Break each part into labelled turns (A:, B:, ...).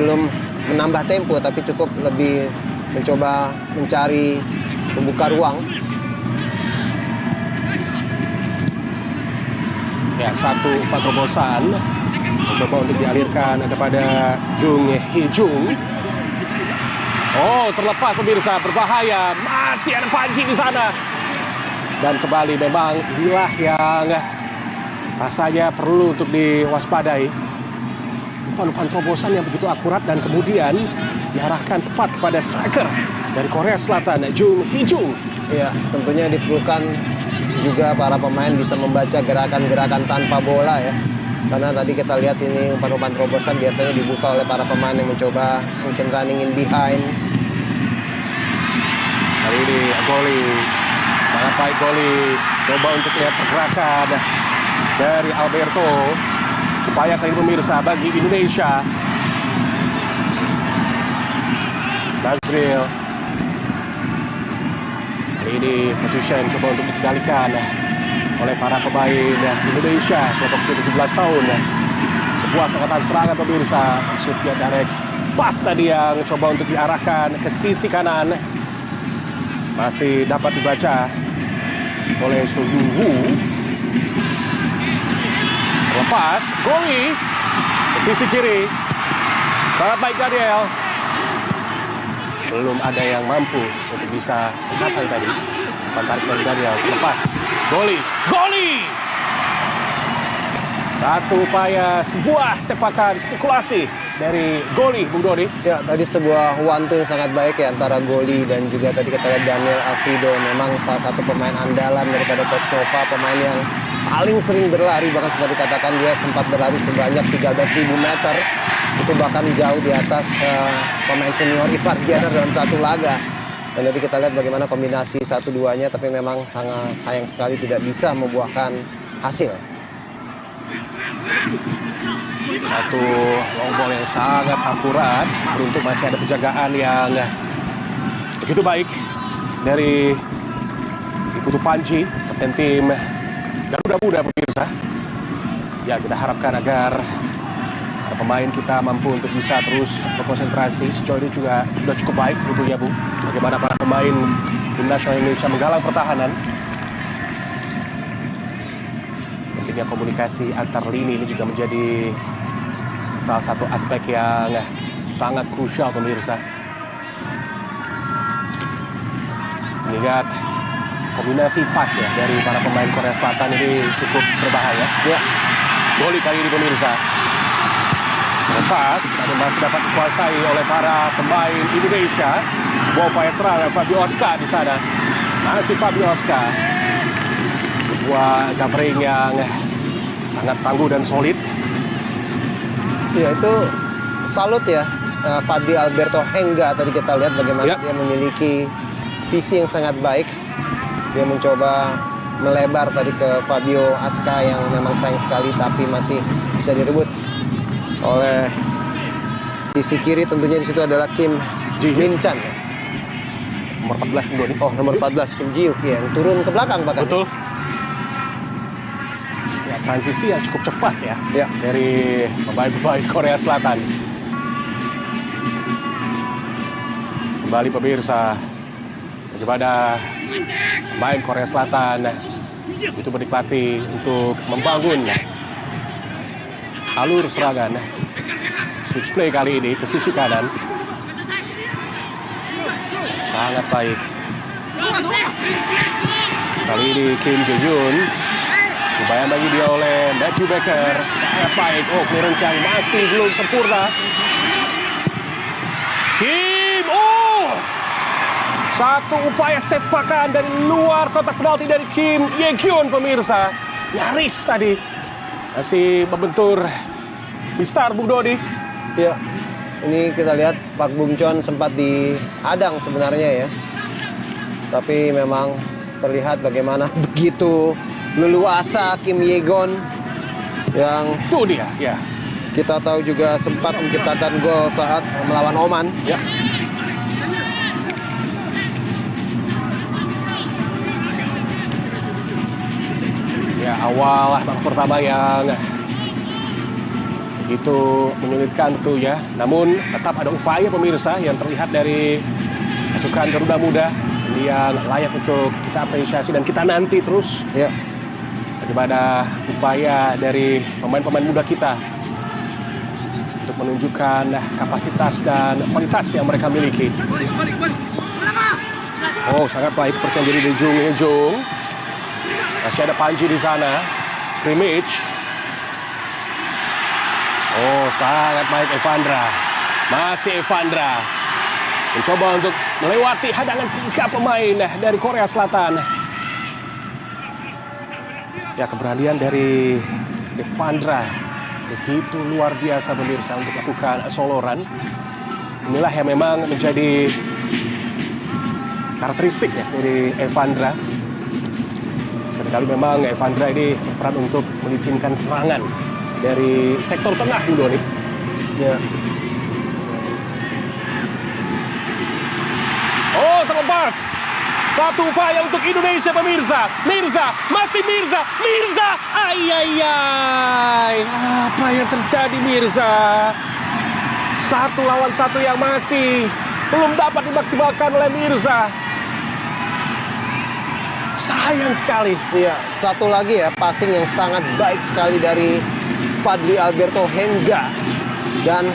A: belum menambah tempo, tapi cukup lebih mencoba mencari membuka ruang.
B: Ya, satu umpan terobosan mencoba untuk dialirkan kepada Jung Hee-jung. Oh, terlepas pemirsa, berbahaya. Masih ada Panji di sana. Dan kembali memang inilah yang rasanya perlu untuk diwaspadai. Umpan-umpan terobosan yang begitu akurat dan kemudian diarahkan tepat kepada striker dari Korea Selatan, Jung Hee-jung.
A: Ya, tentunya diperlukan juga para pemain bisa membaca gerakan-gerakan tanpa bola ya. Karena tadi kita lihat ini umpan-umpan terobosan biasanya dibuka oleh para pemain yang mencoba mungkin running in behind.
B: Kali ini Goli, sangat baik Goli. Coba untuk lihat pergerakan dari Alberto. Upaya kali ini pemirsa bagi Indonesia. Nazril. Kali ini position coba untuk dikendalikan oleh para pemain Indonesia kelompok usia 17 tahun. Sebuah sengatan serangan pemirsa, maksudnya direct pass tadi yang coba untuk diarahkan ke sisi kanan. Masih dapat dibaca oleh So Young Woo. Terlepas, Goli ke sisi kiri. Sangat baik Daniel. Belum ada yang mampu untuk bisa mencapai tadi. Tarik dari Daniel, terlepas. Goli. Satu upaya, sebuah sepakan spekulasi dari Goli, Bung Dodi.
A: Ya, tadi sebuah one-two yang sangat baik ya antara Goli dan juga tadi kita lihat Daniel Alfredo. Memang salah satu pemain andalan daripada Kosnova, pemain yang paling sering berlari, bahkan sempat dikatakan dia sempat berlari sebanyak 13.000 meter. Itu bahkan jauh di atas pemain senior Ivar Jenner dalam satu laga. Dan tadi kita lihat bagaimana kombinasi 1-2-nya, tapi memang sangat sayang sekali tidak bisa membuahkan hasil.
B: Satu long ball yang sangat akurat. Beruntung masih ada penjagaan yang begitu baik dari Putu Panji, kapten tim Garuda Muda pemirsa. Ya, kita harapkan agar pemain kita mampu untuk bisa terus berkonsentrasi. Sejauh ini juga sudah cukup baik sebetulnya, Bu. Bagaimana para pemain tim nasional Indonesia menggalang pertahanan. Pentingnya komunikasi antar lini ini juga menjadi salah satu aspek yang sangat krusial pemirsa. Mengingat kombinasi pas ya dari para pemain Korea Selatan ini cukup berbahaya.
A: Ya.
B: Goli kali ini pemirsa. Lepas, namun masih dapat dikuasai oleh para pemain Indonesia. Sebuah upaya serangan Fabio Oscar di sana. Masih Fabio Oscar. Sebuah covering yang sangat tangguh dan solid.
A: Ya, itu salut ya Fadi Alberto Hengga. Tadi kita lihat bagaimana dia memiliki visi yang sangat baik. Dia mencoba melebar tadi ke Fabio Aska yang memang sayang sekali tapi masih bisa direbut oleh sisi kiri. Tentunya di situ adalah Kim Ji-hyun Chan.
B: Nomor 14 kedua nih.
A: Oh, nomor 14 Kim Ji-hyuk ya, yang turun ke belakang bahkan.
B: Betul. Ya, transisi yang cukup cepat ya, dari pemain-pemain Korea Selatan. Kembali pemirsa, bagaimana pemain Korea Selatan itu menikmati untuk membangun alur serangan. Switch play kali ini ke sisi kanan. Sangat baik. Kali ini Kim Jae-hyun dibayang bagi dia oleh Matthew Baker. Sangat baik. Oh, clearance yang masih belum sempurna. Kim, satu upaya sepakan dari luar kotak penalti dari Kim Ye-kyun pemirsa. Nyaris tadi. Masih membentur Mistar, Bung Dodi.
A: Ya, ini kita lihat Pak Bung Chon sempat dihadang sebenarnya ya. Tapi memang terlihat bagaimana begitu leluasa Kim Ye-gon yang
B: itu dia, ya.
A: Kita tahu juga sempat menciptakan gol saat melawan Oman.
B: Ya. Ya, awal babak pertama yang begitu menyulitkan tentu ya. Namun tetap ada upaya pemirsa yang terlihat dari pasukan Garuda Muda. Ini yang layak untuk kita apresiasi dan kita nanti terus.
A: Ya.
B: Bagaimana upaya dari pemain-pemain muda kita untuk menunjukkan kapasitas dan kualitas yang mereka miliki. Oh, sangat baik kepercayaan diri dari Jung Hee-jung. Masih ada Panji di sana. Scrimmage. Oh, sangat baik Evandra. Masih Evandra. Mencoba untuk melewati hadangan 3 pemain dari Korea Selatan. Ya, keberanian dari Evandra begitu luar biasa pemirsa untuk melakukan solo run. Inilah yang memang menjadi karakteristik ya dari Evandra. Seringkali memang Evandra ini berperan untuk melicinkan serangan dari sektor tengah dulu nih.
A: Ya.
B: Oh, terlepas. Satu upaya untuk Indonesia pemirsa. Mirza, masih Mirza. Mirza, ay. Apa yang terjadi Mirza? 1 lawan 1 yang masih belum dapat dimaksimalkan oleh Mirza. Sayang sekali.
A: Iya, satu lagi ya, passing yang sangat baik sekali dari Fadli Alberto Hengga. Dan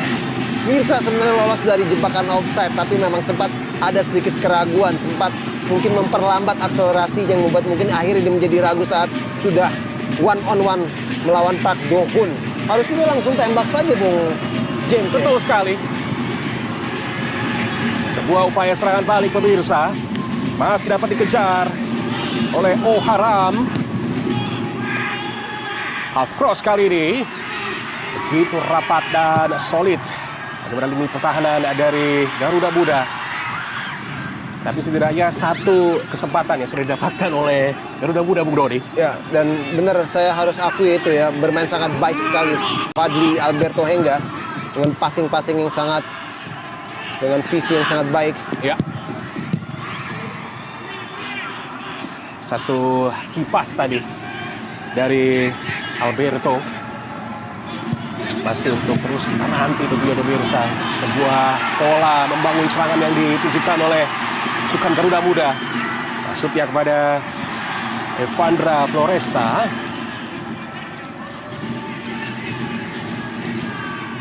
A: Mirza sebenarnya lolos dari jebakan offside, tapi memang sempat ada sedikit keraguan, sempat mungkin memperlambat akselerasi yang membuat mungkin akhirnya dia menjadi ragu saat sudah one on one melawan Park Do-hun. Harusnya dia langsung tembak saja Bung James.
B: Betul sekali. Sebuah upaya serangan balik pemirsa masih dapat dikejar oleh Oh Haram. Half cross kali ini begitu rapat dan solid. Bagaimana lini pertahanan dari Garuda Muda. Tapi setidaknya satu kesempatan yang sudah didapatkan oleh Garuda Muda, Bung Dodi.
A: Ya, dan benar saya harus akui itu ya, bermain sangat baik sekali Fadli Alberto Hengga dengan passing-passing yang sangat, dengan visi yang sangat baik.
B: Ya. Satu kipas tadi dari Alberto. Masih untuk terus kita nanti tentunya pemirsa. Sebuah pola membangun serangan yang ditunjukkan oleh pasukan Garuda Muda. Maksudnya kepada Evandra Floresta.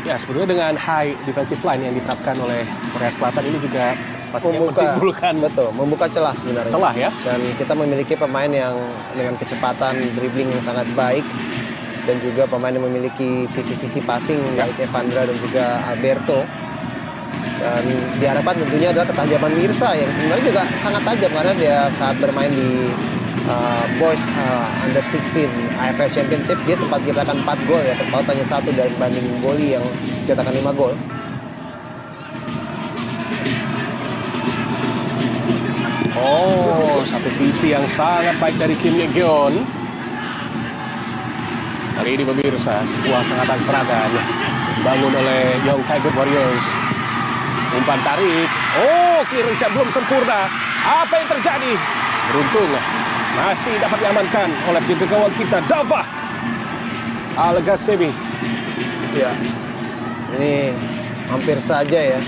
B: Ya, sebetulnya dengan high defensive line yang diterapkan oleh Korea Selatan ini juga pasti menimbulkan
A: membuka celah sebenarnya.
B: Celah ya.
A: Dan kita memiliki pemain yang dengan kecepatan dribbling yang sangat baik dan juga pemain yang memiliki visi-visi passing baik Evandra dan juga Alberto. Dan diharapkan tentunya adalah ketajaman Mirza yang sebenarnya juga sangat tajam karena dia saat bermain di Boys Under 16 AFF Championship dia sempat menciptakan 4 gol ya, terpaut hanya 1 dari banding Goli yang menciptakan 5 gol.
B: Oh, satu visi yang sangat baik dari Kim Ye-gyeon. Kali ini pemirsa, sebuah sengatan serangan dibangun oleh Young Tiger Warriors. Umpan tarik. Oh, clearance belum sempurna. Apa yang terjadi? Beruntung masih dapat diamankan oleh penjaga gawang kita, Dava Al-Ghasemi.
A: Ya, ini hampir saja ya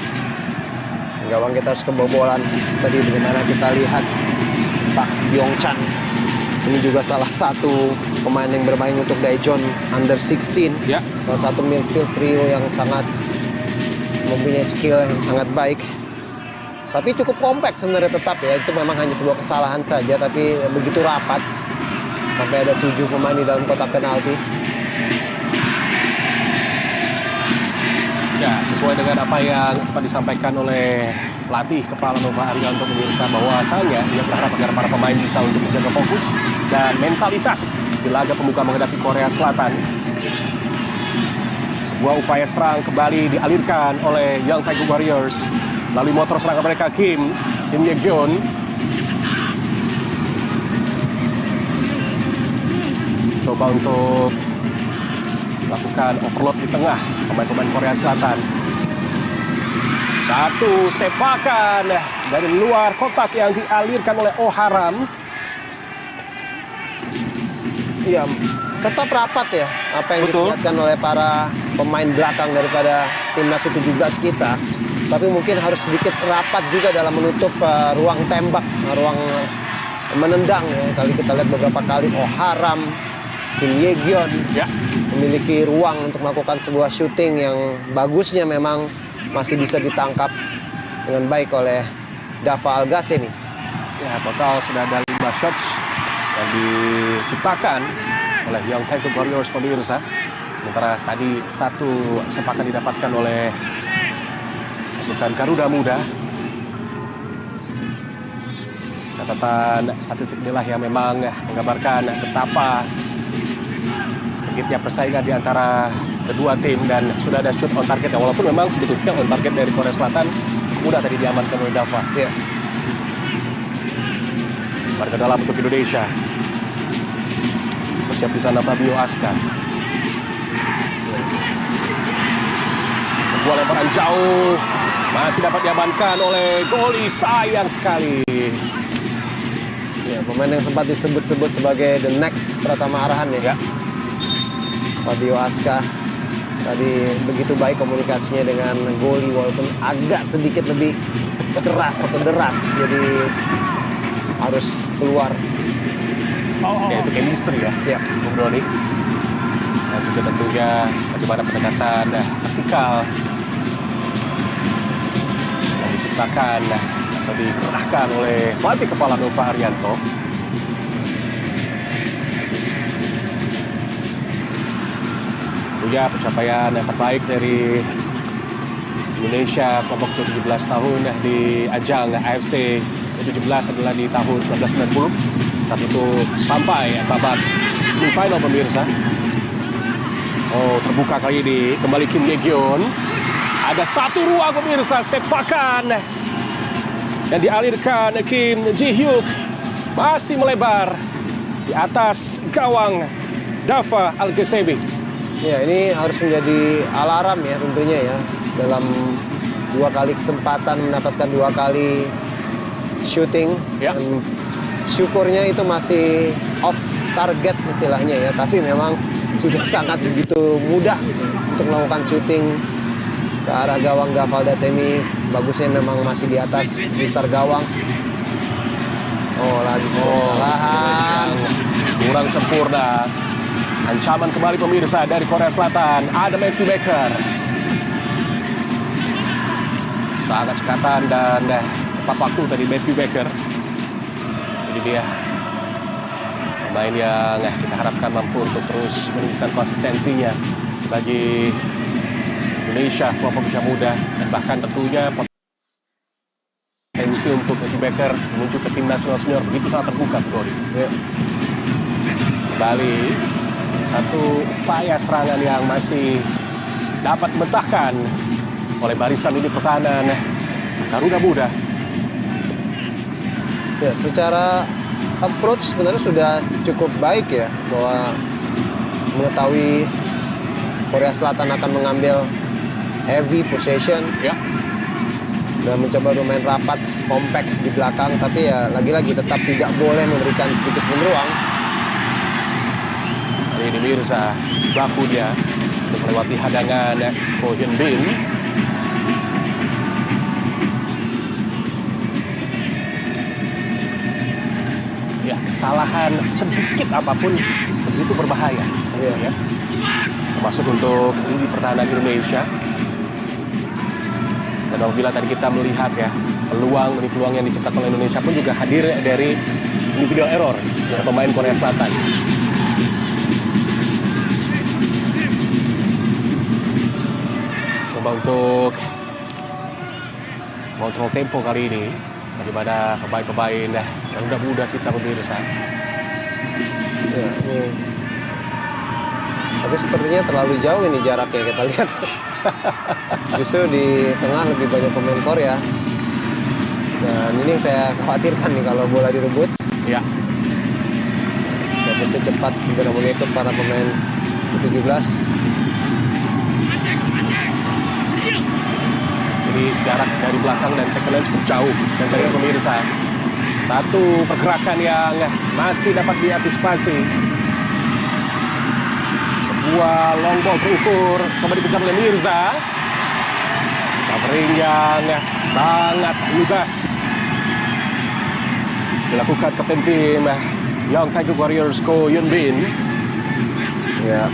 A: gawang kita harus kebobolan. Tadi bagaimana kita lihat Pak Byung-chan. Ini juga salah satu pemain yang bermain untuk Daejeon Under 16.
B: Ya.
A: Salah satu midfield trio yang sangat mempunyai skill yang sangat baik. Tapi cukup kompak sebenarnya tetap ya. Itu memang hanya sebuah kesalahan saja, tapi begitu rapat. Sampai ada 7 pemain di dalam kotak penalti.
B: Ya, sesuai dengan apa yang sempat disampaikan oleh pelatih kepala Nova Arianto pemirsa, bahwasanya ia berharap agar para pemain bisa untuk menjaga fokus dan mentalitas di laga pembuka menghadapi Korea Selatan. Sebuah upaya serang kembali dialirkan oleh Young Tiger Warriors melalui motor serangan mereka Kim Ye-gyeon. Coba untuk melakukan overload di tengah pemain-pemain Korea Selatan. Satu sepakan dari luar kotak yang dialirkan oleh Oh Haram.
A: Iya, tetap rapat ya apa yang
B: Betul.
A: diperlihatkan oleh para pemain belakang daripada timnas U17 kita. Tapi mungkin harus sedikit rapat juga dalam menutup ruang tembak, ruang menendang ya. Kali kita lihat beberapa kali Haram, Kim Ye-gyeon
B: Ya.
A: memiliki ruang untuk melakukan sebuah shooting yang bagusnya memang masih bisa ditangkap dengan baik oleh Dava Al-Ghassemi.
B: Ya, total sudah ada 5 shots yang diciptakan oleh Young Taekwondo Warriors pemirsa. Sementara tadi 1 sepakan didapatkan oleh pasukan Garuda Muda. Catatan statistik inilah yang memang menggambarkan betapa sengitnya persaingan di antara kedua tim dan sudah ada shoot on target. Walaupun memang sebetulnya on target dari Korea Selatan cukup mudah tadi diamankan oleh Dava.
A: Ya.
B: Warga dalam untuk Indonesia. Bersiap di sana Fabio Aska. Sebuah lemparan jauh masih dapat diamankan oleh goli, sayang sekali.
A: Ya, pemain yang sempat disebut-sebut sebagai the next Pratama Arhan ya.
B: Ya,
A: Fabio Aska tadi begitu baik komunikasinya dengan goli walaupun agak sedikit lebih keras atau deras, jadi harus keluar.
B: ya itu chemistry ya,
A: Ya.
B: Bung Doni. Dan juga tentunya bagaimana pendekatan taktikal yang diciptakan atau dikerahkan oleh pelatih kepala Nova Arianto. Tentunya pencapaian yang terbaik dari Indonesia kelompok usia 17 tahun di ajang AFC U17 adalah di tahun 1990. Saat itu sampai babak semifinal pemirsa. Oh, terbuka kali ini kembali Kim Ye-gyeon. Ada 1 ruang pemirsa, sepakan yang dialirkan Kim Ji-hyuk masih melebar di atas gawang Dava Al-Ghassemi.
A: Ya, ini harus menjadi alarm ya tentunya ya. Dalam 2 kali kesempatan mendapatkan 2 kali shooting.
B: Ya.
A: Dan syukurnya itu masih off target istilahnya ya. Tapi memang sudah sangat begitu mudah untuk melakukan shooting ke arah gawang Dava Al-Ghassemi. Bagusnya memang masih di atas mistar gawang. Oh, lagi sebuah kesalahan.
B: Kurang sempurna. Ancaman kembali pemirsa dari Korea Selatan. Ada Matthew Baker. Sangat cekatan dan tepat waktu tadi Matthew Baker. Ini dia pemain yang kita harapkan mampu untuk terus menunjukkan konsistensinya bagi Indonesia kelompok usia muda dan bahkan tentunya potensi untuk Matthew Baker menuju ke tim nasional senior begitu sangat terbuka, Dori.
A: Ya.
B: Kembali satu upaya serangan yang masih dapat membentangkan oleh barisan lini pertahanan Garuda Muda.
A: Ya, secara approach sebenarnya sudah cukup baik ya, bahwa mengetahui Korea Selatan akan mengambil heavy possession
B: Ya,
A: dan mencoba bermain rapat, compact di belakang, tapi ya lagi-lagi tetap tidak boleh memberikan sedikit pun ruang.
B: kali ini Mirza baku dia untuk melewati hadangan Ko Hyun Bin. Ya, kesalahan sedikit apapun begitu berbahaya.
A: Iya.
B: Ya. Termasuk untuk lini pertahanan Indonesia. Dan apabila tadi kita melihat ya peluang yang diciptakan oleh Indonesia pun juga hadir dari individual error dari pemain Korea Selatan. Coba untuk kontrol tempo kali ini. Bagaimana pemain-pemain Garuda Muda kita pemirsa.
A: Ya, ini. Tapi sepertinya terlalu jauh ini jaraknya kita lihat. Justru di tengah lebih banyak pemain Korea. Dan ini yang saya khawatirkan nih kalau bola direbut.
B: Ya,
A: Bisa cepat segera menutup para pemain U17.
B: jadi jarak dari belakang dan second line cukup jauh. Dan dari pemirsa, satu pergerakan yang masih dapat diantisipasi Sebuah long ball terukur, coba dikejar oleh Mirza. Covering yang sangat lugas dilakukan kapten tim Young Taekwondo Warriors Ko Yun Bin.
A: Ya.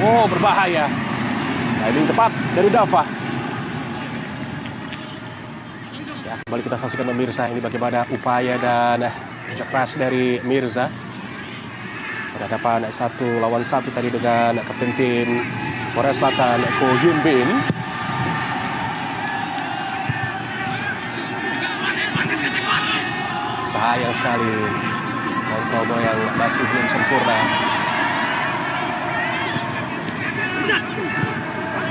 B: Oh, berbahaya. Timing tepat dari Dava. Ya, kembali kita saksikan pemirsa, ini bagaimana upaya dan kerja keras dari Mirza. Berhadapan 1-1 tadi dengan kapten tim Korea Selatan Ko Hyun Bin. Sayang sekali kontrol bola yang masih belum sempurna.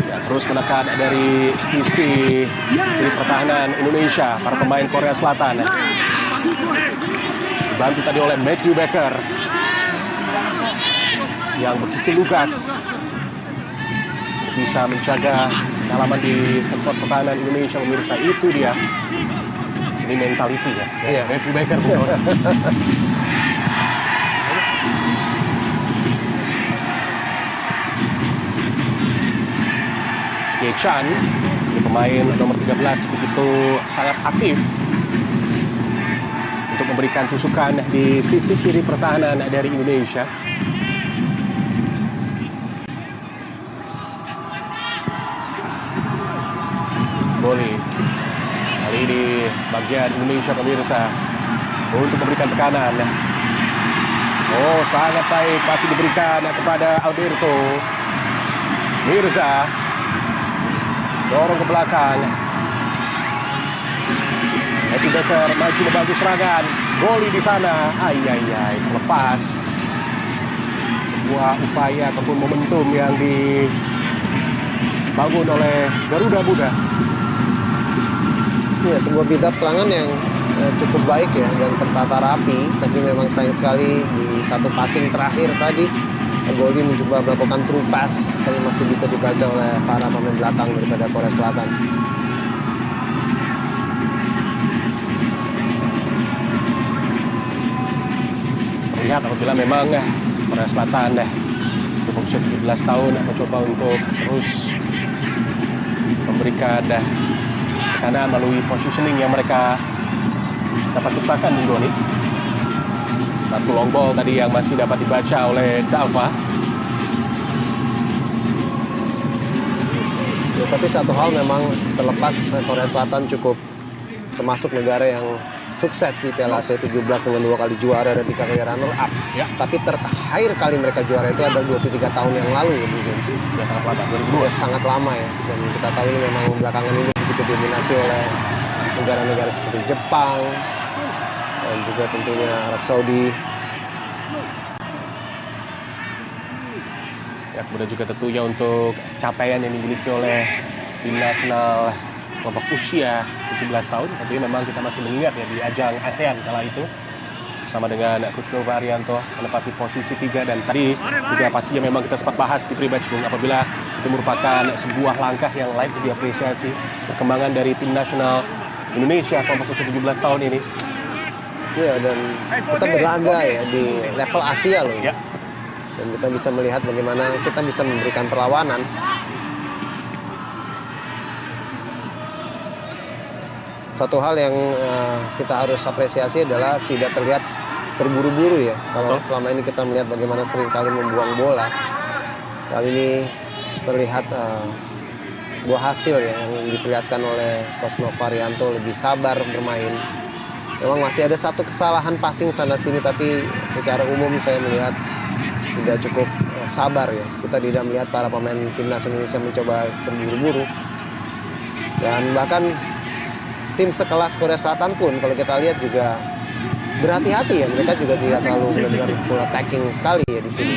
B: Ya, terus menekan dari sisi dari pertahanan Indonesia, para pemain Korea Selatan. Dibantu tadi oleh Matthew Baker yang begitu lugas untuk bisa menjaga kedalaman di sektor pertahanan Indonesia. Pemirsa, itu dia. Ini mentality ya.
A: Iya.
B: Matthew Baker bukan. Ye Chan, ini pemain nomor 13, begitu sangat aktif untuk memberikan tusukan di sisi kiri pertahanan dari Indonesia. Goli kali ini bagian Indonesia pemirsa untuk memberikan tekanan. Oh, sangat baik pasti diberikan kepada Alberto. Mirza dorong ke belakang. Matthew Baker maju membantu serangan. Goli di sana. Ayayay, terlepas. Sebuah upaya ataupun momentum yang dibangun oleh Garuda Muda.
A: Ya, sebuah build up serangan yang cukup baik ya dan tertata rapi, tapi memang sayang sekali di satu passing terakhir tadi Goli mencoba melakukan true pass, tapi masih bisa dibaca oleh para pemain belakang daripada Korea Selatan.
B: Terlihat apabila memang Korea Selatan berusia 17 tahun mencoba untuk terus memberikan tekanan melalui positioning yang mereka dapat ciptakan, Bung Doni. Satu long ball tadi yang masih dapat dibaca oleh Dava.
A: Ya, tapi satu hal memang terlepas Korea Selatan cukup termasuk negara yang sukses di Piala Asia 17 dengan 2 kali juara dan 3 kali runner up. Ya. Tapi terakhir kali mereka juara itu adalah 23 tahun yang lalu ya, Bung James.
B: Sudah sangat lama, 2002.
A: Sudah sangat lama ya. Dan kita tahu ini memang belakangan ini begitu dominasi oleh negara-negara seperti Jepang dan juga tentunya Arab Saudi.
B: Ya, kemudian juga tentunya untuk capaian yang dimiliki oleh tim nasional kelompok usia 17 tahun. Tapi memang kita masih mengingat ya di ajang ASEAN kala itu bersama dengan Coach Nova Arianto menempati posisi 3. Dan tadi juga pastinya memang kita sempat bahas di pre-match, Bung, apabila itu merupakan sebuah langkah yang layak untuk diapresiasi perkembangan dari tim nasional Indonesia kelompok usia 17 tahun ini.
A: Iya, dan kita berlaga ya di level Asia loh.
B: Ya.
A: Dan kita bisa melihat bagaimana kita bisa memberikan perlawanan. Satu hal yang kita harus apresiasi adalah tidak terlihat terburu-buru ya. Kalau selama ini kita melihat bagaimana seringkali membuang bola, kali ini terlihat sebuah hasil ya yang diperlihatkan oleh Coach Nova Arianto, lebih sabar bermain. Memang masih ada satu kesalahan passing sana sini, tapi secara umum saya melihat sudah cukup sabar ya. Kita tidak melihat para pemain timnas Indonesia mencoba terburu-buru. Dan bahkan tim sekelas Korea Selatan pun kalau kita lihat juga berhati-hati ya. Mereka juga tidak terlalu benar-benar full attacking sekali ya di sini.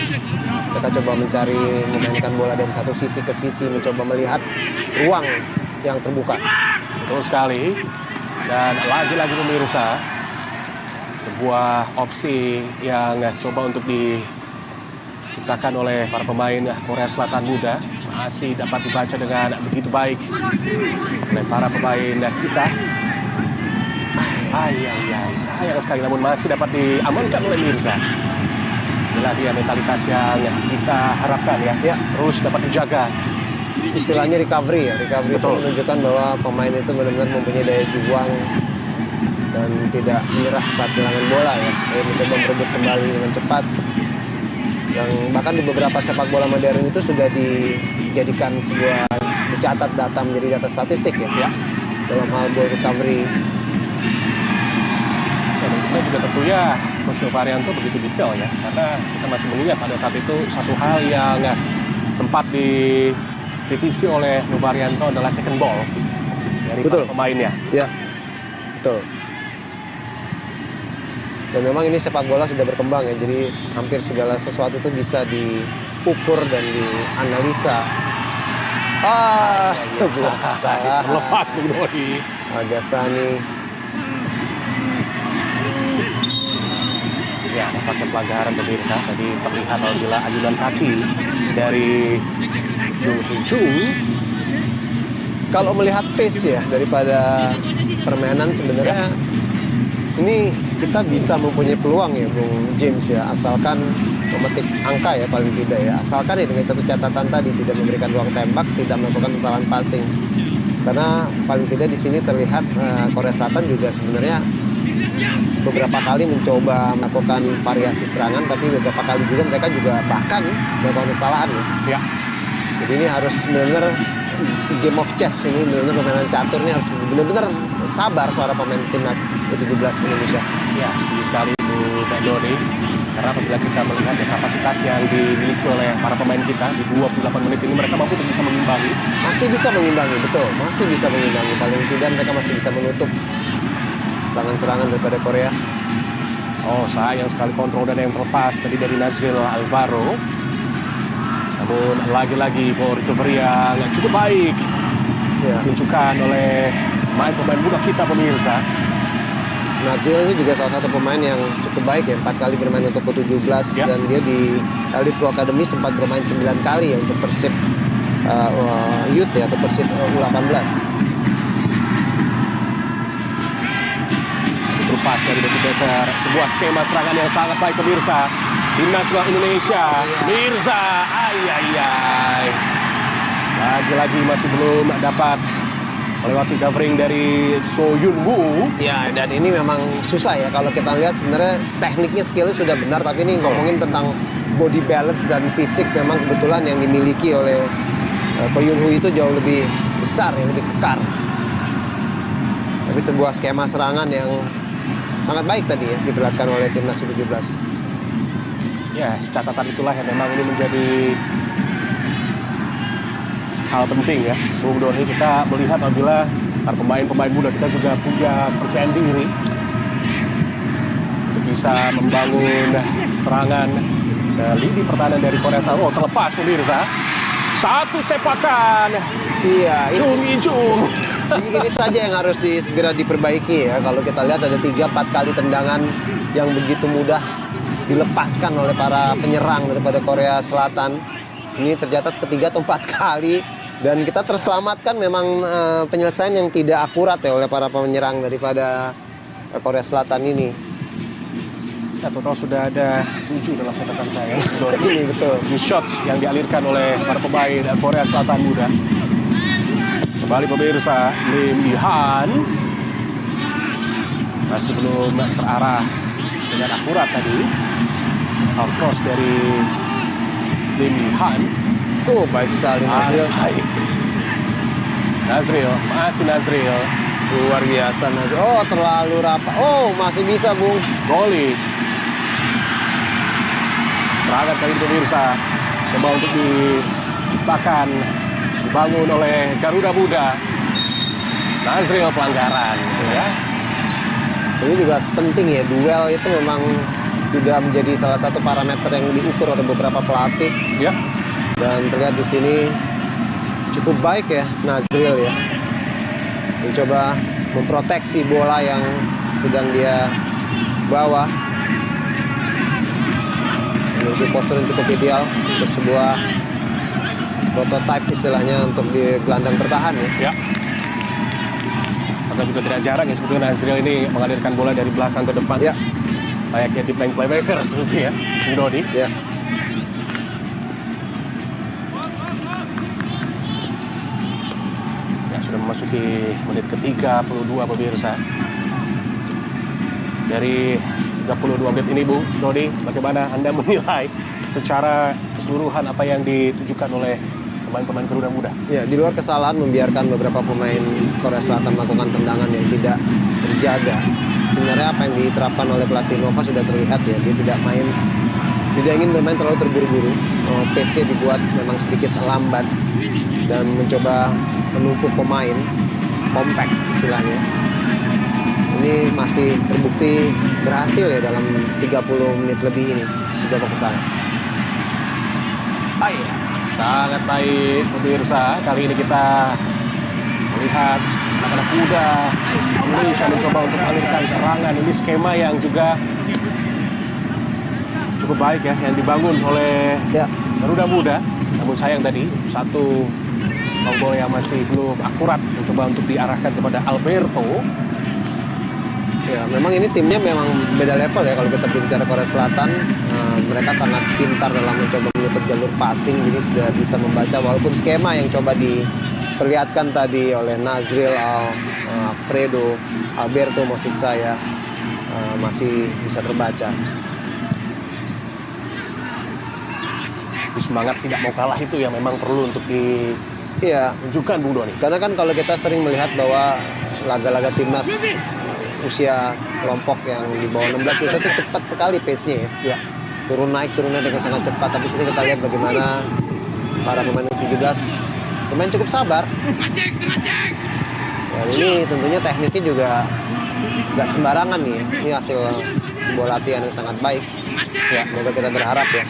A: Mereka coba mencari, memainkan bola dari satu sisi ke sisi, mencoba melihat ruang yang terbuka.
B: Betul sekali. Dan lagi-lagi pemirsa, sebuah opsi yang coba untuk diciptakan oleh para pemain Korea Selatan muda masih dapat dibaca dengan begitu baik oleh para pemain kita. Sayang sekali, namun masih dapat diamankan oleh Mirza. Inilah dia mentalitas yang kita harapkan ya.
A: Ya.
B: Terus dapat dijaga.
A: Istilahnya recovery ya. Recovery itu
B: Betul.
A: menunjukkan bahwa pemain itu benar-benar mempunyai daya juang dan tidak menyerah saat kehilangan bola ya. Dia mencoba merebut kembali dengan cepat. Yang bahkan di beberapa sepak bola modern itu sudah dijadikan sebuah, dicatat data menjadi data statistik ya.
B: Ya.
A: Dalam hal ball recovery.
B: Dan kita juga tentunya Coach Novarianto begitu detail ya, karena kita masih mengingat pada saat itu satu hal yang sempat dikritisi oleh Novarianto adalah second ball dari
A: Betul.
B: para pemainnya.
A: Ya, betul. Dan memang ini sepak bola sudah berkembang ya, jadi hampir segala sesuatu itu bisa diukur dan dianalisa. Sebelah salah.
B: Terlepas Bung Dodi.
A: Agasani.
B: Ya, pakai pelanggaran pemirsa. Tadi terlihat apabila ayunan kaki dari Jung Hee-jung.
A: Kalau melihat pace ya daripada permainan sebenarnya ini kita bisa mempunyai peluang ya Bung James ya, asalkan memetik angka ya paling tidak ya, asalkan ya dengan satu catatan tadi tidak memberikan ruang tembak, tidak melakukan kesalahan passing. Karena paling tidak di sini terlihat Korea Selatan juga sebenarnya beberapa kali mencoba melakukan variasi serangan, tapi beberapa kali juga mereka juga bahkan melakukan kesalahan ya.
B: Ya.
A: Jadi ini harus benar-benar game of chess, ini benar-benar permainan catur, ini harus benar-benar sabar para pemain timnas U17 Indonesia.
B: Ya, setuju sekali Bu Doni. Karena apabila kita melihat ya kapasitas yang dimiliki oleh para pemain kita di 28 menit ini, mereka mampu untuk bisa mengimbangi.
A: Masih bisa mengimbangi, betul. Masih bisa mengimbangi. Paling tidak mereka masih bisa menutup serangan-serangan daripada Korea.
B: Oh, sayang sekali kontrol dan yang terlepas tadi dari Nazril Alvaro. Namun lagi-lagi ball recovery yang cukup baik
A: Ya.
B: ditunjukkan oleh pemain muda kita pemirsa.
A: Nazil ini juga salah satu pemain yang cukup baik ya, 4 kali bermain untuk U17
B: Ya.
A: dan dia di Elite Pro Academy sempat bermain 9 kali ya untuk Persib Youth ya, atau Persib U18.
B: Satu terlepas dari Becky Becker, sebuah skema serangan yang sangat baik pemirsa. Tim nasional Indonesia, Mirza, lagi-lagi masih belum dapat melewati covering dari So Yun Woo.
A: Ya, dan ini memang susah ya kalau kita lihat sebenarnya tekniknya, skillnya sudah benar, tapi ini ngomongin tentang body balance dan fisik memang kebetulan yang dimiliki oleh Ko Yun Woo itu jauh lebih besar, yang lebih kekar. Tapi sebuah skema serangan yang sangat baik tadi ya diperlihatkan oleh timnas U17.
B: Ya, catatan itulah yang memang ini menjadi hal penting ya, Bung Doni. Kita melihat apabila para pemain-pemain muda kita juga punya kepercayaan diri untuk bisa membangun serangan ke lini pertahanan dari Korea Selatan. Oh, terlepas pemirsa. Satu sepakan.
A: Iya,
B: Jung Hee-jung.
A: ini saja yang harus segera diperbaiki ya. Kalau kita lihat ada 3-4 kali tendangan yang begitu mudah dilepaskan oleh para penyerang daripada Korea Selatan. Ini tercatat ketiga atau 4 kali. Dan kita terselamatkan memang penyelesaian yang tidak akurat ya oleh para penyerang daripada Korea Selatan ini.
B: Ya, total sudah ada 7 dalam catatan saya.
A: Ini betul.
B: 7 shots yang dialirkan oleh para pemain Korea Selatan muda. Kembali pemirsa, Lim Yi-han masih belum terarah dengan akurat tadi. Half cross dari Lim Yi-han.
A: Oh, baik sekali Nazril.
B: Baik. Nazril, masih Nazril.
A: Luar biasa Nazril. Oh, terlalu rapat. Oh, masih bisa Bung.
B: Goli. Serangan kali ini pemirsa. Coba untuk diciptakan, dibangun oleh Garuda Muda. Nazril pelanggaran. Ya.
A: Ini juga penting ya, duel itu memang sudah menjadi salah satu parameter yang diukur oleh beberapa pelatih.
B: Ya.
A: Dan terlihat di sini cukup baik ya Nazril ya, mencoba memproteksi bola yang sedang dia bawa, menuju postur yang cukup ideal untuk sebuah prototipe istilahnya untuk di gelandang bertahan ya.
B: Ya. Maka juga tidak jarang ya sebetulnya Nazril ini mengalirkan bola dari belakang ke depan.
A: Ya.
B: layaknya di playing playmaker seperti ya, Bung Dodi.
A: Ya.
B: Ya, sudah memasuki menit ke-32 pemirsa. Dari 32 menit ini Bung Dodi, bagaimana Anda menilai secara keseluruhan apa yang ditujukan oleh pemain-pemain Garuda Muda?
A: Ya, di luar kesalahan membiarkan beberapa pemain Korea Selatan melakukan tendangan yang tidak terjaga. Sebenarnya apa yang diterapkan oleh pelatih Nova sudah terlihat ya, dia tidak ingin bermain terlalu terburu-buru. Pace-nya dibuat memang sedikit lambat dan mencoba menumpuk pemain, compact istilahnya. Ini masih terbukti berhasil ya dalam 30 menit lebih ini di babak pertama.
B: Sangat baik pemirsa, kali ini kita melihat anak-anak muda Indonesia mencoba untuk mengalirkan serangan. Ini skema yang juga cukup baik ya, yang dibangun oleh Garuda Muda. Namun sayang tadi satu bola yang masih belum akurat mencoba untuk diarahkan kepada Alberto.
A: Ya, memang ini timnya memang beda level ya kalau kita berbicara Korea Selatan. Mereka sangat pintar dalam mencoba menutup jalur passing, jadi sudah bisa membaca walaupun skema yang coba diperlihatkan tadi oleh Nazril, Alfredo, Alberto maksud saya masih bisa terbaca.
B: Semangat tidak mau kalah itu yang memang perlu untuk ditunjukkan Bung Doni.
A: Karena kan kalau kita sering melihat bahwa laga-laga timnas usia kelompok yang di bawah 16 biasanya itu cepat sekali pace-nya ya. Turunnya dengan sangat cepat. Tapi sini kita lihat bagaimana para pemain 17 pemain cukup sabar. Dan ini tentunya tekniknya juga nggak sembarangan nih. Ini hasil sebuah latihan yang sangat baik. Ya, semoga kita berharap ya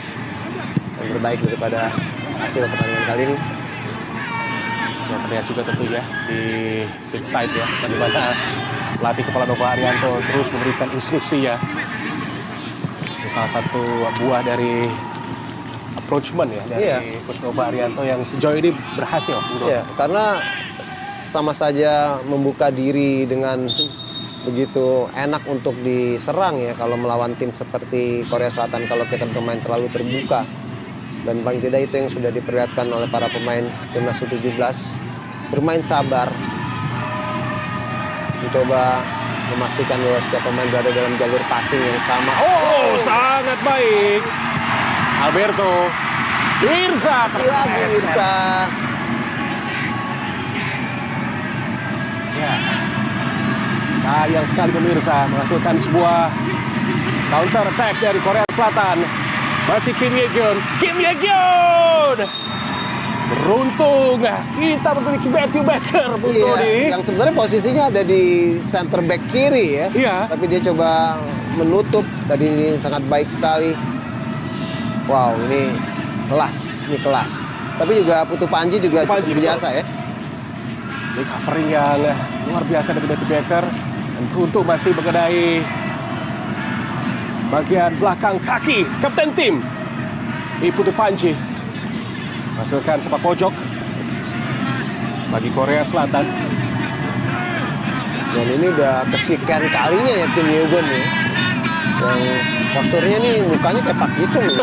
A: yang terbaik daripada hasil pertandingan kali ini.
B: Ya, terlihat juga tentunya di pit side ya, bagaimana pelatih kepala Nova Arianto terus memberikan instruksi ya. Ini salah satu buah dari approachment ya dari Coach Nova Arianto yang sejauh ini berhasil.
A: Iya, karena sama saja membuka diri dengan begitu enak untuk diserang ya kalau melawan tim seperti Korea Selatan kalau kita bermain terlalu terbuka. Dan paling tidak itu yang sudah diperlihatkan oleh para pemain timnas U17, bermain sabar, mencoba memastikan bahwa setiap pemain berada dalam jalur passing yang sama.
B: Sangat baik Alberto Mirza
A: Mirza.
B: Ya, sayang sekali pemirsa menghasilkan sebuah counter attack dari Korea Selatan. Masih Kim Ye-gyun. Beruntung kita memiliki Matthew Baker, Bung Dodi.
A: Yang sebenarnya posisinya ada di center back kiri ya.
B: Iya.
A: Tapi dia coba menutup. Tadi ini sangat baik sekali. Wow, ini kelas. Tapi juga Putu Panji juga cukup biasa ya.
B: Ini covering yang luar biasa dari Matthew Baker. Dan beruntung masih mengenai bagian belakang kaki kapten tim Putu Panji. Hasilkan sepak pojok bagi Korea Selatan.
A: Dan ini udah kesekian kalinya ya Kim Ye-gyun ya. Yang posturnya nih mukanya kayak Pak Jisung ya.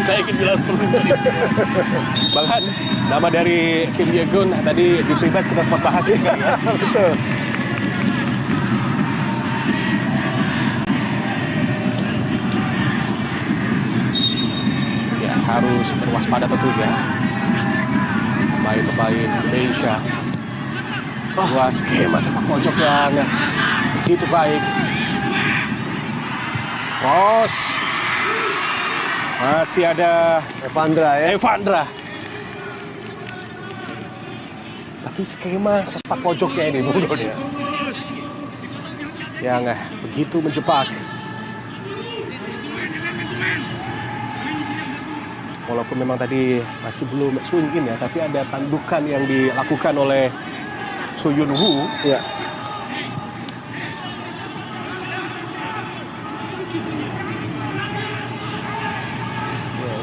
B: Saya ingin bilang seperti itu. Bahkan nama dari Kim Ye-gyun tadi di pribadi kita sempat bahagia ya.
A: Betul.
B: Harus berwaspada tentunya pemain-pemain Indonesia. Sebuah skema sepak pojok yang begitu baik. Cross. Masih ada
A: Evandra ya.
B: Tapi skema sepak pojoknya ini Bung Dodi yang begitu menjebak. Walaupun memang tadi masih belum swing in ya, tapi ada tandukan yang dilakukan oleh So Yun Woo.
A: Ya.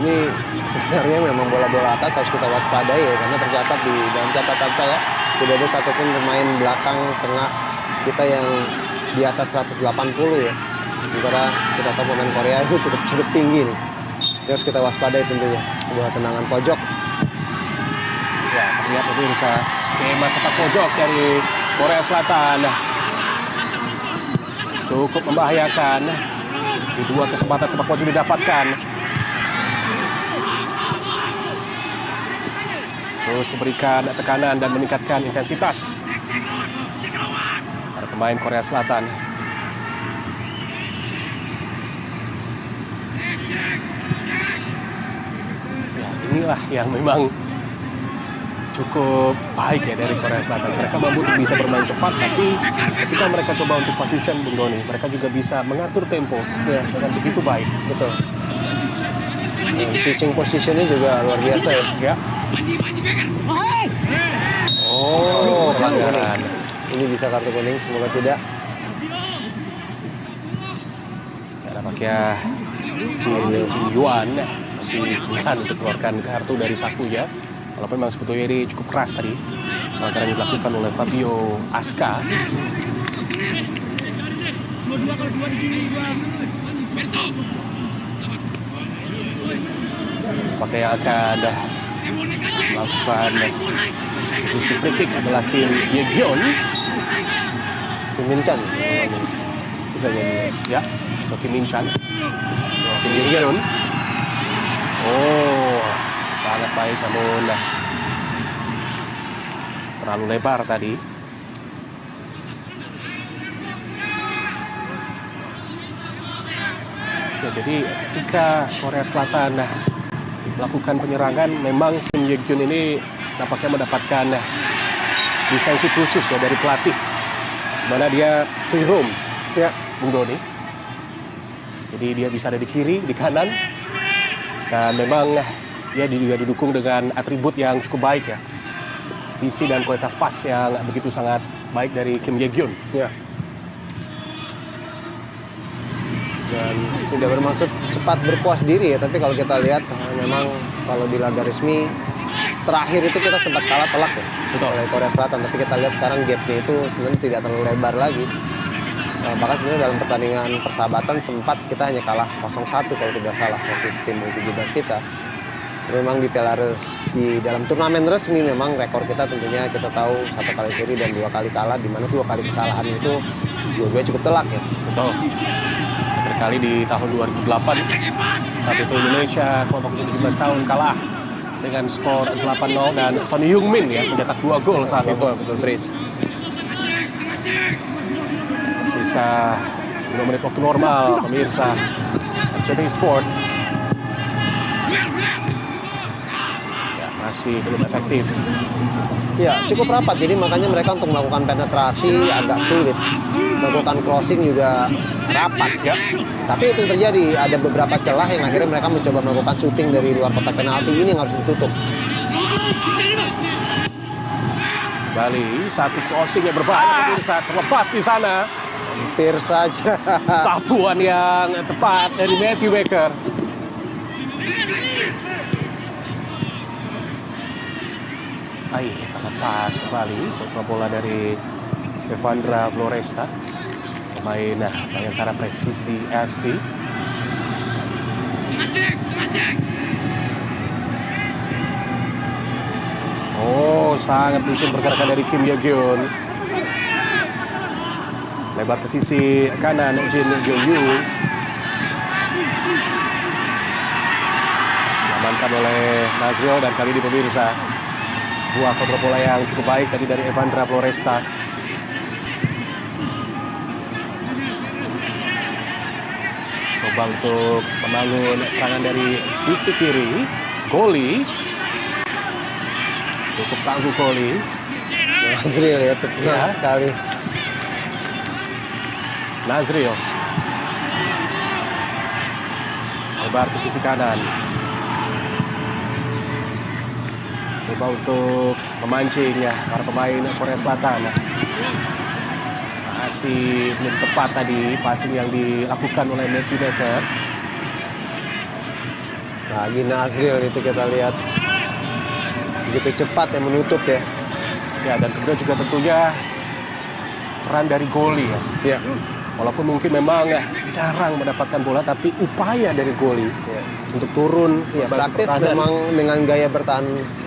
A: Ini sebenarnya memang bola-bola atas harus kita waspadai ya, karena tercatat di dalam catatan saya tidak ada satupun pemain belakang tengah kita yang di atas 180 ya. Sementara kita tahu pemain Korea itu cukup tinggi nih. Ini harus kita waspadai tentunya. Sebuah tendangan pojok.
B: Ya, terlihat pemirsa skema sepak pojok dari Korea Selatan. Cukup membahayakan. Di dua kesempatan sepak pojok didapatkan. Terus memberikan tekanan dan meningkatkan intensitas para pemain Korea Selatan. Ya, inilah yang memang cukup baik ya dari Korea Selatan. Mereka mampu untuk bisa bermain cepat, tapi ketika mereka coba untuk position, Bung Doni, mereka juga bisa mengatur tempo dengan begitu baik.
A: Betul. Switching positionnya juga luar biasa ya.
B: Ya. Oh, pelanggaran.
A: Ini bisa kartu kuning, semoga tidak.
B: Ya, nampaknya Jin Yuan masih enggan untuk keluarkan kartu dari sakunya. Walaupun memang sebetulnya ini cukup keras tadi. Pelanggaran yang dilakukan oleh Fabio Aska. Pakai yang akan melakukan eksekusi free kick adalah Kim Ye-gyeon.
A: Kim Min-chan bisa jadi
B: Ya, untuk Kim Min-chan. Kim Ye-gyeon. Oh, sangat baik namun terlalu lebar tadi. Ya, jadi ketika Korea Selatan melakukan penyerangan, memang Kim Ye-gyeon ini nampaknya mendapatkan lisensi khusus ya dari pelatih, mana dia free roam ya, Bung Doni. Jadi dia bisa ada di kiri, di kanan, dan memang dia juga didukung dengan atribut yang cukup baik ya, visi dan kualitas pas yang begitu sangat baik dari Kim Ye-gyeon.
A: Ya. Dan tidak bermaksud cepat berpuas diri ya, tapi kalau kita lihat memang kalau di laga resmi terakhir itu kita sempat kalah telak ya.
B: Betul.
A: Oleh Korea Selatan, tapi kita lihat sekarang gapnya itu sebenarnya tidak terlalu lebar lagi. Bahkan sebenarnya dalam pertandingan persahabatan sempat kita hanya kalah 0-1 kalau tidak salah waktu tim U17 kita. Memang di dalam turnamen resmi memang rekor kita tentunya kita tahu 1 kali seri dan 2 kali kalah, di mana 2 kali kekalahan itu dua-duanya cukup telak ya.
B: Betul. Terakhir kali di tahun 2008 saat itu Indonesia kelompok usia 17 tahun kalah dengan skor 8-0 dan Son Heung-min ya mencetak 2 gol saat itu.
A: Betul, brace.
B: Tersisa 2 menit waktu normal, pemirsa RCTI Sport. Ya, masih belum efektif.
A: Ya, cukup rapat, jadi makanya mereka untuk melakukan penetrasi agak sulit. Melakukan crossing juga rapat.
B: Ya.
A: Tapi itu yang terjadi, ada beberapa celah yang akhirnya mereka mencoba melakukan syuting dari luar kotak penalti, ini yang harus ditutup.
B: Kembali satu crossing yang berbahaya, pemirsa, terlepas di sana.
A: Hampir saja.
B: Sapuan yang tepat dari Matthew Baker. Terlepas kembali kontrol bola dari Evandra Floresta, pemain Bayangkara Presisi FC. Oh, sangat licin pergerakan dari Kim Ye-gyeon. Lebar ke sisi kanan Jin Gyeong-yu. Diamankan oleh Nazril dan kali ini pemirsa sebuah kontrol bola yang cukup baik tadi dari Evandra Floresta. Coba untuk membangun serangan dari sisi kiri. Goli. Cukup tangguh Goli.
A: Nazril ya, tepat sekali.
B: Nazril. Lebar ke sisi kanan. Coba untuk memancing para pemain Korea Selatan. Masih belum tepat tadi passing yang dilakukan oleh Matthew Baker.
A: Lagi Nazril itu kita lihat begitu cepat yang menutup ya.
B: Ya, dan kemudian juga tentunya peran dari Goli ya.
A: Iya.
B: Walaupun mungkin memang jarang mendapatkan bola, tapi upaya dari Goli
A: Ya.
B: untuk turun.
A: Ya, praktis memang dengan gaya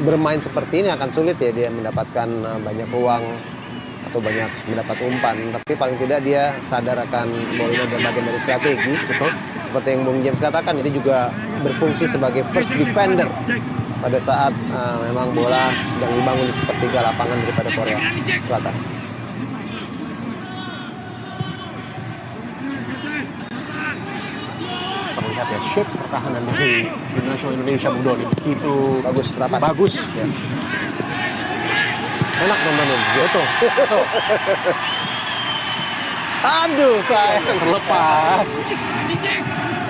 A: bermain seperti ini akan sulit ya dia mendapatkan banyak ruang atau banyak mendapat umpan. Tapi paling tidak dia sadar akan bahwa ini adalah bagian dari strategi.
B: Betul.
A: Seperti yang Bung James katakan, ini juga berfungsi sebagai first defender pada saat memang bola sedang dibangun di sepertiga lapangan daripada Korea Selatan.
B: Terlihat ya shape pertahanan dari tim nasional Indonesia, Bung Doni, begitu
A: Bagus, rapat.
B: bagus.
A: Ya. Enak nontonin.
B: Betul.
A: Aduh, sayang.
B: Terlepas.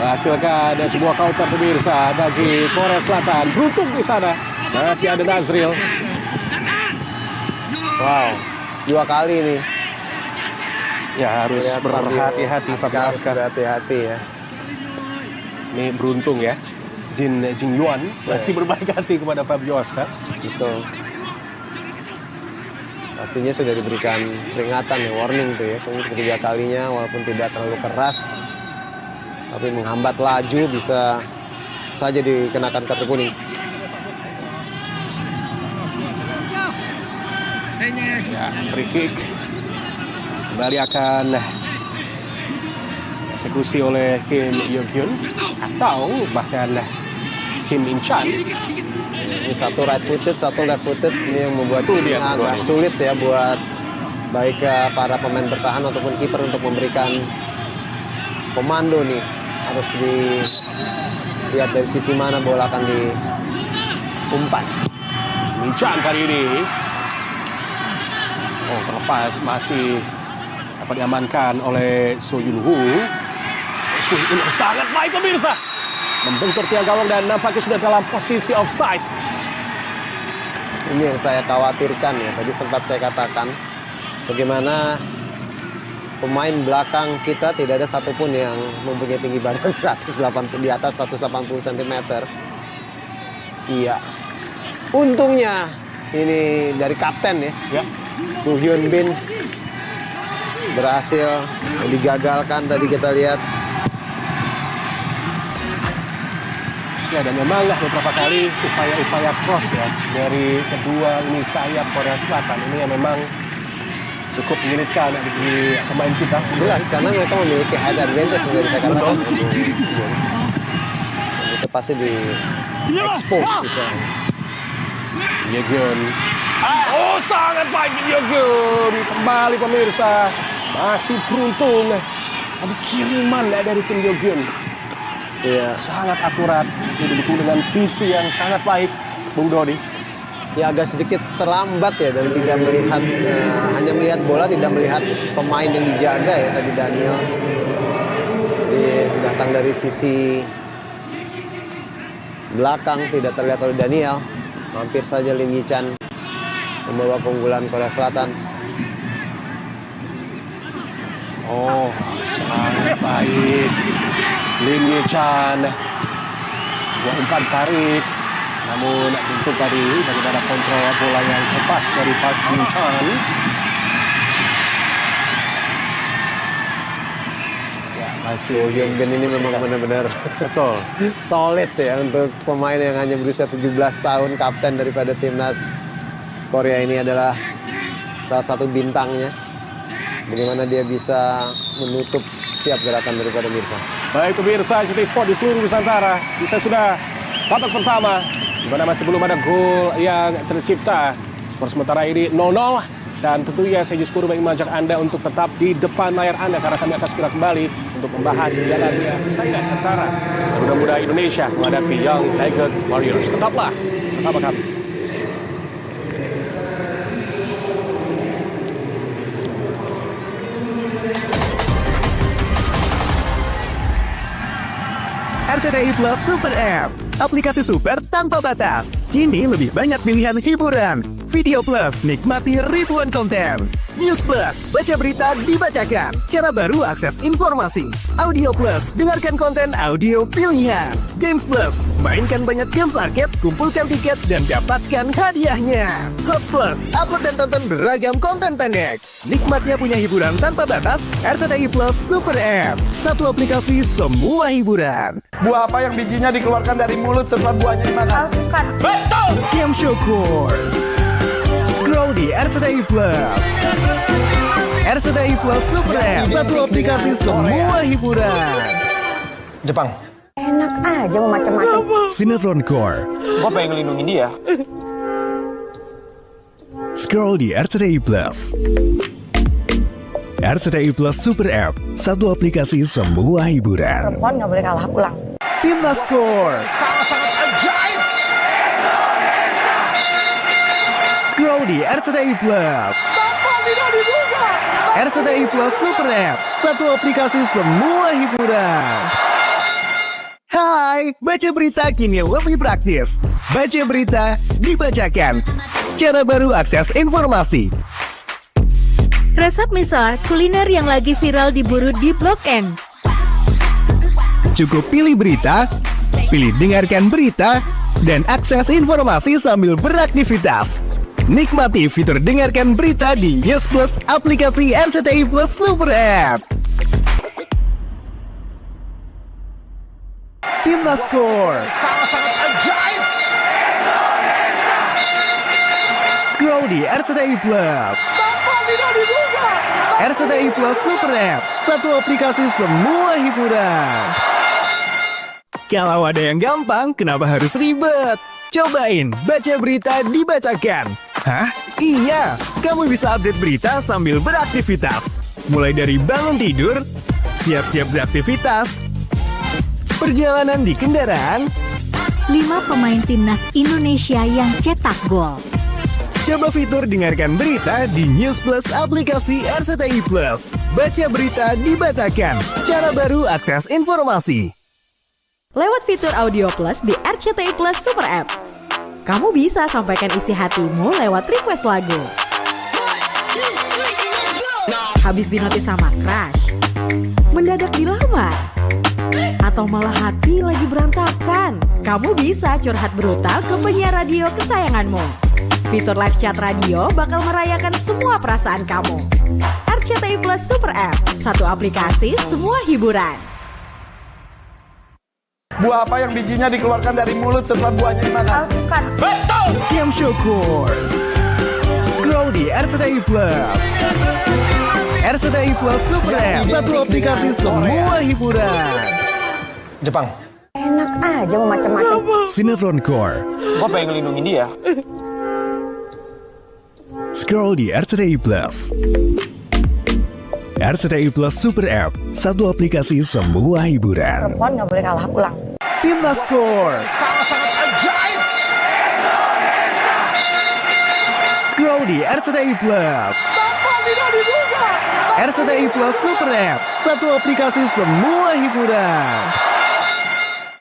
B: Menghasilkan sebuah counter pemirsa bagi Korea Selatan. Beruntung di sana. Masih ada Nazril.
A: Wow, 2 kali nih.
B: Ya harus
A: Lihat
B: berhati-hati
A: Fabio
B: Fabio
A: harus
B: Askar.
A: berhati-hati ya.
B: Ini beruntung ya. Jin Yuan masih berbaik hati kepada Fabio Askar.
A: Gitu. Pastinya sudah diberikan peringatan ya, warning tuh ya. Ketiga kalinya walaupun tidak terlalu keras, tapi menghambat laju bisa saja dikenakan kartu kuning.
B: Ya, free kick. Kembali akan eksekusi oleh Kim Yo-gyun atau bahkan Kim In-chan.
A: Ini satu right footed, satu left footed. Ini yang membuat
B: Itu
A: ini
B: dia,
A: agak
B: Bro.
A: sulit ya buat baik para pemain bertahan ataupun kiper untuk memberikan komando nih. Harus dilihat dari sisi mana bola akan diumpan.
B: In-chan kali ini. Oh, terlepas masih dapat diamankan oleh So Yun Woo. Swing ini sangat baik pemirsa. Membentur tiang gawang dan nampaknya sudah dalam posisi offside.
A: Ini yang saya khawatirkan ya. Tadi sempat saya katakan bagaimana pemain belakang kita tidak ada satupun yang mempunyai tinggi badan 180 di atas 180 cm. Iya. Untungnya ini dari kapten ya.
B: Ya.
A: Go Hyun Bin berhasil digagalkan tadi kita lihat.
B: Ya, dan memang beberapa kali upaya-upaya cross ya dari kedua ini sayap Korea Selatan ini yang memang cukup menyulitkan bagi pemain kita.
A: Jelas karena mereka memiliki height advantage yang tadi saya katakan.
B: Betul.
A: James. Dan itu pasti di expose misalnya.
B: Yegun. Oh, sangat baik Yegun. Kembali pemirsa. Masih beruntung. Tadi kiriman dari tim Yegun.
A: Iya.
B: Sangat akurat. Ini didukung dengan visi yang sangat baik, Bung Dodi.
A: Ya agak sedikit terlambat ya dan tidak melihat hanya melihat bola, tidak melihat pemain yang dijaga ya tadi Daniel. Jadi datang dari sisi belakang tidak terlihat oleh Daniel. Hampir saja Lim Yi-chan membawa keunggulan Korea Selatan.
B: Oh, sangat baik. Lim Yi-chan. Sebuah umpan tarik. Namun bentuk tadi bagaimana kontrol bola yang terlepas dari Park Bin-chan. Ya, masih
A: Hyun Bin ini memang benar-benar
B: betul.
A: solid ya untuk pemain yang hanya berusia 17 tahun, kapten daripada timnas Korea ini adalah salah satu bintangnya. Bagaimana dia bisa menutup setiap gerakan daripada Mirsa.
B: Baik pemirsa, CT Sport di seluruh Nusantara. Bisa sudah babak pertama, di mana masih belum ada gol yang tercipta. Skor sementara ini 0-0. Dan tentunya saya Jus Purba ingin mengajak Anda untuk tetap di depan layar Anda karena kami akan segera kembali untuk membahas jalannya persaingan antara Garuda Muda Indonesia menghadapi Young Tiger Warriors. Tetaplah bersama kami.
C: RCTI Plus Super App, aplikasi super tanpa batas. Kini lebih banyak pilihan hiburan. Video Plus, nikmati ribuan konten. News Plus, baca berita dibacakan. Cara baru akses informasi. Audio Plus, dengarkan konten audio pilihan. Games Plus, mainkan banyak games arcade, kumpulkan tiket, dan dapatkan hadiahnya. Hot Plus, upload dan tonton beragam konten pendek. Nikmatnya punya hiburan tanpa batas, RCTI Plus Super App. Satu aplikasi semua hiburan.
D: Buah apa yang bijinya dikeluarkan dari mulut setelah buahnya dimakan?
E: Bukan.
D: Betul!
C: Game Show Core. Scroll di RCTI Plus. RCTI Plus Super App. Satu aplikasi semua hiburan.
A: Jepang.
E: Enak aja mau macam-macam.
C: Sinetron Core.
D: Gua pengen ngelindungin dia.
C: Scroll di RCTI Plus. RCTI Plus Super App. Satu aplikasi semua hiburan.
E: Perempuan nggak boleh kalah pulang.
C: Timnas Core.
D: Sangat-sangat ajaib.
C: Scroll di RCTI Plus. RCTI Plus Super App. Satu aplikasi semua hiburan. Hai, baca berita kini lebih praktis. Baca berita dibacakan. Cara baru akses informasi.
F: Resep misal kuliner yang lagi viral diburu di Blok M.
C: Cukup pilih berita, pilih dengarkan berita, dan akses informasi sambil beraktivitas. Nikmati fitur dengarkan berita di News Plus aplikasi RCTI Plus Super App. Timnas Core.
D: Sangat-sangat ajaib.
C: Scroll di RCTI Plus. RCTI Plus Super App. Satu aplikasi semua hiburan. Kalau ada yang gampang, kenapa harus ribet? Cobain baca berita dibacakan. Hah? Iya, kamu bisa update berita sambil beraktivitas. Mulai dari bangun tidur, siap-siap beraktivitas, perjalanan di kendaraan,
F: 5 pemain timnas Indonesia yang cetak gol.
C: coba fitur dengarkan berita di News Plus aplikasi RCTI Plus. Baca berita dibacakan. Cara baru akses informasi.
G: Lewat fitur Audio Plus di RCTI Plus Super App, kamu bisa sampaikan isi hatimu lewat request lagu. Habis dinotis sama crush, mendadak dilamar, atau malah hati lagi berantakan, kamu bisa curhat brutal ke penyiar radio kesayanganmu. Fitur live chat radio bakal merayakan semua perasaan kamu. RCTI Plus Super App, satu aplikasi semua hiburan.
D: Buah apa yang bijinya dikeluarkan dari mulut setelah buahnya dimakan?
E: Bukan.
D: Betul!
C: Game Show Core. Scroll di RCTI Plus. RCTI Plus Super App. Satu aplikasi semua hiburan.
A: Jepang.
E: Enak aja mau macam-macam.
C: Sinetron Core.
D: Gua pengen ngelindungin dia.
C: Scroll di RCTI Plus. RCTI Plus Super App. Satu aplikasi semua hiburan.
E: Perempuan nggak boleh kalah pulang.
C: Timnas Core.
D: Sangat-sangat ajaib.
C: Scroll di RCTI Plus. RCTI Plus Super App. Satu aplikasi semua hiburan.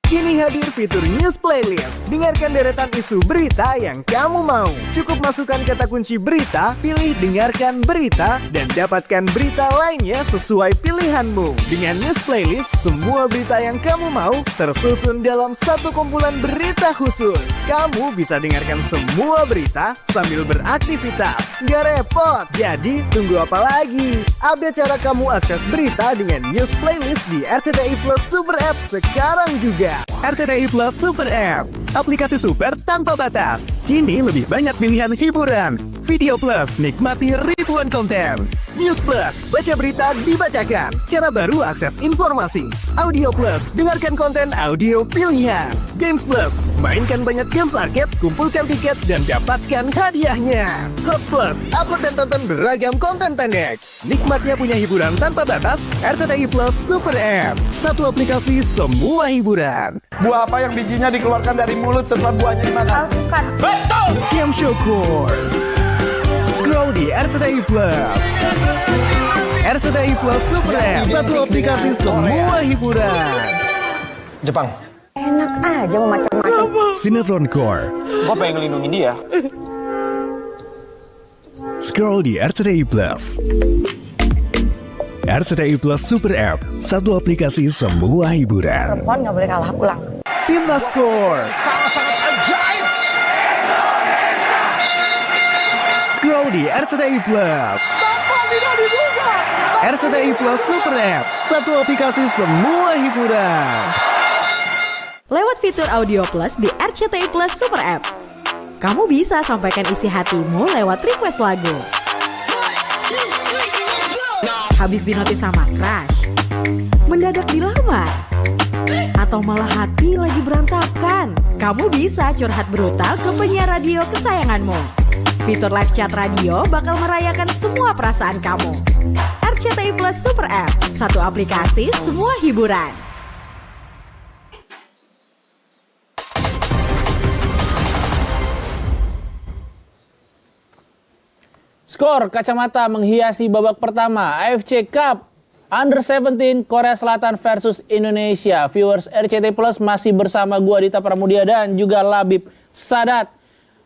C: Kini hadir fitur News Playlist. Dengarkan deretan isu berita yang kamu mau. Cukup masukkan kata kunci berita, pilih dengarkan berita, dan dapatkan berita lainnya sesuai pilihanmu. Dengan News Playlist, semua berita yang kamu mau tersusun dalam satu kumpulan berita khusus. Kamu bisa dengarkan semua berita sambil beraktivitas. Gak repot. Jadi, tunggu apa lagi? Update cara kamu akses berita dengan News Playlist di RCTI Plus Super App sekarang juga. RCTI Plus Super App, aplikasi super tanpa batas. Kini lebih banyak pilihan hiburan. Video Plus, nikmati ribuan konten. News Plus, baca berita dibacakan. Cara baru akses informasi. Audio Plus, dengarkan konten audio pilihan. Games Plus, mainkan banyak games arcade, kumpulkan tiket, dan dapatkan hadiahnya. Hot Plus, upload dan tonton beragam konten pendek. Nikmatnya punya hiburan tanpa batas, RCTI Plus Super App. Satu aplikasi semua hiburan.
D: Buah apa yang bijinya dikeluarkan dari mulut setelah buahnya dimakan?
E: Bukan.
D: Betul!
C: Game Show Core. Scroll di RCTI Plus. RCTI Plus Super App. Satu aplikasi semua hiburan.
A: Jepang.
E: Enak aja mau macam-macam.
C: Sinetron Core.
D: Gua pengen ngelindungin dia.
C: Scroll di RCTI Plus. RCTI Plus Super App, satu aplikasi semua hiburan.
E: Perempuan nggak boleh kalah ulang.
C: Timnas Score. Scroll di RCTI Plus. RCTI Plus Super App, satu aplikasi semua hiburan.
G: Lewat fitur Audio Plus di RCTI Plus Super App, kamu bisa sampaikan isi hatimu lewat request lagu. Habis dinotis sama crush, mendadak dilamar, atau malah hati lagi berantakan, kamu bisa curhat brutal ke penyiar radio kesayanganmu. Fitur live chat radio bakal merayakan semua perasaan kamu. RCTI Plus Super App, satu aplikasi semua hiburan.
H: Skor kacamata menghiasi babak pertama AFC Cup Under 17 Korea Selatan versus Indonesia. Viewers RCTI Plus masih bersama gua Dita Pramudia dan juga Labib Sadat.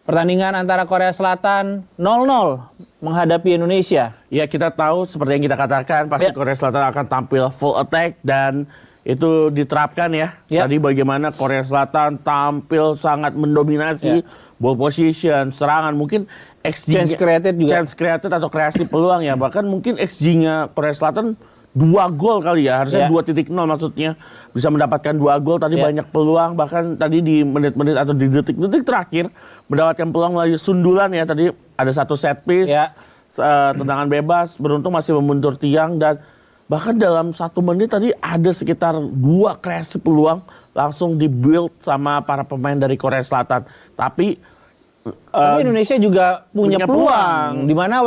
H: Pertandingan antara Korea Selatan 0-0 menghadapi Indonesia.
D: Ya, kita tahu seperti yang kita katakan pasti Korea Selatan akan tampil full attack dan itu diterapkan ya. Tadi bagaimana Korea Selatan tampil sangat mendominasi ball position, serangan, mungkin
H: Chance created juga.
D: Chance created atau kreasi peluang ya. Bahkan mungkin XG-nya Korea Selatan 2 gol kali ya. Harusnya 2.0 maksudnya. Bisa mendapatkan 2 gol. Tadi banyak peluang. Bahkan tadi di menit-menit atau di detik-detik terakhir mendapatkan peluang melalui sundulan ya. Tadi ada satu set piece. Tendangan bebas. Beruntung masih membuntur tiang. Dan bahkan dalam 1 menit tadi ada sekitar 2 kreasi peluang. Langsung di-build sama para pemain dari Korea Selatan. Tapi
H: Indonesia juga punya peluang. Di mana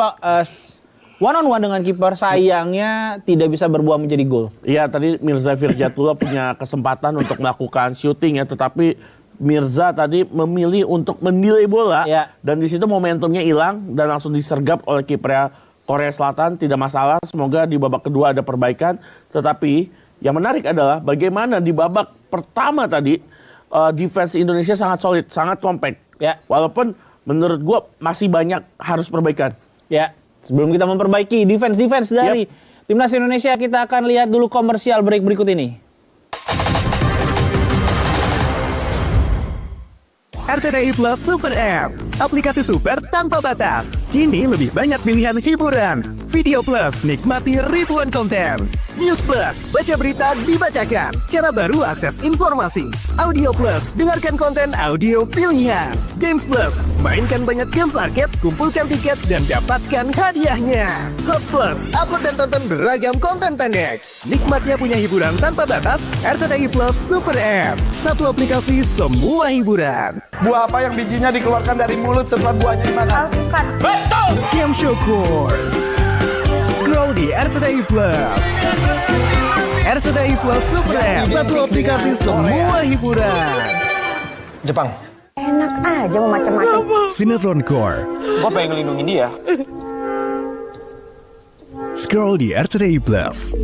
H: one on one dengan kiper sayangnya tidak bisa berbuah menjadi gol.
D: Iya, tadi Mirza Firjatullah punya kesempatan untuk melakukan shooting ya, tetapi Mirza tadi memilih untuk mendelay bola dan di situ momentumnya hilang dan langsung disergap oleh kiper Korea Selatan. Tidak masalah, semoga di babak kedua ada perbaikan. Tetapi yang menarik adalah bagaimana di babak pertama tadi defense Indonesia sangat solid, sangat compact. Walaupun menurut gue masih banyak harus perbaikan.
H: Sebelum kita memperbaiki defense dari Timnas Indonesia, kita akan lihat dulu komersial break berikut ini.
C: RCTI Plus Super App, aplikasi super tanpa batas. Kini lebih banyak pilihan hiburan. Video Plus, nikmati ribuan konten. News Plus, baca berita dibacakan. Cara baru akses informasi. Audio Plus, dengarkan konten audio pilihan. Games Plus, mainkan banyak games arcade, kumpulkan tiket, dan dapatkan hadiahnya. Hot Plus, upload dan tonton beragam konten pendek. Nikmatnya punya hiburan tanpa batas, RCTI Plus Super App. Satu aplikasi semua hiburan.
D: Buah apa yang bijinya dikeluarkan dari mulut setelah buahnya dimakan?
E: Bukan.
D: Betul!
C: Game Syukur. Scroll di RCTI Plus. RCTI Plus Super App, satu aplikasi semua hiburan.
A: Jepang.
E: Enak aja mau macam-macam.
C: Sinetron Core.
H: Gua pengen ngelindungin dia.
C: Scroll di RCTI Plus.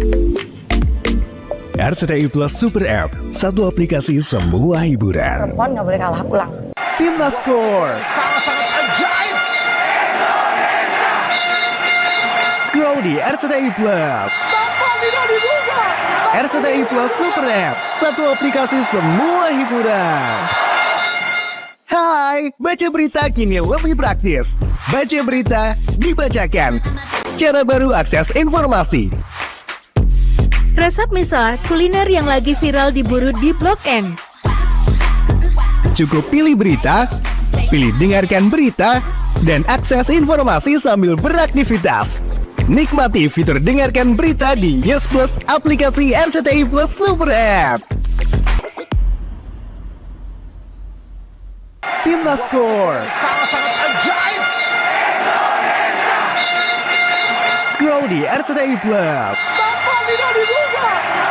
C: RCTI Plus Super App, satu aplikasi semua hiburan.
E: Perempuan nggak boleh kalah ulang.
C: Timnas Score. Scroll di RCTI Plus. RCTI Plus Super App, satu aplikasi semua hiburan. Hai, baca berita kini lebih praktis. Baca berita dibacakan. Cara baru akses informasi.
F: Resep misal kuliner yang lagi viral diburu di Blok M.
C: Cukup pilih berita, pilih dengarkan berita, dan akses informasi sambil beraktivitas. Nikmati fitur dengarkan berita di News Plus aplikasi RCTI Plus Super App. Timnas Score. Scroll di RCTI Plus.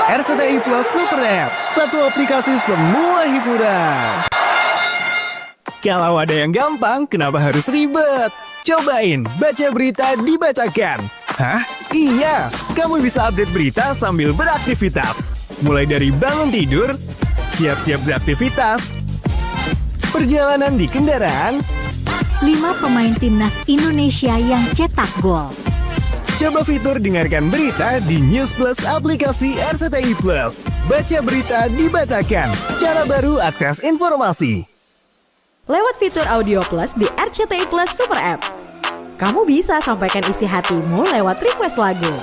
C: RCTI Plus Super App, satu aplikasi semua hiburan. Kalau ada yang gampang, kenapa harus ribet? Cobain baca berita dibacakan. Hah? Iya, kamu bisa update berita sambil beraktivitas. Mulai dari bangun tidur, siap-siap beraktivitas, perjalanan di kendaraan,
F: 5 pemain timnas Indonesia yang cetak gol.
C: Coba fitur dengarkan berita di News Plus aplikasi RCTI Plus. Baca berita dibacakan. Cara baru akses informasi.
G: Lewat fitur Audio Plus di RCTI Plus Super App, kamu bisa sampaikan isi hatimu lewat request lagu.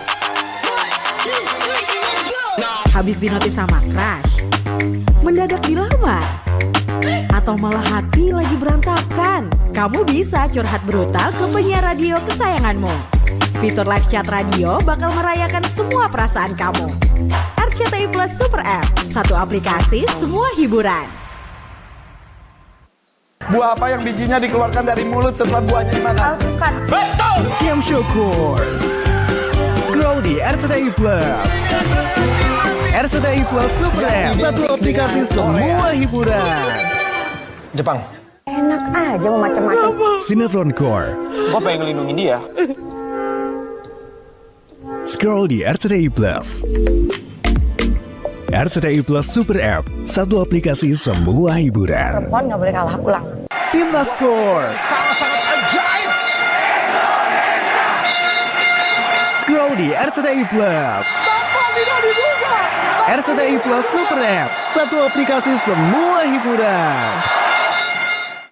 G: Habis dinotis sama crush, mendadak dilamar, atau malah hati lagi berantakan, kamu bisa curhat brutal ke penyiar radio kesayanganmu. Fitur live chat radio bakal merayakan semua perasaan kamu. RCTI Plus Super App, satu aplikasi, semua hiburan.
I: Buah apa yang bijinya dikeluarkan dari mulut setelah buahnya dimakan?
E: Alpukat.
I: Betul!
C: Game Syukur. Scroll di RCTI Plus. RCTI Plus Super App, satu aplikasi semua hiburan.
A: Jepang.
E: Enak aja mau macam-macam.
C: Sinetron Core.
I: Gua pengen ngelindungin dia.
C: Scroll di RCTI Plus. RCTI Plus Super App, satu aplikasi semua hiburan.
E: Perempuan nggak boleh kalah ulang.
C: Timnas Core.
I: Sangat ajaib.
C: Scroll di RCTI Plus. RCTI Plus Super App, satu aplikasi semua hiburan.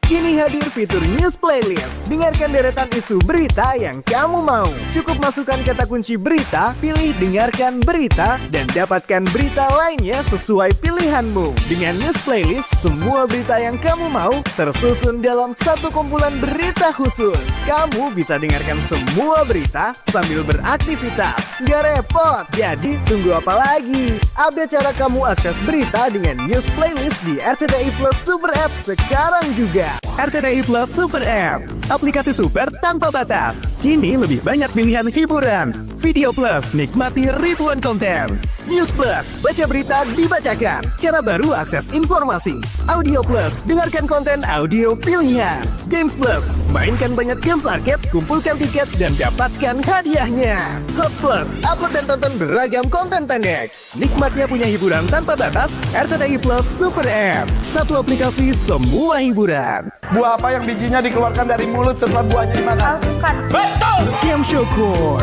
C: Kini hadir fitur News Playlist. Dengarkan deretan isu berita yang kamu mau. Cukup masukkan kata kunci berita, pilih dengarkan berita, dan dapatkan berita lainnya sesuai pilihanmu. Dengan News Playlist, semua berita yang kamu mau tersusun dalam satu kumpulan berita khusus. Kamu bisa dengarkan semua berita sambil beraktivitas. Gak repot, jadi tunggu apa lagi? Update cara kamu akses berita dengan News Playlist di RCTI Plus Super App sekarang juga. RCTI Plus Super App, aplikasi super tanpa batas. Kini lebih banyak pilihan hiburan. Video Plus, nikmati ribuan konten. News Plus, baca berita dibacakan. Cara baru akses informasi. Audio Plus, dengarkan konten audio pilihan. Games Plus, mainkan banyak games arcade, kumpulkan tiket, dan dapatkan hadiahnya. Hot Plus, upload dan tonton beragam konten pendek. Nikmatnya punya hiburan tanpa batas, RCTI Plus Super App. Satu aplikasi semua hiburan.
I: Buah apa yang bijinya dikeluarkan dari mulut setelah buahnya dimakan?
E: Alpukat.
I: Betul!
C: Game Syukur.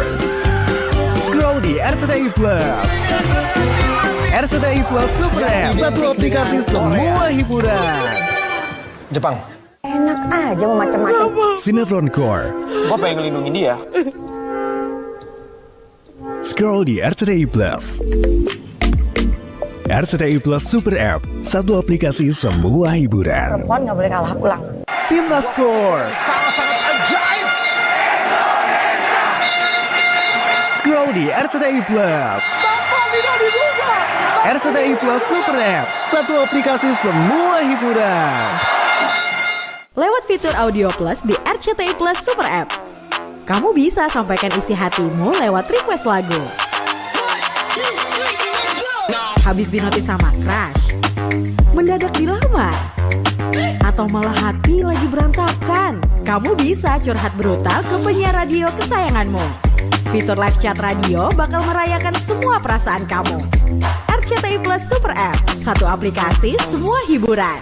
C: Scroll di RCTI Plus. RCTI Plus Super App, satu aplikasi semua hiburan.
A: Jepang.
E: Enak aja mau macam-macam.
C: Sinetron Core.
I: Gua pengen ngelindungin dia.
C: Scroll di RCTI Plus. RCTI Plus Super App, satu aplikasi semua hiburan.
E: Perempuan nggak boleh kalah ulang.
C: Timnas Core.
I: Sangat ajaib.
C: Scroll di RCTI Plus. RCTI Plus Super App, satu aplikasi semua hiburan.
G: Lewat fitur Audio Plus di RCTI Plus Super App, kamu bisa sampaikan isi hatimu lewat request lagu. Habis dinotis sama crush, mendadak dilamar, atau malah hati lagi berantakan, kamu bisa curhat brutal ke penyiar radio kesayanganmu. Fitur live chat radio bakal merayakan semua perasaan kamu. RCTI Plus Super App, satu aplikasi semua hiburan.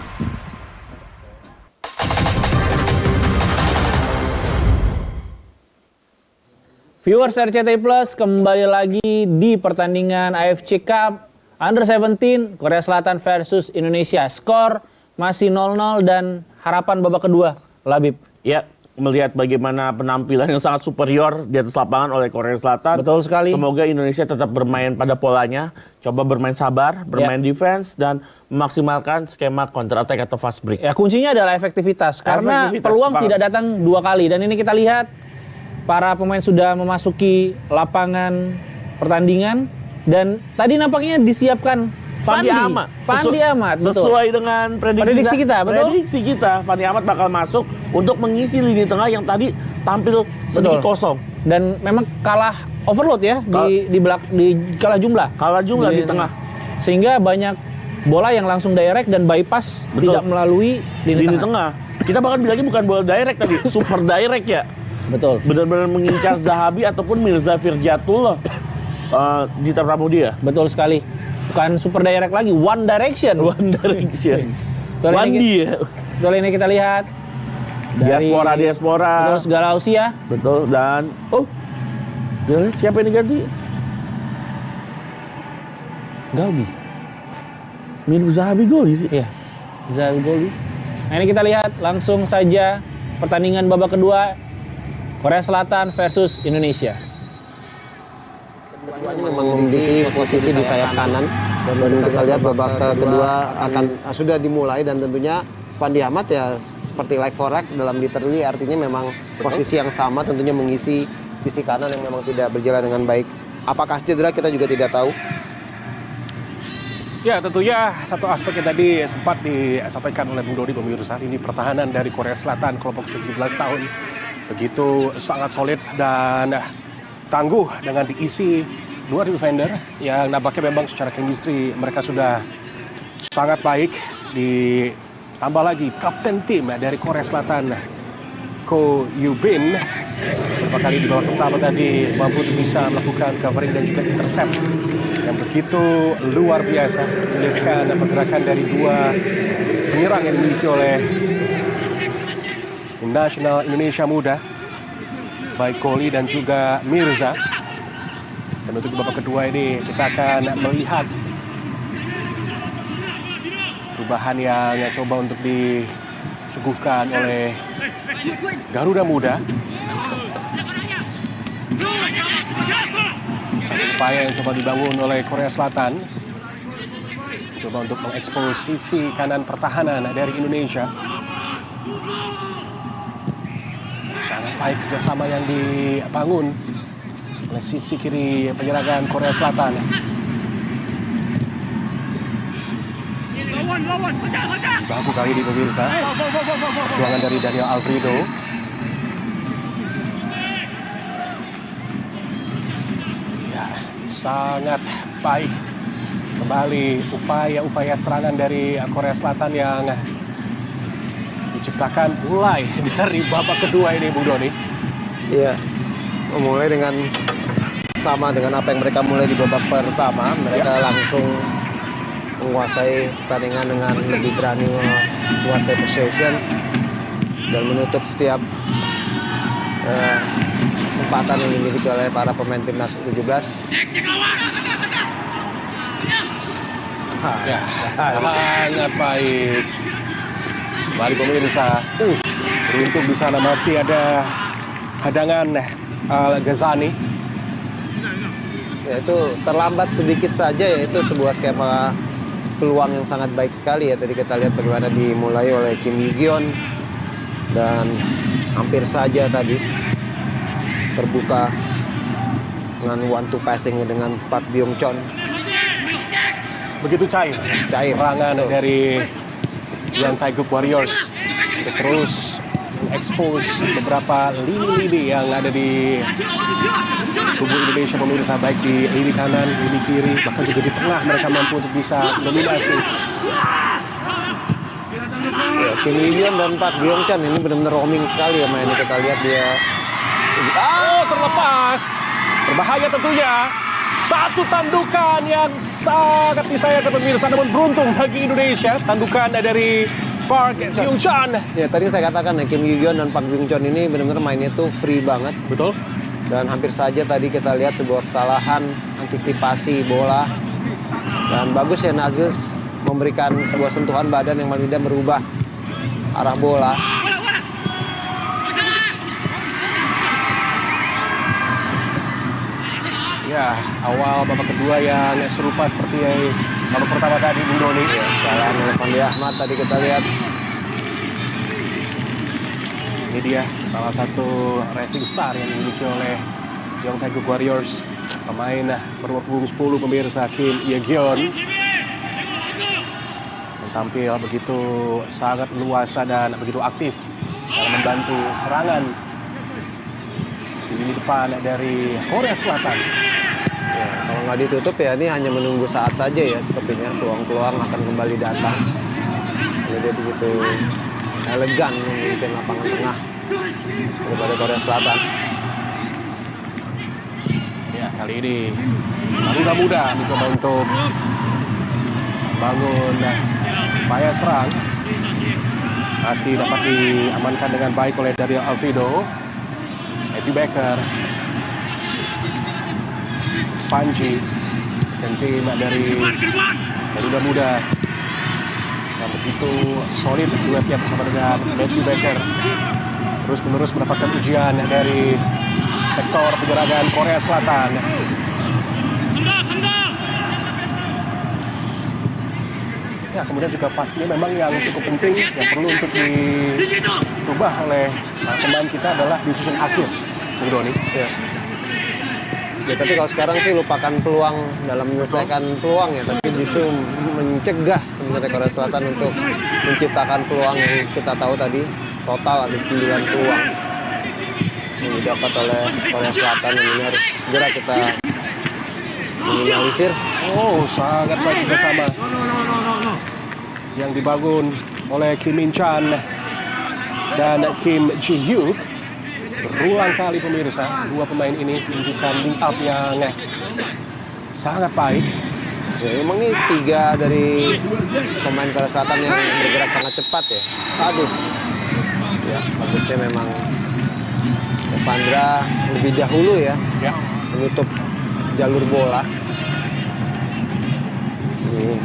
H: Viewers RCTI Plus, kembali lagi di pertandingan AFC Cup Under 17 Korea Selatan versus Indonesia. Skor masih 0-0 dan harapan babak kedua, Labib.
D: Ya, melihat bagaimana penampilan yang sangat superior di atas lapangan oleh Korea Selatan.
H: Betul sekali.
D: Semoga Indonesia tetap bermain pada polanya, coba bermain sabar, bermain defense, dan memaksimalkan skema counter attack atau fast break.
H: Ya, kuncinya adalah efektivitas karena
D: Efektivitas,
H: peluang
D: sepakat.
H: tidak datang dua kali, dan ini kita lihat para pemain sudah memasuki lapangan pertandingan dan tadi nampaknya disiapkan Fandi Ahmad. Betul.
D: Sesuai dengan
H: Prediksi kita, betul?
D: Prediksi kita, Fandi Ahmad bakal masuk untuk mengisi lini tengah yang tadi tampil sedikit kosong.
H: Dan memang kalah overload ya di kalah jumlah.
D: Kalah jumlah di tengah.
H: Sehingga banyak bola yang langsung direct dan bypass,
D: Betul.
H: tidak melalui lini tengah.
D: Kita bahkan bilangnya bukan bola direct tadi, super direct ya.
H: Betul.
D: Benar-benar mengincar Zahabi ataupun Mirza Firjatullah di Pramudia.
H: Betul sekali. Bukan super direct lagi, one direction.
D: One Direction.
H: Betul,
D: Wandi ya.
H: Betul, ini kita lihat
D: Diaspora.
H: Betul, segala usia.
D: Betul, dan siapa yang diganti?
H: Galbi.
D: Mirip Zahabi Goli sih.
H: Iya, Zahabi Goli. Nah ini kita lihat langsung saja pertandingan babak kedua Korea Selatan versus Indonesia.
A: Keduanya memang memiliki posisi di sayap kanan dan kita lihat babak kedua akan sudah dimulai dan tentunya Fandi Ahmad ya seperti like for like dalam literally artinya memang posisi yang sama tentunya mengisi sisi kanan yang memang tidak berjalan dengan baik. Apakah cedera kita juga tidak tahu.
B: Ya tentunya satu aspek yang tadi sempat disampaikan oleh Bung Dodi pemirsa, ini pertahanan dari Korea Selatan kelompok 17 tahun begitu sangat solid dan tangguh dengan diisi 2 defender yang nampaknya memang secara chemistry mereka sudah sangat baik. Ditambah lagi kapten tim dari Korea Selatan Ko Yubin beberapa kali di babak pertama tadi mampu untuk bisa melakukan covering dan juga intercept yang begitu luar biasa, menyulitkan pergerakan dari 2 penyerang yang dimiliki oleh tim nasional Indonesia muda, baik Koli dan juga Mirza. Dan untuk babak kedua ini kita akan melihat perubahan yang coba untuk disuguhkan oleh Garuda Muda. Satu upaya yang coba dibangun oleh Korea Selatan, coba untuk mengekspos sisi kanan pertahanan dari Indonesia. Sangat baik kerjasama yang dibangun oleh sisi kiri penyerangan Korea Selatan. Bagus kali ini pemirsa, perjuangan dari Daniel Alfredo. Sangat baik kembali upaya-upaya serangan dari Korea Selatan yang diciptakan mulai dari babak kedua ini, Bung Doni.
A: Iya, mulai dengan sama dengan apa yang mereka mulai di babak pertama. Mereka langsung menguasai pertandingan dengan lebih berani menguasai possession dan menutup setiap kesempatan yang dimiliki oleh para pemain timnas U17.
B: Ya, sangat baik. Kembali pemirsa. Beruntung di sana masih ada hadangan Al-Ghazani.
A: Ya, itu terlambat sedikit saja ya, itu sebuah skema peluang yang sangat baik sekali ya. Tadi kita lihat bagaimana dimulai oleh Kim Yi-gyeon dan hampir saja tadi terbuka dengan one two passing dengan Park Byung-chon.
B: Begitu cair serangan dari Young Taeguk Warriors untuk terus mengekspos beberapa lini-lini yang ada di kubu Indonesia pemirsa, baik di lini kanan, lini kiri, bahkan juga di tengah mereka mampu untuk bisa dominasi.
A: Ya, Kim Yi-gyeon dan Park Byung-chon ini benar-benar roaming sekali ya mainnya. Kita lihat dia
B: terlepas. Berbahaya tentunya. Satu tandukan yang sangat disayangkan pemirsa, namun beruntung bagi Indonesia. Tandukan dari Park Byung-chon.
A: Ya, tadi saya katakan ya, Kim Yi-gyeon dan Park Byung-chon ini benar-benar mainnya tuh free banget.
B: Betul.
A: Dan hampir saja tadi kita lihat sebuah kesalahan antisipasi bola. Dan bagus ya Nazus memberikan sebuah sentuhan badan yang paling tidak merubah arah bola.
B: Ya, awal babak kedua yang serupa seperti babak pertama tadi, Bung Doni.
A: Ya, kesalahan oleh Fandi Ahmad tadi kita lihat.
B: Ini dia salah satu racing star yang dimiliki oleh Young Taeguk Warriors. Pemain berumur punggung 10 pemirsa, Kim Yi-gyeon. Yang tampil begitu sangat luasa dan begitu aktif dalam membantu serangan di lini depan dari Korea Selatan.
A: Ya, kalau nggak ditutup ya ini hanya menunggu saat saja ya sepertinya. Peluang-peluang akan kembali datang. Jadi dia begitu elegan memimpin lapangan tengah daripada Korea Selatan.
B: Ya, kali ini Garuda Muda mencoba untuk bangun upaya serang. Masih dapat diamankan dengan baik oleh Daniel Alfredo. Matthew Baker. Panji. Dan tim dari Garuda Muda. Yang begitu solid duetnya bersama dengan Matthew Baker. Terus-menerus mendapatkan ujian dari sektor penyerangan Korea Selatan. Ya, kemudian juga pastinya memang yang cukup penting yang perlu untuk dirubah oleh pemain kita adalah decision akhir, Bung Doni.
A: Ya, tapi kalau sekarang sih lupakan peluang dalam menyelesaikan peluang ya, tapi justru mencegah sebenarnya Korea Selatan untuk menciptakan peluang yang kita tahu tadi total ada 9 peluang yang didapat oleh Korea Selatan, dan ini harus segera kita minimalisir.
B: Oh, sangat baik kerjasama yang dibangun oleh Kim Min Chan dan Kim Ji Hyuk. Berulang kali pemirsa, dua pemain ini menunjukkan link up yang sangat baik.
A: Ya, memang ini 3 dari pemain Korea Selatan yang bergerak sangat cepat ya. Aduh. Ya, bagusnya memang Evandra lebih dahulu ya, menutup jalur bola. Ini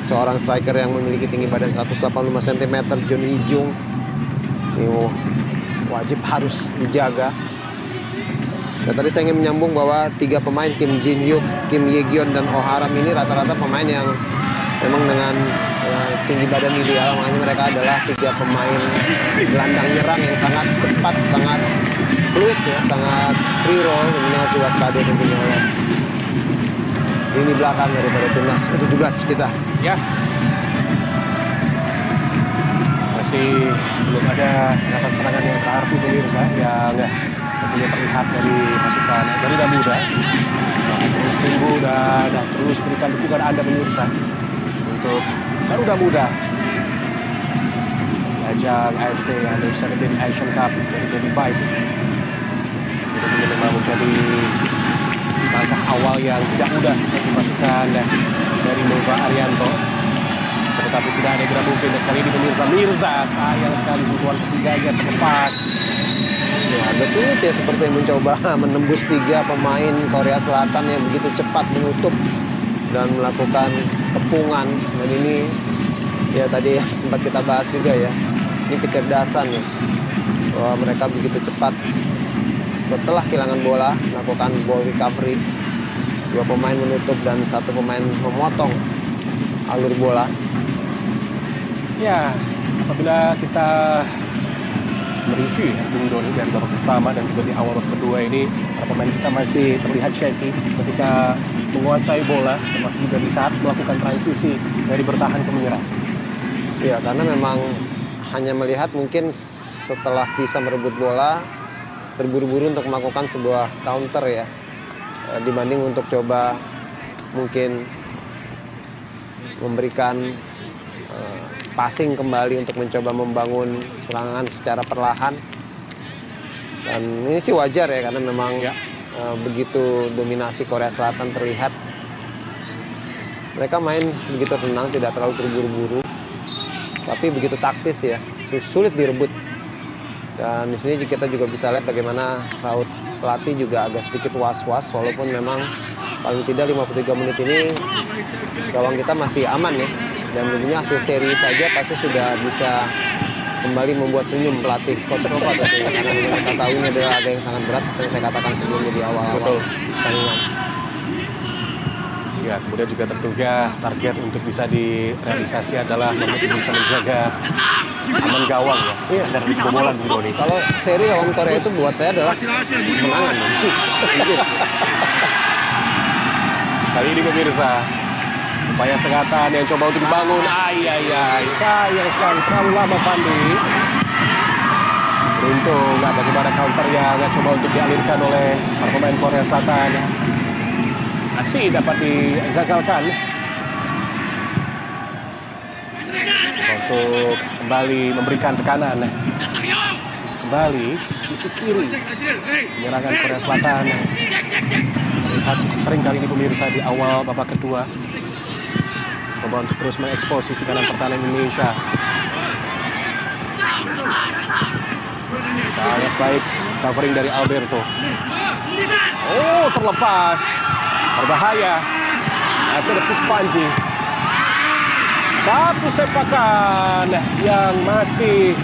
A: seorang striker yang memiliki tinggi badan 185 cm, Jun Ijung. Ini wajib harus dijaga. Nah, tadi saya ingin menyambung bahwa 3 pemain Kim Jin Hyuk, Kim Ye Gyeon, dan Oh Haram ini rata-rata pemain yang memang dengan tinggi badan ideal, makanya mereka adalah 3 pemain gelandang nyerang yang sangat cepat, sangat fluid ya, sangat free roll, dan ini harus diwaspadai tentunya oleh lini belakang daripada timnas U17 kita.
B: Yes. Masih belum ada serangan-serangan yang berarti pemirsa yang tentunya terlihat dari pasukan Garuda Muda. Kami terus tunggu dan terus berikan dukungan Anda pemirsa untuk Garuda Muda di ajang AFC Under 17 Asian Cup 2025. Ini tentunya memang menjadi langkah awal yang tidak mudah bagi pasukan dari Nova Arianto. Tetapi tidak ada yang tidak mungkin, dan kali ini pemirsa Mirza sayang sekali sentuhan ketiganya terlepas.
A: Ya, agak sulit ya seperti mencoba menembus 3 pemain Korea Selatan yang begitu cepat menutup dan melakukan kepungan. Dan ini ya tadi sempat kita bahas juga ya, ini kecerdasan ya, bahwa mereka begitu cepat setelah kehilangan bola melakukan ball recovery. 2 pemain menutup dan 1 pemain memotong alur bola.
B: Ya, apabila kita mereview ya, Bung Doni, dari babak pertama dan juga di awal babak kedua ini, para pemain kita masih terlihat shaky ketika menguasai bola, termasuk juga di saat melakukan transisi dari bertahan ke menyerang.
A: Ya, karena memang hanya melihat mungkin setelah bisa merebut bola, terburu-buru untuk melakukan sebuah counter ya, dibanding untuk coba mungkin memberikan passing kembali untuk mencoba membangun serangan secara perlahan. Dan ini sih wajar ya, karena memang begitu dominasi Korea Selatan terlihat. Mereka main begitu tenang, tidak terlalu terburu-buru, tapi begitu taktis ya, sulit direbut. Dan di sini kita juga bisa lihat bagaimana Raut pelatih juga agak sedikit was-was, walaupun memang paling tidak 53 menit ini gawang kita masih aman ya. Dan tentunya hasil seri saja pasti sudah bisa kembali membuat senyum pelatih Coach Nova tentunya, karena kita tahu ini adalah laga yang sangat berat seperti yang saya katakan sebelumnya di awal-awal pertandingan.
B: Ya, kemudian juga tentunya target untuk bisa direalisasi adalah untuk bisa menjaga aman gawang ya, dari kebobolan Bung Doni.
A: Kalau seri lawan Korea itu buat saya adalah kemenangan.
B: Kali ini pemirsa, upaya sengatan yang coba untuk dibangun. Sayang sekali, terlalu lama Fandi. Beruntung bagaimana counter yang coba untuk dialirkan oleh para pemain Korea Selatan masih dapat digagalkan. Coba untuk kembali memberikan tekanan. Kembali sisi kiri penyerangan Korea Selatan terlihat cukup sering kali ini pemirsa di awal babak kedua. Coba untuk terus mengekspos sisi kanan pertahanan Indonesia. Sangat baik covering dari Alberto. Oh, terlepas. Berbahaya. Masih ada Putu Panji. Satu sepakan yang masih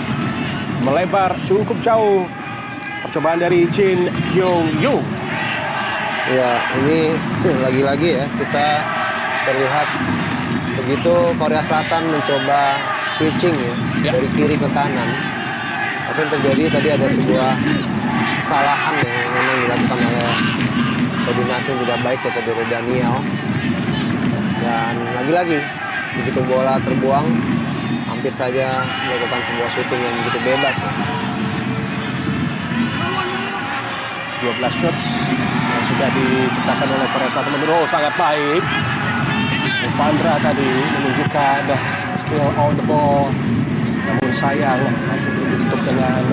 B: melebar cukup jauh. Percobaan dari Jin Gyong-yung.
A: Ya, ini lagi-lagi ya kita terlihat begitu Korea Selatan mencoba switching ya, dari kiri ke kanan. Tapi yang terjadi tadi ada sebuah kesalahan yang memang dilakukan oleh koordinasi yang tidak baik ya dari Daniel. Dan lagi-lagi begitu bola terbuang, hampir saja melakukan sebuah shooting yang begitu bebas ya.
B: 12 shots yang sudah diciptakan oleh Korea Selatan. Oh, sangat baik. Evandra tadi menunjukkan skill on the ball. Namun sayang masih belum ditutup dengan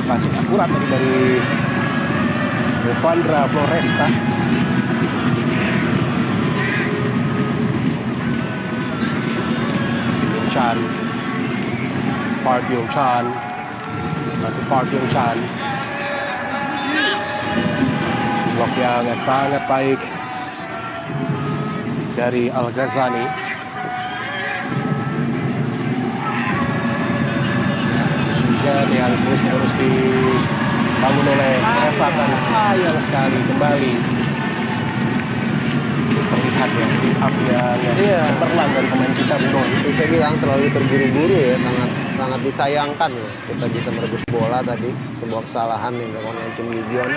B: passing akurat dari Evandra Floresta. Kim Yong Chan, Park Yong Chan, masih Park Yong Chan. Blok yang sangat baik dari Al-Ghazani. Precision yang terus-menerus dibangun oleh Korea Selatan. Sayang sekali kembali terlihat ya di up yang cemerlang dari pemain kita, Bung.
A: Itu saya bilang terlalu terburu-buru ya, sangat disayangkan ya. Kita bisa merebut bola tadi, sebuah kesalahan yang dilakukan oleh Kim Gi-jeon.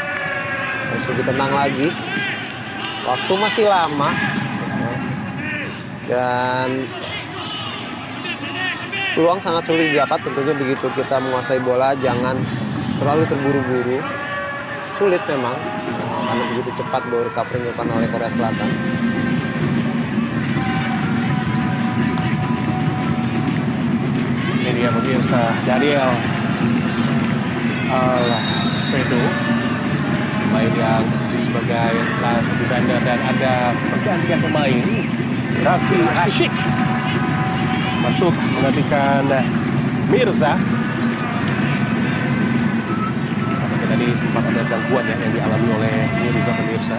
A: Harus lebih tenang lagi. Waktu masih lama. Dan peluang sangat sulit didapat. Tentunya begitu kita menguasai bola, jangan terlalu terburu-buru. Sulit memang, karena begitu cepat ball recovery dilakukan oleh Korea Selatan.
B: Ini dia pemirsa, Daniel Alfredo, pemain yang sebagai live defender, dan ada pergantian pemain. Raffi Ashik masuk menggantikan Mirza. Apakah tadi sempat ada gangguan ya yang dialami oleh Mirza, pemirsa,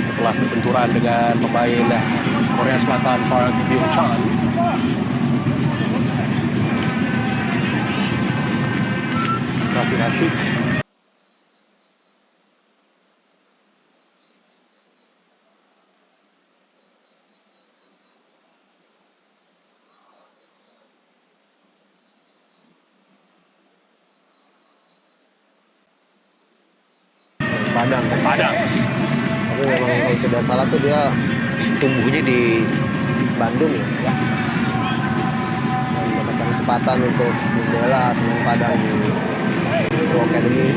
B: setelah berbenturan dengan pemain Korea Selatan Park Byung-chan. Raffi Ashik Padang.
A: Tapi memang kalau tidak salah tuh dia tumbuhnya di Bandung ya. Dan mendapatkan kesempatan untuk membela Semen Padang di Pro Academy.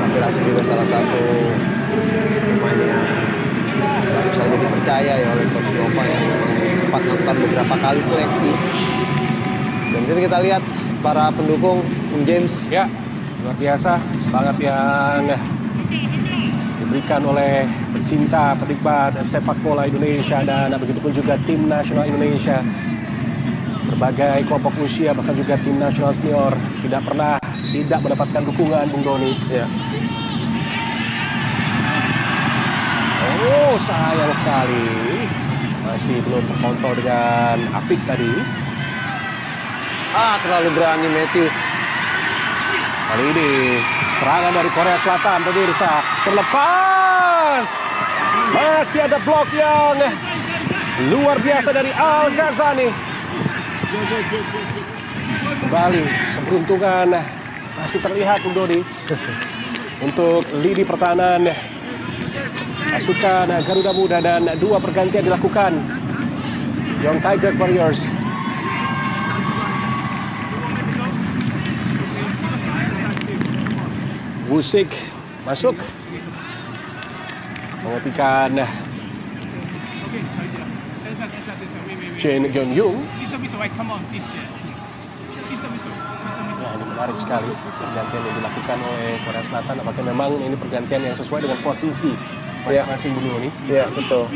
A: Raffi Ashik juga salah satu pemain yang baru saja dipercaya ya oleh Coach Nova yang memang sempat melakukan beberapa kali seleksi. Dan di sini kita lihat para pendukung James.
B: Ya, luar biasa semangat yang diberikan oleh pecinta, penikmat sepak bola Indonesia, dan begitu pun juga tim nasional Indonesia. Berbagai kelompok usia, bahkan juga tim nasional senior tidak pernah tidak mendapatkan dukungan, Bung Doni.
A: Ya.
B: Oh, sayang sekali masih belum terkontrol dengan Apik tadi.
A: Terlalu berani Matthew.
B: Kali ini serangan dari Korea Selatan, pemirsa, terlepas. Masih ada blok yang luar biasa dari Al-Ghazani. Kembali keberuntungan masih terlihat, Bung Dodi, untuk lini pertahanan pasukan Garuda Muda, dan dua pergantian dilakukan Young Tiger Warriors. Wusik masuk menggantikan Jin Gyong-yung. Ya, ini menarik sekali pergantian yang dilakukan oleh Korea Selatan. Apakah memang ini pergantian yang sesuai dengan posisi masing-masing, Bung Doni?
A: Ya, betul.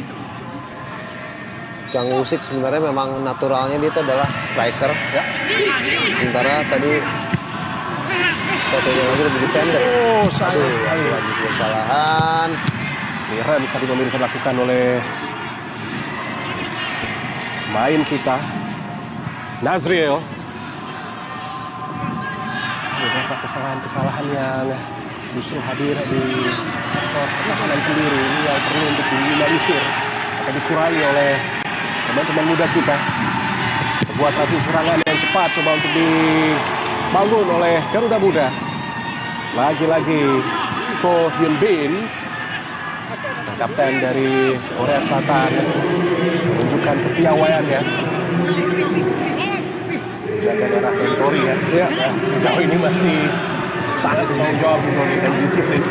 A: Chang Woo-sik sebenarnya memang naturalnya dia itu adalah striker.
B: Ya.
A: Sementara tadi satunya lagi lebih defender.
B: Oh, sayang sekali.
A: Lagi sebuah kesalahan.
B: Clearance tadi pemirsa dilakukan oleh main kita Nazril. Beberapa kesalahan-kesalahan yang justru hadir di sektor pertahanan sendiri ini yang perlu untuk diminimalisir atau dikurangi oleh pemain-pemain muda kita. Sebuah transisi serangan yang cepat coba untuk dibangun oleh Garuda Muda. Lagi-lagi Ko Hyun Bin, sang kapten dari Korea Selatan, menunjukkan kepiawaiannya menjaga daerah teritori ya. Ya, sejauh ini masih sangat bertanggung jawab dan disiplin.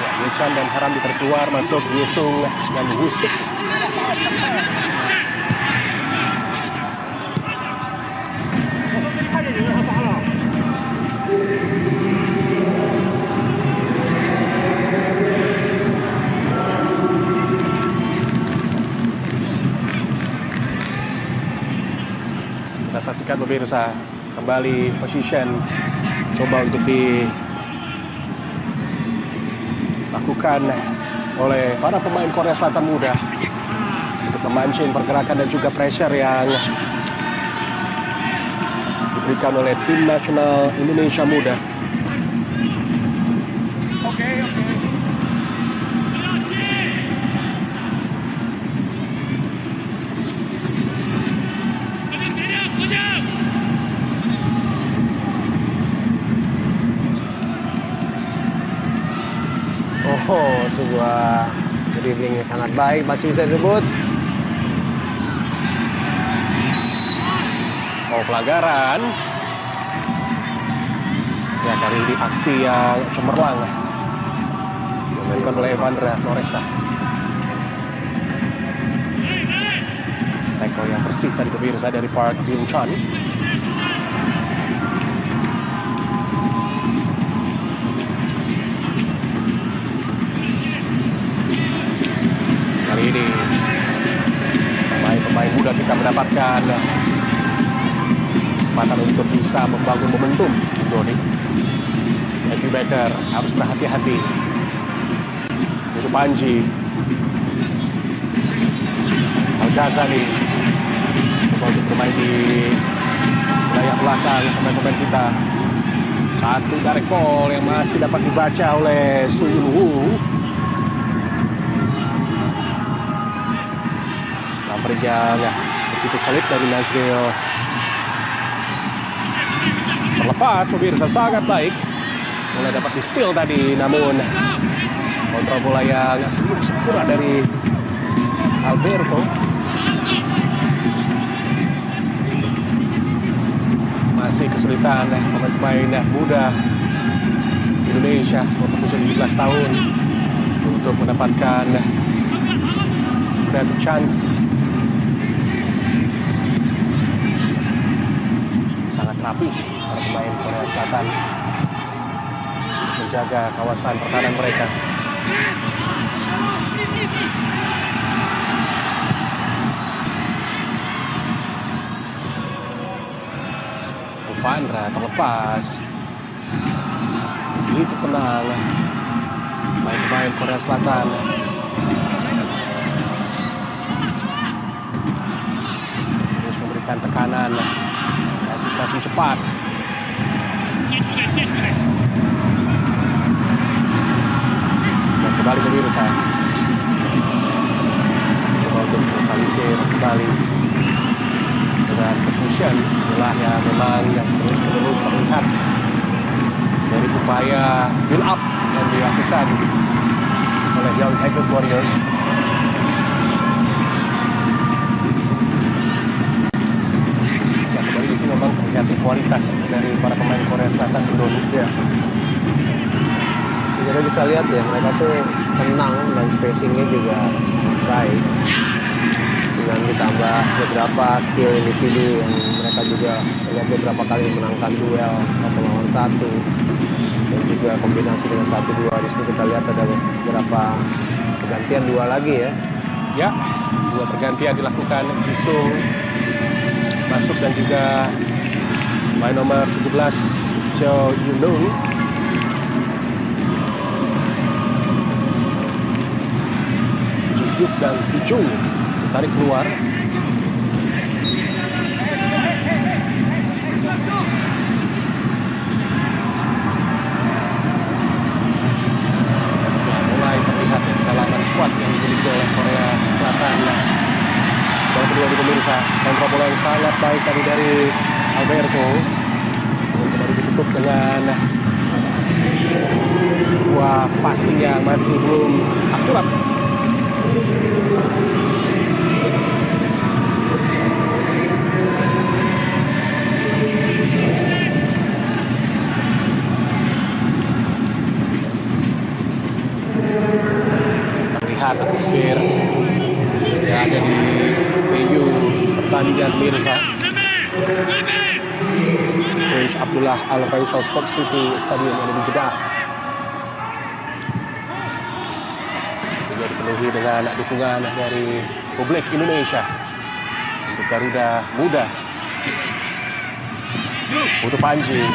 B: Ya, Yechan dan Haram diterkeluar, masuk Yesung dan Woo-sik. Kita saksikan pemirsa kembali position coba untuk dilakukan oleh para pemain Korea Selatan muda untuk memancing pergerakan dan juga pressure yang diberikan oleh tim nasional Indonesia muda.
A: Oh, sebuah dribbling yang sangat baik, masih bisa direbut.
B: Oh, pelanggaran. Ya, kali ini aksi yang cemerlang dilakukan oleh Evandra Floresta. Tackle yang bersih tadi pemirsa dari Park Byung Chan. Kali ini pemain-pemain muda kita mendapatkan kesempatan untuk bisa membangun momentum, Doni. Matthew Baker harus berhati-hati. Itu Panji. Al-Ghazali coba untuk bermain di wilayah belakang pemain-pemain kita. Satu direct ball yang masih dapat dibaca oleh Soo Yun Woo. Coverage yang begitu solid dari Nazril. Terlepas pemirsa sangat baik. Mulai dapat di steal tadi, namun kontrol bola yang belum sempurna dari Alberto. Masih kesulitan pemain-pemain muda Indonesia untuk usia 17 tahun untuk mendapatkan creative chance. Sangat rapi para pemain Korea Selatan untuk menjaga kawasan pertahanan mereka. Evandra terlepas. Begitu tenang pemain-pemain Korea Selatan. Terus memberikan tekanan. Pressing cepat. Dan kembali pemirsa. Coba untuk neutralisir kembali dengan position inilah yang memang terus-menerus terlihat dari upaya build up yang dilakukan oleh Young Taekwondo Warriors. Di sini memang terlihat kualitas dari para pemain Korea Selatan Indonesia.
A: Kita bisa lihat ya, mereka tuh tenang dan spacingnya juga sangat baik. Dengan ditambah beberapa skill individu yang mereka juga terlihat beberapa kali memenangkan duel 1 lawan 1. Dan juga kombinasi dengan 1-2. Di sini kita lihat ada beberapa Pergantian 2 lagi ya.
B: Ya, 2 pergantian dilakukan. Jisung masuk dan juga pemain nomor 17 Cho Yunung. Ji-hyuk dan Hee-jung ditarik keluar. Terlihat ya kedalaman skuad yang dimiliki oleh Korea Selatan. Bola kedua di pemirsa, kontrol bola yang sangat baik tadi dari Alberto. Kembali ditutup dengan sebuah passing yang masih belum akurat. Atmosfer yang ada di venue pertandingan pemirsa Prince Abdullah Al Faisal Sport City Stadium yang ada di Jeddah. Juga dipenuhi dengan dukungan dari publik Indonesia untuk Garuda Muda. Putu Panji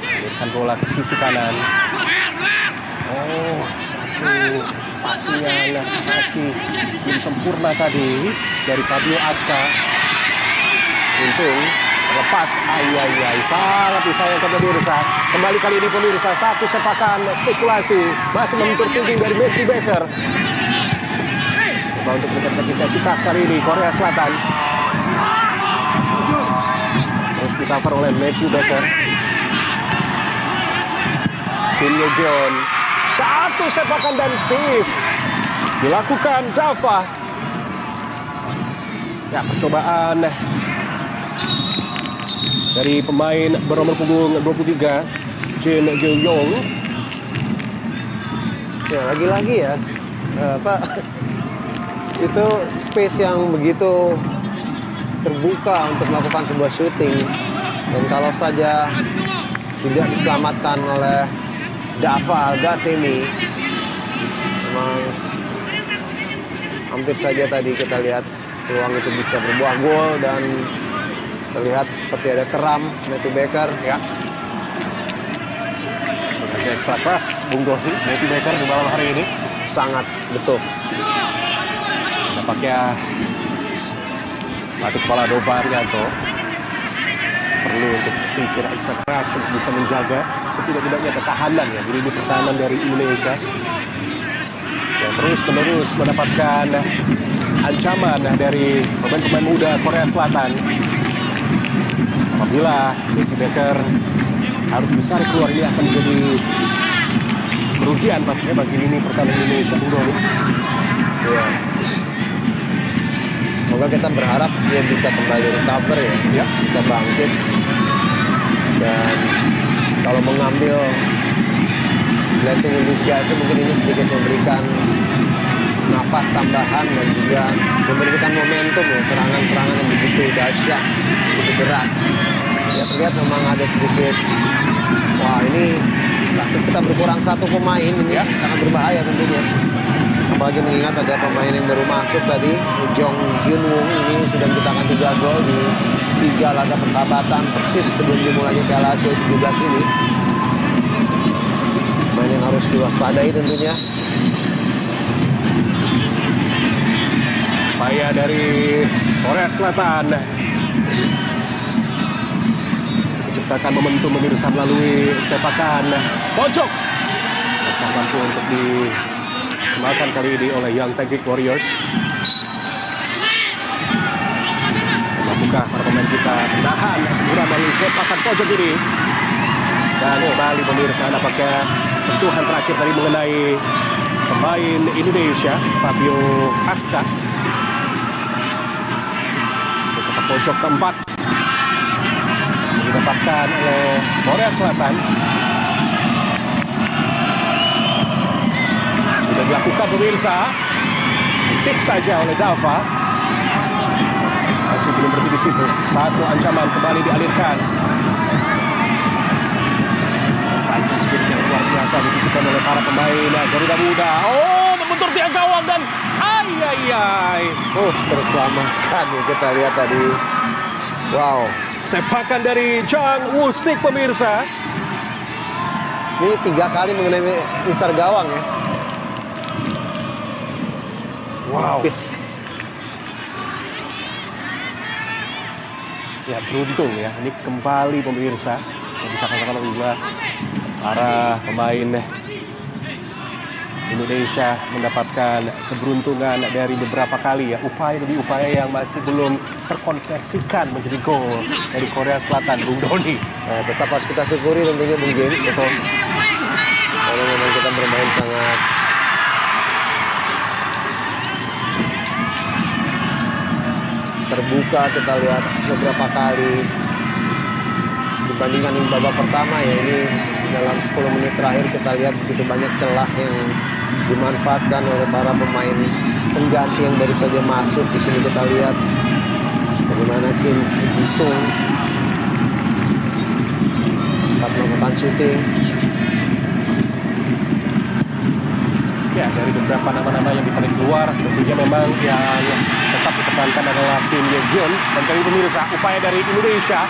B: mengirimkan bola ke sisi kanan. Oh, satu passing yang masih belum sempurna tadi dari Fabio Aska. Untung terlepas. Sangat disayangkan pemirsa. Kembali kali ini pemirsa, satu sepakan spekulasi masih membentur punggung dari Matthew Baker. Coba untuk meningkatkan intensitas kali ini Korea Selatan. Terus di cover oleh Matthew Baker. Kim Ye-jeon. Satu sepakan dan save dilakukan Dava. Ya, percobaan dari pemain bernomor punggung 23 Jin Gil-yong.
A: Ya, lagi-lagi ya itu space yang begitu terbuka untuk melakukan sebuah shooting, dan kalau saja tidak diselamatkan oleh Dava Al-Ghasemi, memang hampir saja tadi kita lihat peluang itu bisa berbuah gol, dan terlihat seperti ada keram Matthew Baker.
B: Ya, bekerja ekstra keras Bung Doni Matthew Baker di malam hari ini.
A: Sangat betul.
B: Nampaknya pelatih kepala Dova Arianto perlu untuk berpikir ekstra keras untuk bisa menjaga setidak-tidaknya ketahanan ya di lini pertahanan dari Indonesia yang terus-menerus mendapatkan ancaman dari pemain-pemain muda Korea Selatan. Apabila Matthew Baker harus ditarik keluar, ini akan menjadi kerugian pastinya bagi lini pertahanan Indonesia.
A: Ya. Semoga kita berharap dia bisa kembali recover ya, bisa bangkit, dan kalau mengambil blessing in disguise mungkin ini sedikit memberikan nafas tambahan dan juga memberikan momentum ya, serangan-serangan yang begitu dahsyat, begitu deras. Ya, terlihat memang ada sedikit, wah ini praktis kita berkurang satu pemain, ini sangat berbahaya tentunya. Apalagi mengingat ada pemain yang baru masuk tadi, Jong Hyun-woong, ini sudah menciptakan 3 gol di 3 laga persahabatan persis sebelum dimulainya Piala Asia U17 ini. Pemain yang harus diwaspadai tentunya.
B: Upaya dari Korea Selatan menciptakan momentum pemirsa melalui sepakan pojok. Mereka mampu untuk disemakan kali ini oleh Young Taekwondo Warriors. Mampukah para pemain kita menahan kemudian melalui sepakan pojok ini? Dan kembali pemirsa, nampaknya sentuhan terakhir tadi mengenai pemain Indonesia Fabio Aska. Sepak pojok keempat yang didapatkan oleh Korea Selatan. Sudah dilakukan pemirsa, ditip saja oleh Dava. Masih belum berhenti di situ. Satu ancaman kembali dialirkan. Fighting spirit yang luar biasa bisa ditujukan oleh para pemain Garuda Muda. Oh, membentur tiang gawang dan
A: Terselamatkan nih kita lihat tadi. Wow.
B: Sepakan dari Jang Woo-sik pemirsa.
A: Ini 3 kali mengenai Mister Gawang ya.
B: Wow.
A: Habis.
B: Ya beruntung ya, ini kembali pemirsa yang bisa katakan oleh para pemain Indonesia mendapatkan keberuntungan dari beberapa kali ya, upaya demi upaya yang masih belum terkonversikan menjadi gol dari Korea Selatan, Bung Doni.
A: Tetap harus kita syukuri tentunya Bung James.
B: Betul.
A: Karena memang kita bermain sangat terbuka, kita lihat beberapa kali dibandingkan dengan babak pertama ya. Ini dalam 10 menit terakhir kita lihat begitu banyak celah yang dimanfaatkan oleh para pemain pengganti yang baru saja masuk. Di sini kita lihat bagaimana Kim Ji-sung dapat melakukan syuting.
B: Ya, dari beberapa nama-nama yang ditarik keluar, tentunya memang yang tetap dipertahankan adalah Kim Ye-geon. Dan kali pemirsa, upaya dari Indonesia.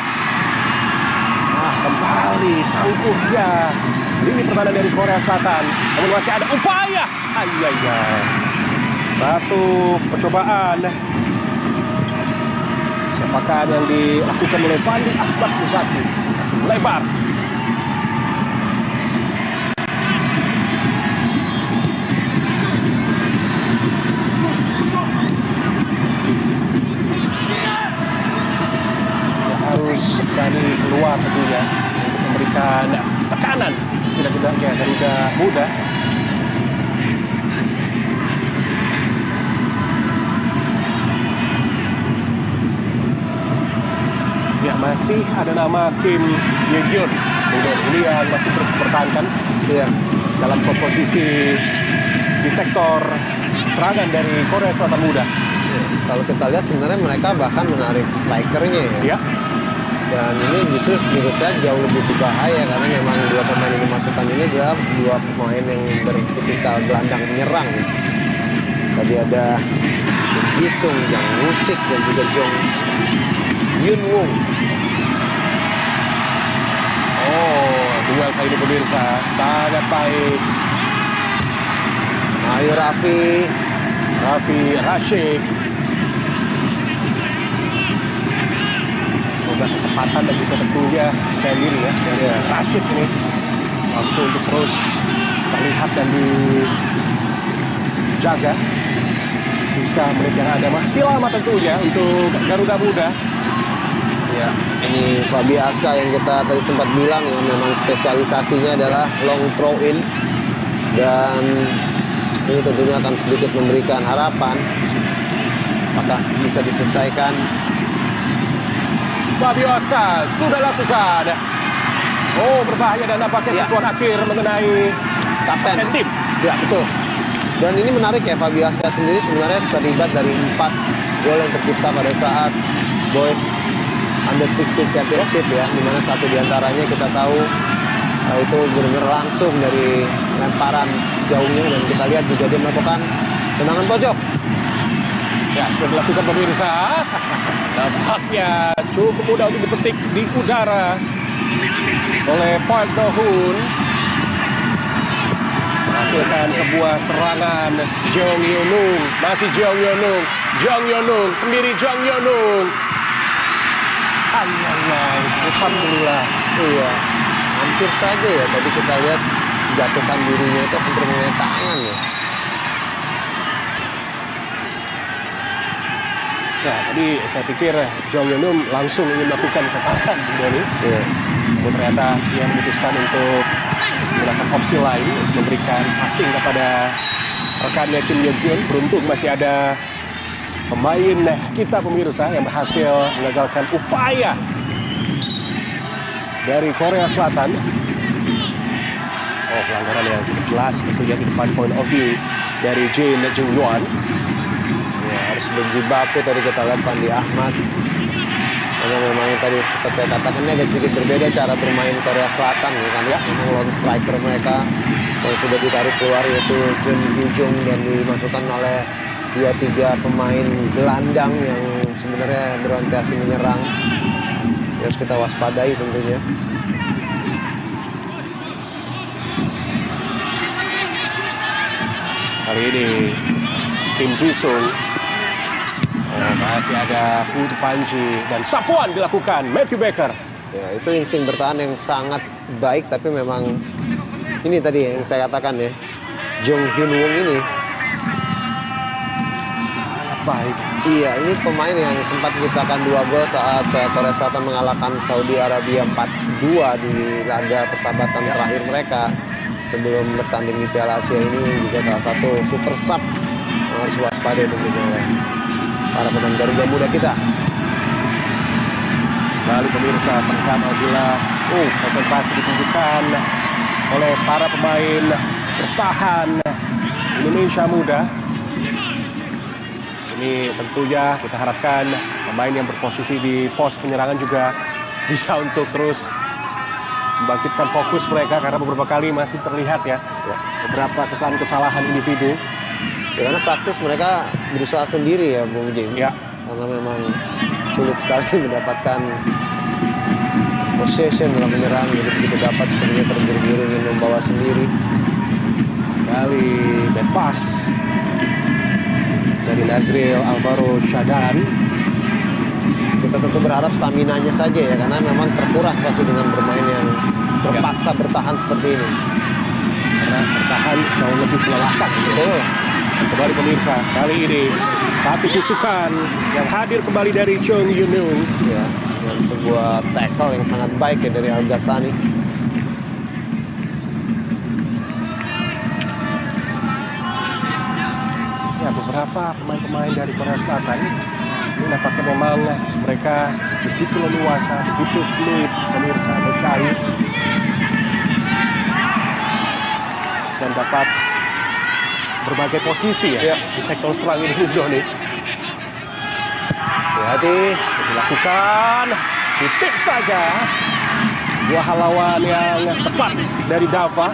B: Kembali tangguhnya lini pertahanan dari Korea Selatan. Namun masih ada upaya. Satu percobaan. Sepakan yang dilakukan oleh Fandi Ahmad Muzaki masih melebar. Harus berani keluar tentunya untuk memberikan tekanan setidak-tidaknya Garuda Muda. Ya, masih ada nama Kim Ye-geon. Ini yang masih terus dipertahankan
A: Iya.
B: dalam komposisi di sektor serangan dari Korea Selatan Muda.
A: Kalau kita lihat sebenarnya mereka bahkan menarik strikernya ya.
B: Ya.
A: Dan ini justru menurut saya jauh lebih berbahaya karena memang 2 pemain yang dimasukkan ini adalah 2 pemain yang bertipikal gelandang penyerang ya. Tadi ada Kim Ji-sung, Jang Woo-sik dan juga Jong Hyun-woong.
B: Oh, duel kali ini pemirsa sangat baik.
A: Ayo Raffi
B: Rashid. Semoga kecepatan dan juga tentunya percaya diri ya dari Rashid ini mampu untuk terus terlihat dan dijaga di sisa menit yang ada. Masih lama tentunya untuk Garuda Muda.
A: ya. Ini Fabi Aska yang kita tadi sempat bilang ya, memang spesialisasinya adalah long throw in. Dan ini tentunya akan sedikit memberikan harapan apakah bisa diselesaikan.
B: Fabio Aska sudah lakukan. Oh, berbahaya dan nampaknya sentuhan akhir mengenai
A: Kapten
B: tim.
A: Ya, betul. Dan ini menarik ya, Fabio Aska sendiri sebenarnya terlibat dari 4 gol yang tercipta pada saat Boys Under 16 Championship ya, dimana 1 diantaranya kita tahu itu benar-benar langsung dari lemparan jauhnya, dan kita lihat juga dia melakukan tendangan pojok.
B: Ya, sudah dilakukan pemirsa. Nampaknya cukup mudah untuk dipetik di udara oleh Park Do-hoon. Menghasilkan sebuah serangan. Jong Yeonung, masih Jong Yeonung. Jong Yeonung, sendiri Jong Yeonung. Alhamdulillah.
A: Iya, hampir saja ya tadi kita lihat jatuhkan dirinya itu hampir mengenai tangan ya.
B: Ya, tadi saya pikir Jong Yeonung langsung ingin melakukan sepakan Doni.
A: Iya.
B: Namun ternyata ia memutuskan untuk menggunakan opsi lain untuk memberikan passing kepada rekannya Kim Ye-geon. Beruntung masih ada pemain kita pemirsa yang berhasil mengagalkan upaya dari Korea Selatan. Oh, pelanggaran yang cukup jelas tentunya di depan point of view dari Jin Jung-yuan.
A: Ya, harus berjibaku tadi kita lihat Fandi Ahmad Karena memang tadi seperti saya katakan ini agak sedikit berbeda cara bermain Korea Selatan ya kan.
B: Ya.
A: Memang lone striker mereka yang sudah ditarik keluar yaitu Jun Hee-jung dan dimasukkan oleh 2-3 pemain gelandang yang sebenarnya berorientasi menyerang. Harus kita waspadai tentunya.
B: Kali ini Kim Ji-sung. Masih ada Putu Panji dan sapuan dilakukan Matthew Baker.
A: Ya, itu insting bertahan yang sangat baik, tapi memang ini tadi yang saya katakan ya, Jung Hyun-won ini
B: Sangat baik.
A: iya, ini pemain yang sempat menciptakan 2 gol saat Korea Selatan mengalahkan Saudi Arabia 4-2 di laga persahabatan terakhir mereka sebelum bertanding di Piala Asia. Ini juga salah satu super sub yang harus waspada tentunya oleh para pemain Garuda Muda kita.
B: Kembali pemirsa, terlihat apabila konsentrasi ditunjukkan oleh para pemain bertahan Indonesia Muda. Ini tentunya kita harapkan pemain yang berposisi di pos penyerangan juga bisa untuk terus membangkitkan fokus mereka, karena beberapa kali masih terlihat ya beberapa kesalahan individu.
A: Ya, karena praktis mereka berusaha sendiri ya Bung James.
B: Ya.
A: Karena memang sulit sekali mendapatkan possession dalam menyerang. Jadi begitu dapat sepertinya terburu-buru ingin membawa sendiri.
B: Kali bad pass dari Nazril Alvaro Shadan.
A: Kita tentu berharap staminanya saja ya, karena memang terkuras pasti dengan bermain yang terpaksa bertahan seperti ini.
B: Karena bertahan jauh lebih melelahkan.
A: Betul.
B: Kembali pemirsa, kali ini satu tusukan yang hadir kembali dari Chung Yun-won.
A: Ya, dengan sebuah tackle yang sangat baik ya dari Al Ghassani.
B: Ya, beberapa pemain-pemain dari Korea Selatan ini nampaknya memang mereka begitu leluasa, begitu fluid pemirsa atau cair, dan dapat berbagai posisi ya di sektor serang ini nih.
A: Hati-hati.
B: Dilakukan, ditip saja. Sebuah halawan yang tepat dari Dava.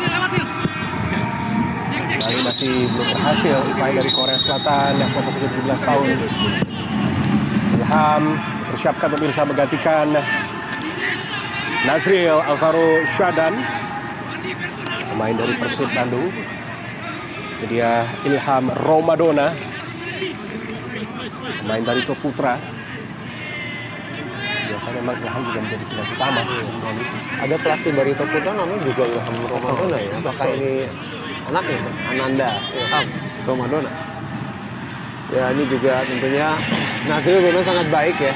B: Kali masih belum berhasil upaya dari Korea Selatan yang kelompok usia 17 tahun. Ilham persiapkan pemirsa menggantikan Nazril Alvaro Shadan, pemain dari Persib Bandung. Dia Ilham Romadona, pemain dari Klub Putra. Biasanya memang Ilham juga menjadi pilihan utama.
A: Ada pelatih Barito Putra namanya juga Ilham Romadona ya. Apakah ini anaknya Ananda Ilham Romadona? Ya, ini juga tentunya Nazril memang sangat baik ya.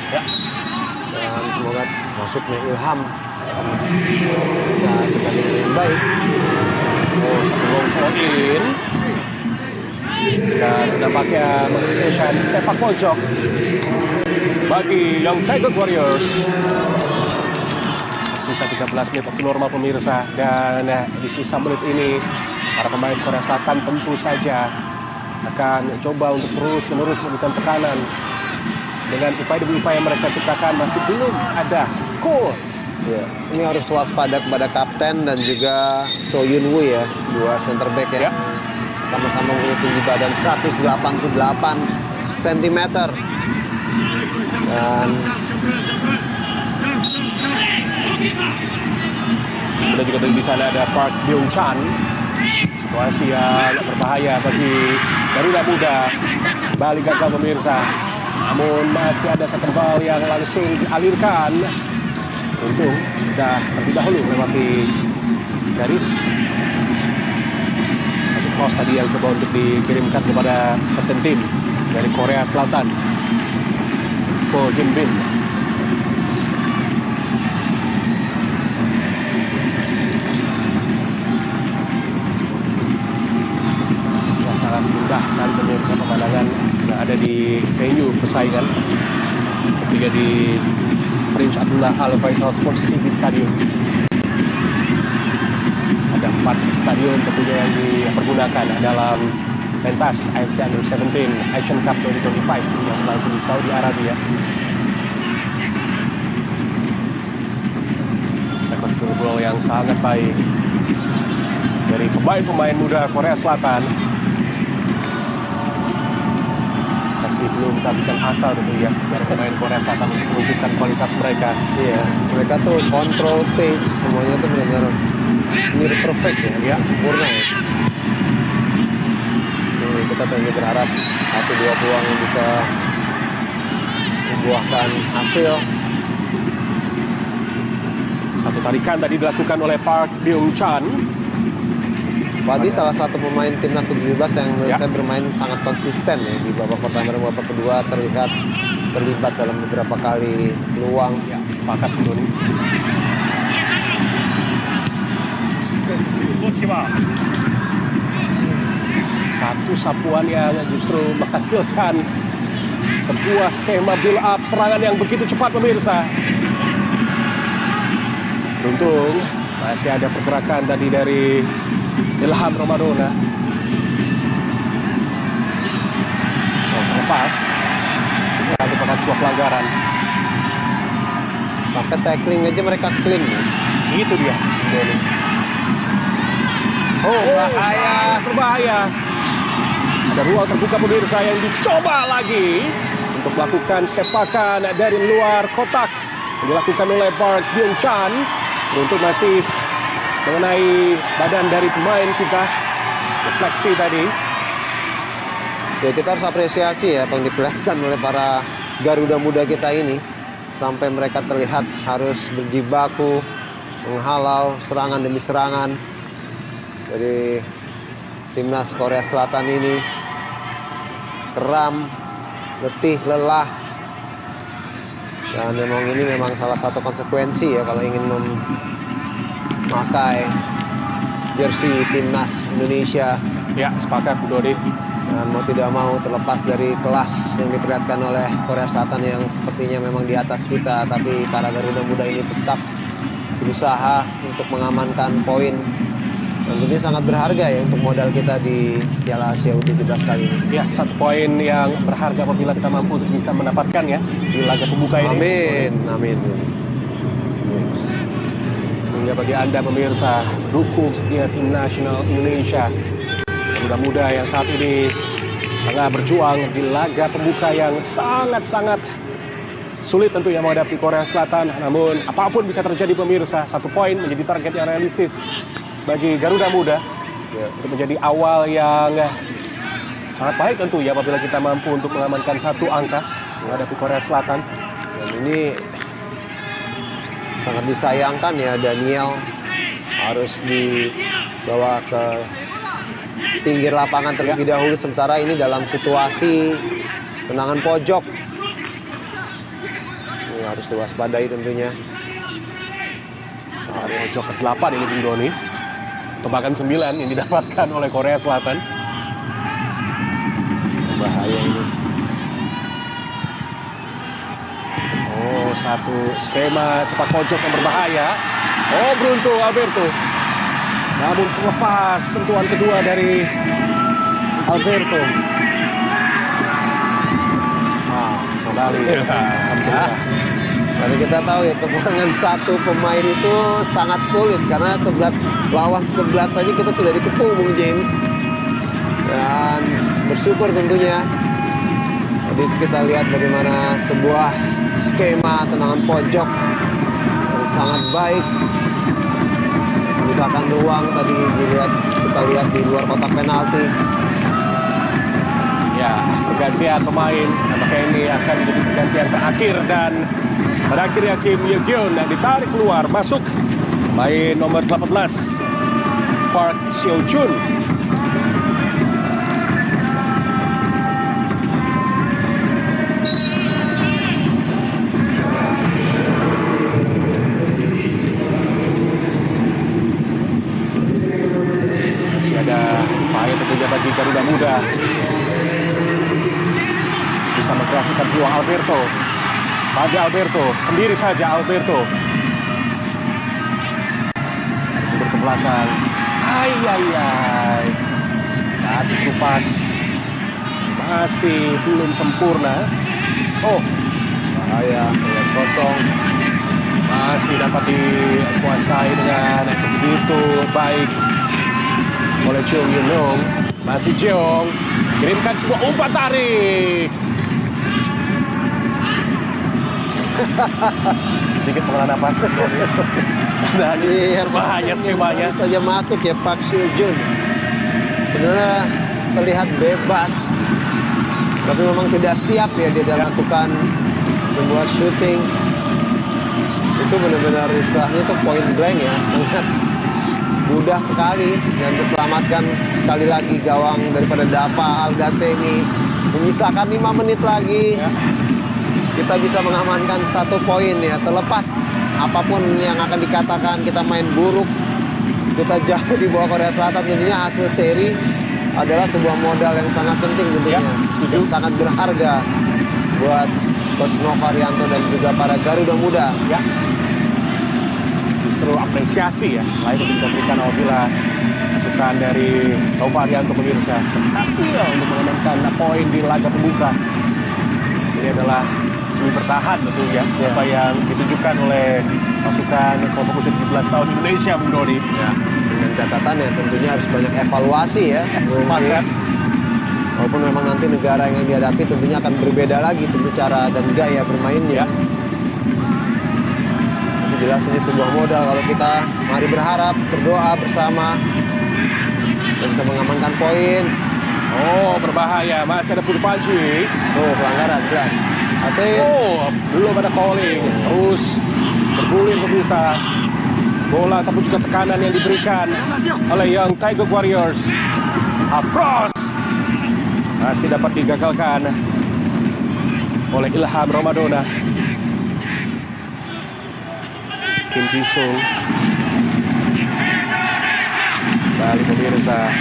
A: Dan semoga masuknya Ilham bisa tergantikan dengan baik.
B: Oh, satu long throw in. Dan nampaknya menghasilkan sepak pojok bagi Young Tiger Warriors. Sisa 13 menit waktu normal pemirsa, dan di sisa menit ini para pemain Korea Selatan tentu saja akan coba untuk terus-menerus memberikan tekanan. Dengan upaya demi upaya mereka ciptakan masih belum ada gol.
A: Ya, ini harus waspada kepada kapten dan juga So Yun Woo ya, 2 center back ya. Sama-sama punya tinggi badan 188 cm. Dan
B: kemudian juga di sana ada Park Byung Chan. Situasi yang berbahaya bagi Garuda Muda. Kembali gagal pemirsa. Namun masih ada second ball yang langsung dialirkan. Untung sudah terlebih dahulu melewati garis. Satu cross tadi yang coba untuk dikirimkan kepada kapten tim dari Korea Selatan, Ko Hyun Bin. Ya, sangat indah sekali pemirsa pemandangan yang ada di venue persaingan ketika di Prince Abdullah Al Faisal Sports City Stadium. Ada 4 stadion tentunya yang dipergunakan dalam pentas AFC Under 17 Asian Cup 2025 yang berlangsung di Saudi Arabia. yang sangat baik dari pemain-pemain muda Korea Selatan. Masih belum kehabisan akal tentu ya dari pemain Korea Selatan untuk menunjukkan kualitas mereka.
A: Iya, mereka tuh control pace, semuanya tuh benar-benar near perfect ya, sempurna ya. Jadi kita tentunya berharap 1-2 peluang yang bisa membuahkan hasil.
B: Satu tarikan tadi dilakukan oleh Park Byung-chan.
A: Fadi salah satu pemain timnas U17 yang menurut saya bermain sangat konsisten ya di babak pertama dan babak kedua, terlihat terlibat dalam beberapa kali peluang.
B: Ya, sepakat Bu Doni. Satu sapuan yang justru menghasilkan sebuah skema build up serangan yang begitu cepat pemirsa. Beruntung masih ada pergerakan tadi dari Ilham Ramadona. Terlepas. Itu merupakan sebuah pelanggaran.
A: Sampai tackling aja mereka clean ya.
B: Itu dia. Doni.
A: Bahaya.
B: Sangat berbahaya. Ada ruang terbuka pemirsa yang dicoba lagi untuk melakukan sepakan dari luar kotak yang dilakukan oleh Park Byung-chan. Untuk masih mengenai badan dari pemain kita, refleksi tadi.
A: Ya kita harus apresiasi ya apa yang diperlihatkan oleh para Garuda muda kita ini. Sampai mereka terlihat harus berjibaku, menghalau serangan demi serangan dari timnas Korea Selatan ini. Keram, letih, lelah. Dan ini memang salah satu konsekuensi ya kalau ingin memakai jersey timnas Indonesia.
B: Ya, sepakat Bu Dodi.
A: Dan mau tidak mau terlepas dari kelas yang diperlihatkan oleh Korea Selatan yang sepertinya memang di atas kita, tapi para Garuda muda ini tetap berusaha untuk mengamankan poin. Dan tentunya sangat berharga ya untuk modal kita di Piala Asia U17 kali ini.
B: Ya, satu poin yang berharga apabila kita mampu untuk bisa mendapatkannya di laga pembuka ini.
A: Amin, amin.
B: Sehingga bagi Anda pemirsa, pendukung setia tim nasional Indonesia, muda-muda yang saat ini tengah berjuang di laga pembuka yang sangat-sangat sulit tentunya menghadapi Korea Selatan. Namun apapun bisa terjadi pemirsa, satu poin menjadi target yang realistis bagi Garuda Muda ya, untuk menjadi awal yang sangat baik tentu ya apabila kita mampu untuk mengamankan satu angka menghadapi Korea Selatan.
A: Dan ini sangat disayangkan ya, Daniel harus dibawa ke pinggir lapangan terlebih dahulu, sementara ini dalam situasi tendangan pojok. Ini harus diwaspadai tentunya.
B: Soal pojok ke-8 ini Bung Doni. Tebakan 9 yang didapatkan oleh Korea Selatan.
A: Bahaya ini.
B: Oh, satu skema sepak pojok yang berbahaya. Oh, beruntung Alberto. Namun terlepas sentuhan kedua dari Alberto. Kembali. Alhamdulillah.
A: Tapi kita tahu ya kekurangan satu pemain itu sangat sulit karena 11 lawan 11 saja kita sudah dikepung Bung James. Dan bersyukur tentunya. Tadi kita lihat bagaimana sebuah skema tendangan pojok yang sangat baik. Misalkan ruang tadi kita lihat di luar kotak penalti.
B: Ya, pergantian pemain. Apakah ini akan menjadi pergantian terakhir dan pada akhirnya Kim Ye-gyun yang ditarik keluar masuk pemain nomor 18 Park Seo-jun. Masih ada upaya tentunya bagi Garuda Muda bisa mengkreasikan peluang Alberto. Pada Alberto, sendiri saja Alberto. Mundur ke belakang. Satu kupas. Masih belum sempurna.
A: Oh, bahaya, keluar kosong.
B: Masih dapat dikuasai dengan begitu baik oleh Chung Yun-nung. Masih Jeong kirimkan sebuah umpan tarik. Sedikit menghela nafas. Dan
A: Iya,
B: berbahaya skemanya.
A: baru saja masuk ya Park Seo-joon. Sebenarnya terlihat bebas, tapi memang tidak siap ya dia dalam melakukan sebuah shooting. Itu benar-benar istilahnya itu point blank ya, sangat mudah sekali dan terselamatkan sekali lagi gawang daripada Dava Al-Ghassemi. Menyisakan 5 menit lagi. Kita bisa mengamankan 1 poin ya, terlepas apapun yang akan dikatakan kita main buruk, kita jauh di bawah Korea Selatan, tentunya hasil seri adalah sebuah modal yang sangat penting tentunya.
B: Setuju.
A: Dan sangat berharga buat Coach Nova Rianto dan juga para Garuda Muda.
B: Ya, justru apresiasi ya layak untuk kita berikan apabila masukan dari Nova Rianto pemirsa berhasil untuk mengamankan poin di laga pembuka. Ini adalah semi bertahan tentunya apa yang ditunjukkan oleh pasukan kelompok usia 17 tahun Indonesia, Bung Doni.
A: Ya, dengan catatan ya tentunya harus banyak evaluasi ya.
B: Sepakat.
A: Walaupun memang nanti negara yang dihadapi tentunya akan berbeda lagi tentu cara dan gaya bermainnya.
B: Ya.
A: Tapi jelas ini sebuah modal kalau kita mari berharap, berdoa bersama dan bisa mengamankan poin.
B: Oh, berbahaya, masih ada Putu Panji.
A: Oh, pelanggaran jelas. Asik.
B: Oh, belum ada calling. Terus bergulir pemirsa. Bola ataupun juga tekanan yang diberikan oleh Young Taeguk Warriors. Half cross masih dapat digagalkan oleh Ilham Ramadona. Kim Ji-sung kembali pemirsa.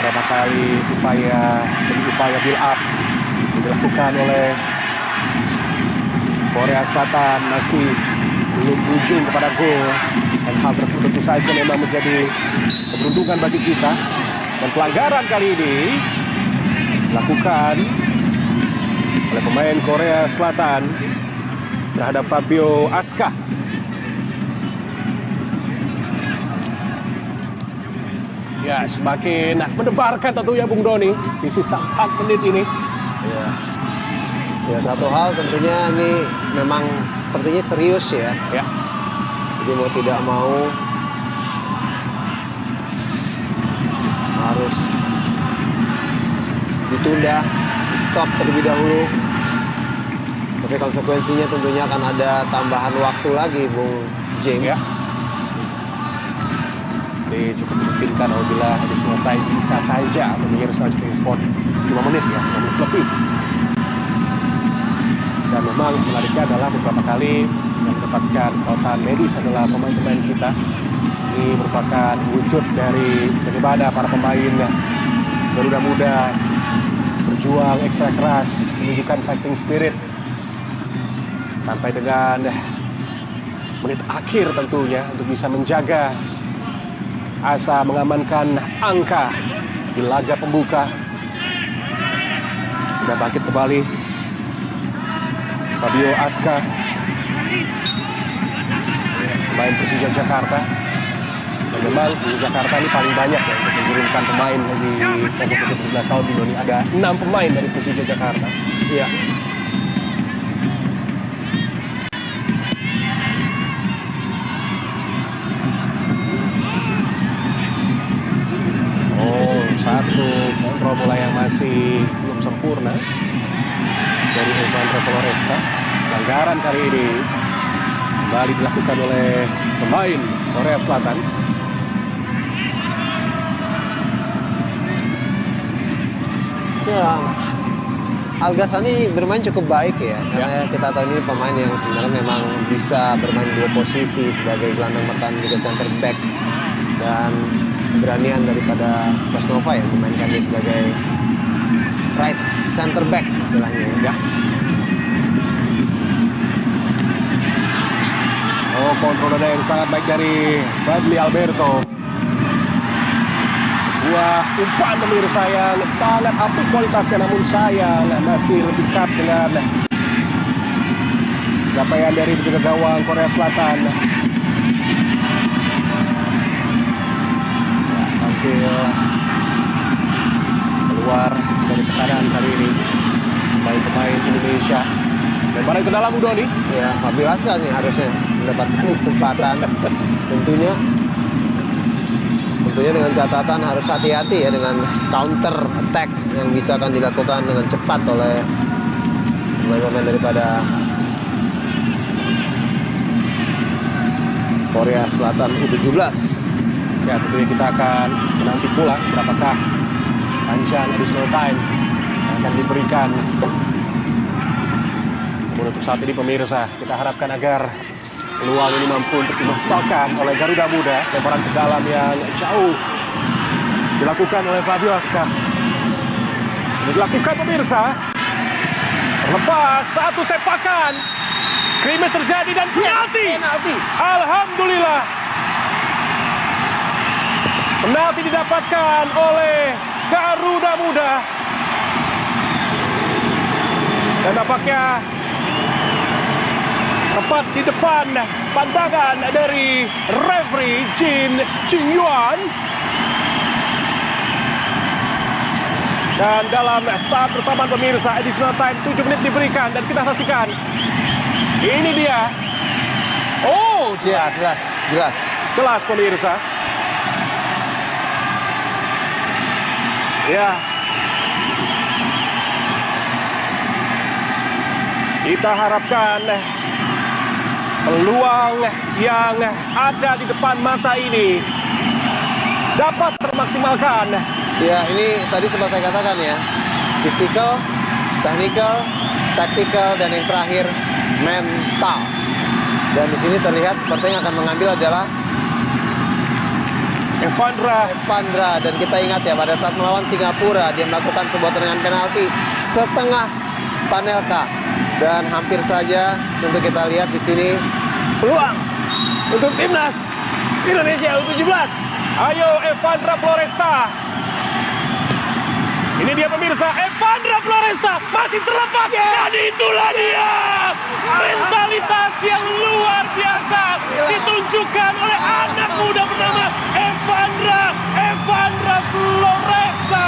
B: Beberapa kali upaya build up yang dilakukan oleh Korea Selatan masih belum ujung kepada gol, dan hal tersebut tentu saja memang menjadi keberuntungan bagi kita. Dan pelanggaran kali ini dilakukan oleh pemain Korea Selatan terhadap Fabio Aska. Ya, semakin mendebarkan tentunya Bung Doni di sisa 4 menit ini.
A: Ya. Ya, satu hal tentunya ini memang sepertinya serius ya.
B: Ya.
A: Jadi mau tidak mau harus ditunda, di stop terlebih dahulu. Tapi konsekuensinya tentunya akan ada tambahan waktu lagi, Bung James.
B: Ya. Jadi cukup memungkinkan apabila additional time bisa saja pemirsa Citing Sport 5 menit ya, 5 menit lebih. Dan memang menariknya adalah beberapa kali yang mendapatkan perawatan medis adalah pemain-pemain kita. Ini merupakan wujud dari bagaimana para pemain Garuda Muda berjuang ekstra keras, menunjukkan fighting spirit sampai dengan menit akhir tentunya untuk bisa menjaga asa mengamankan angka di laga pembuka. Sudah bangkit kembali Fabio Aska, pemain Persija Jakarta. Dan memang Persija Jakarta ini paling banyak ya untuk mengirimkan pemain di kelompok usia 17 tahun di Indonesia. Ada 6 pemain dari Persija Jakarta.
A: Iya.
B: Oh, satu kontrol bola yang masih belum sempurna dari Evandro Floresta. Pelanggaran kali ini kembali dilakukan oleh pemain Korea Selatan.
A: Ya, Al-Ghassemi bermain cukup baik ya. Karena kita tahu ini pemain yang sebenarnya memang bisa bermain dua posisi sebagai gelandang bertahan juga center back. Dan keberanian daripada Coach Nova yang memainkan dia sebagai right center back istilahnya ya.
B: Oh, kontrol dada yang sangat baik dari Fadli Alberto. Sebuah umpan pemirsa yang sangat apik kualitasnya, namun sayang masih lebih dekat dengan Capaian dari penjaga gawang Korea Selatan. Tampil keluar dari tekanan kali ini pemain-pemain Indonesia. Lemparan ke dalam Udoni.
A: Ya, Fabio Aska nih harusnya mendapatkan kesempatan. Tentunya dengan catatan harus hati-hati ya dengan counter attack yang bisa akan dilakukan dengan cepat oleh pemain-pemain daripada Korea Selatan U17.
B: Ya, tentunya kita akan menanti pula berapakah panjang additional time yang akan diberikan. Namun untuk saat ini pemirsa, kita harapkan agar peluang ini mampu untuk dimaksimalkan oleh Garuda Muda. Lemparan ke dalam yang jauh dilakukan oleh Fabio Aska. Sudah dilakukan pemirsa. Terlepas, satu sepakan. Scrimmage terjadi dan penalti. Alhamdulillah. Penalti didapatkan oleh Garuda Muda. Dan nampaknya tepat di depan pandangan dari referee Jin Qingyuan. Dan dalam saat bersamaan pemirsa, additional time 7 menit diberikan dan kita saksikan. Ini dia. Oh, jelas pemirsa. Ya. Kita harapkan peluang yang ada di depan mata ini dapat termaksimalkan.
A: Ya, ini tadi sempat saya katakan ya, physical, technical, tactical, dan yang terakhir mental. Dan di sini terlihat sepertinya akan mengambil adalah Evandra. Dan kita ingat ya, pada saat melawan Singapura dia melakukan sebuah tendangan penalti setengah Panelka. Dan hampir saja untuk kita lihat di sini peluang untuk timnas Indonesia U17.
B: Ayo Evandra Floresta. Ini dia pemirsa, Evandra Floresta masih terlepas. Dan itulah dia. Mentalitas yang luar biasa ditunjukkan oleh anak muda bernama Evandra Floresta.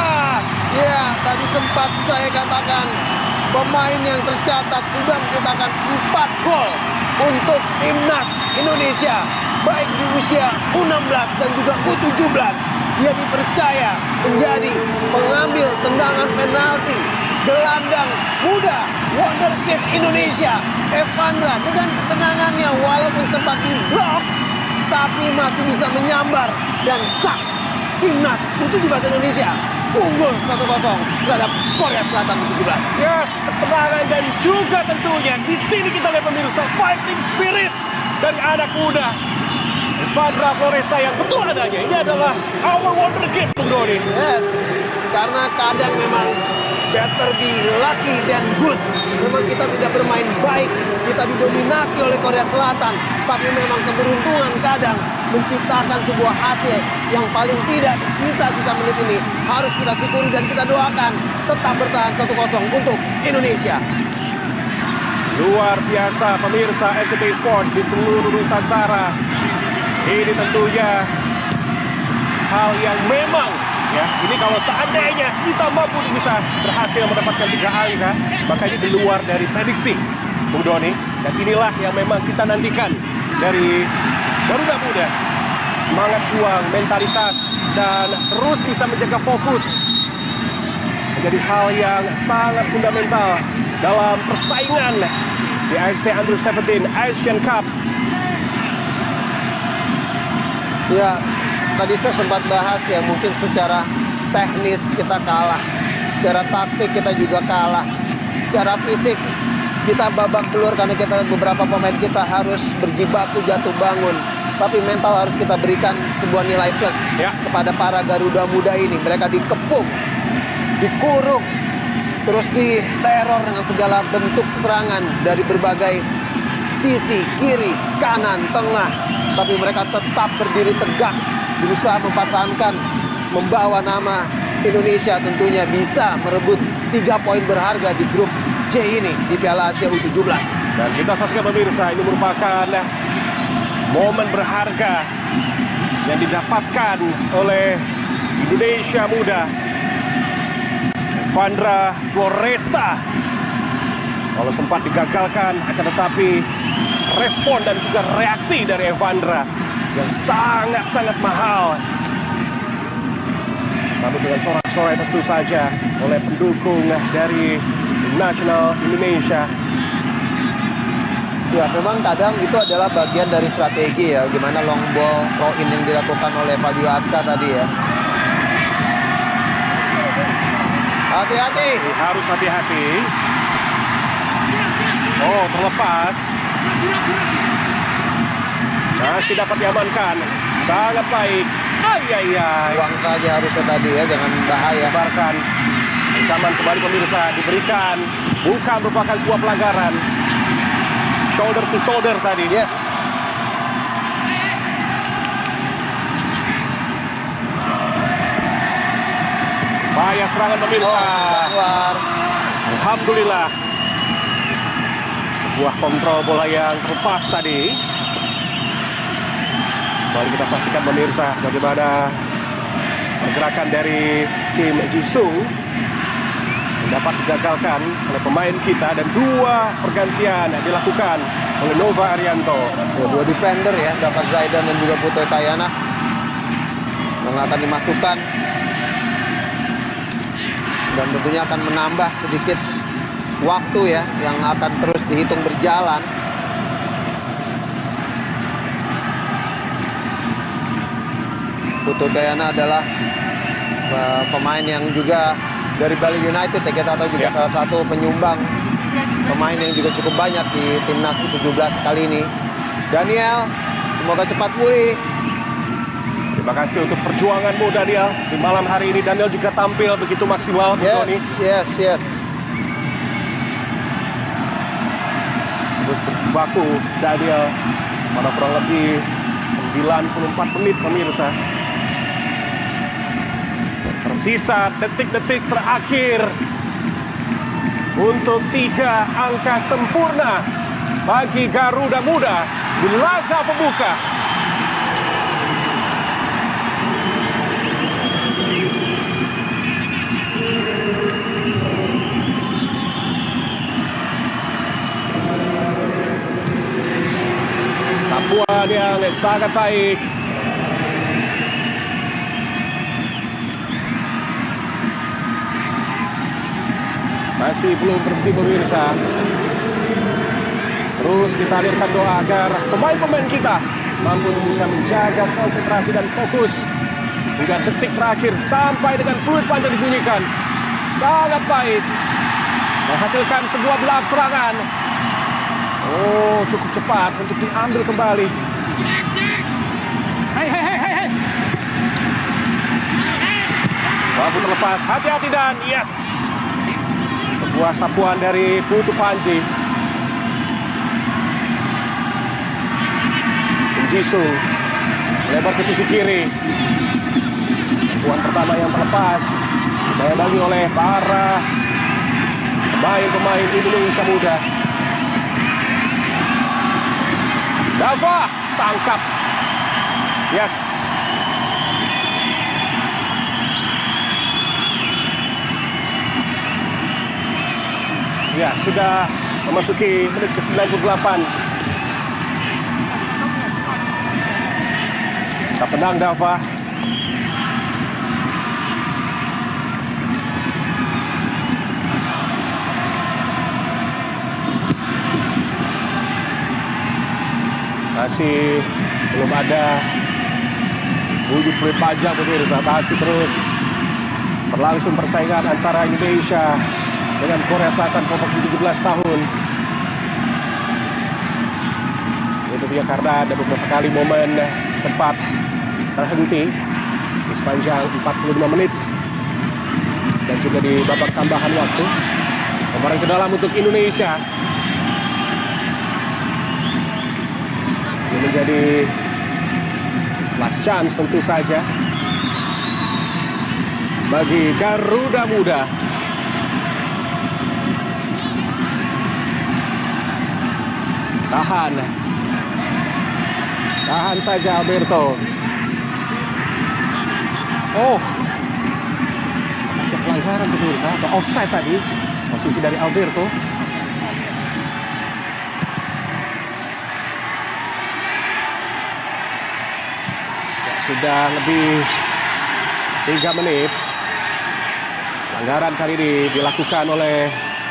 A: Ya, tadi sempat saya katakan pemain yang tercatat sudah menciptakan 4 gol untuk timnas Indonesia, baik di usia U16 dan juga U17. Dia dipercaya menjadi pengambil tendangan penalti. Gelandang muda wonderkid Indonesia, Evandra, dengan ketenangannya walaupun sempat diblok, tapi masih bisa menyambar dan sah timnas U17 Indonesia unggul 1-0 terhadap Korea Selatan U17.
B: Yes, ketenangan dan juga tentunya di sini kita lihat pemirsa fighting spirit dari anak muda Evandra Floresta yang betul adanya. Ini adalah our wonderkid, Bung Doni.
A: Yes, karena kadang memang better be lucky than good. Memang kita tidak bermain baik, kita didominasi oleh Korea Selatan, tapi memang keberuntungan kadang menciptakan sebuah hasil yang paling tidak di sisa-sisa menit ini harus kita syukuri dan kita doakan tetap bertahan 1-0 untuk Indonesia.
B: Luar biasa pemirsa RCTI Sport di seluruh Nusantara. Ini tentunya hal yang memang ya, ini kalau seandainya kita mampu bisa berhasil mendapatkan 3 angka, maka ini di luar dari prediksi Bung Doni. Dan inilah yang memang kita nantikan dari Garuda Muda. Semangat juang, mentalitas, dan terus bisa menjaga fokus menjadi hal yang sangat fundamental dalam persaingan di AFC Under-17 Asian Cup.
A: Ya, tadi saya sempat bahas ya, mungkin secara teknis kita kalah, secara taktik kita juga kalah, secara fisik kita babak belur karena kita beberapa pemain kita harus berjibaku jatuh bangun. Tapi mental harus kita berikan sebuah nilai plus kepada para Garuda Muda ini. Mereka dikepung, dikurung, terus diteror dengan segala bentuk serangan dari berbagai sisi, kiri, kanan, tengah. Tapi mereka tetap berdiri tegak, berusaha mempertahankan, membawa nama Indonesia tentunya bisa merebut 3 poin berharga di grup C ini di Piala Asia U17.
B: Dan kita saksikan pemirsa, ini merupakan momen berharga yang didapatkan oleh Indonesia muda Evandra Floresta. Walau sempat digagalkan, akan tetapi respon dan juga reaksi dari Evandra yang sangat-sangat mahal. Sambut dengan sorak-sorai tentu saja oleh pendukung dari Nasional Indonesia.
A: Ya, memang kadang itu adalah bagian dari strategi ya, gimana long ball throw in yang dilakukan oleh Fabio Aska tadi ya. Hati-hati.
B: Harus hati-hati. Oh, terlepas. Masih dapat diamankan. Sangat baik.
A: Buang saja harusnya tadi ya, jangan bahaya.
B: Lebarkan. Ancaman kembali pemirsa diberikan. Bukan merupakan sebuah pelanggaran. Shoulder to shoulder tadi.
A: Yes.
B: Upaya serangan pemirsa.
A: Keluar.
B: Alhamdulillah. Sebuah kontrol bola yang terlepas tadi. Kembali kita saksikan pemirsa bagaimana pergerakan dari Kim Ji-sung yang dapat digagalkan oleh pemain kita, dan 2 pergantian yang dilakukan oleh Nova Arianto.
A: Ya, 2 defender ya, Dava Zaidan dan juga Putu Kayana yang akan dimasukkan, dan tentunya akan menambah sedikit waktu ya yang akan terus dihitung berjalan. Putu Kayana adalah pemain yang juga dari Bali United ya, kita tahu juga salah satu penyumbang pemain yang juga cukup banyak di timnas U17 kali ini. Daniel, semoga cepat pulih.
B: Terima kasih untuk perjuanganmu Daniel. Di malam hari ini Daniel juga tampil begitu maksimal.
A: Yes.
B: Terus berjibaku Daniel pada kurang lebih 94 menit pemirsa. Tersisa detik-detik terakhir untuk 3 angka sempurna bagi Garuda Muda di laga pembuka. Sapuan yang sangat baik. Masih belum berhenti pemirsa. Terus kita alirkan doa agar pemain-pemain kita mampu untuk bisa menjaga konsentrasi dan fokus hingga detik terakhir sampai dengan peluit panjang dibunyikan. Sangat baik. Menghasilkan sebuah belap serangan. Oh, cukup cepat untuk diambil kembali. Babu terlepas, hati-hati dan yes. Sebuah sapuan dari Putu Panji. Ji-sung melebar ke sisi kiri. Sapuan pertama yang terlepas dibayangi oleh para pemain-pemain Indonesia muda. Dava tangkap. Yes. Ya, sudah memasuki menit ke-98. Tak tenang Dava. Masih belum ada bunyi peluit panjang pemirsa. Masih terus berlangsung persaingan antara Indonesia dengan Korea Selatan kelompok 17 tahun. Itu dia karena ada beberapa kali momen sempat terhenti di sepanjang 45 menit dan juga di babak tambahan waktu. Lemparan ke dalam untuk Indonesia. Ini menjadi last chance tentu saja bagi Garuda Muda. Tahan saja Alberto. Oh, apakah pelanggaran pemirsa atau offside tadi? Posisi dari Alberto. Ya, sudah lebih 3 menit. Pelanggaran kali ini dilakukan oleh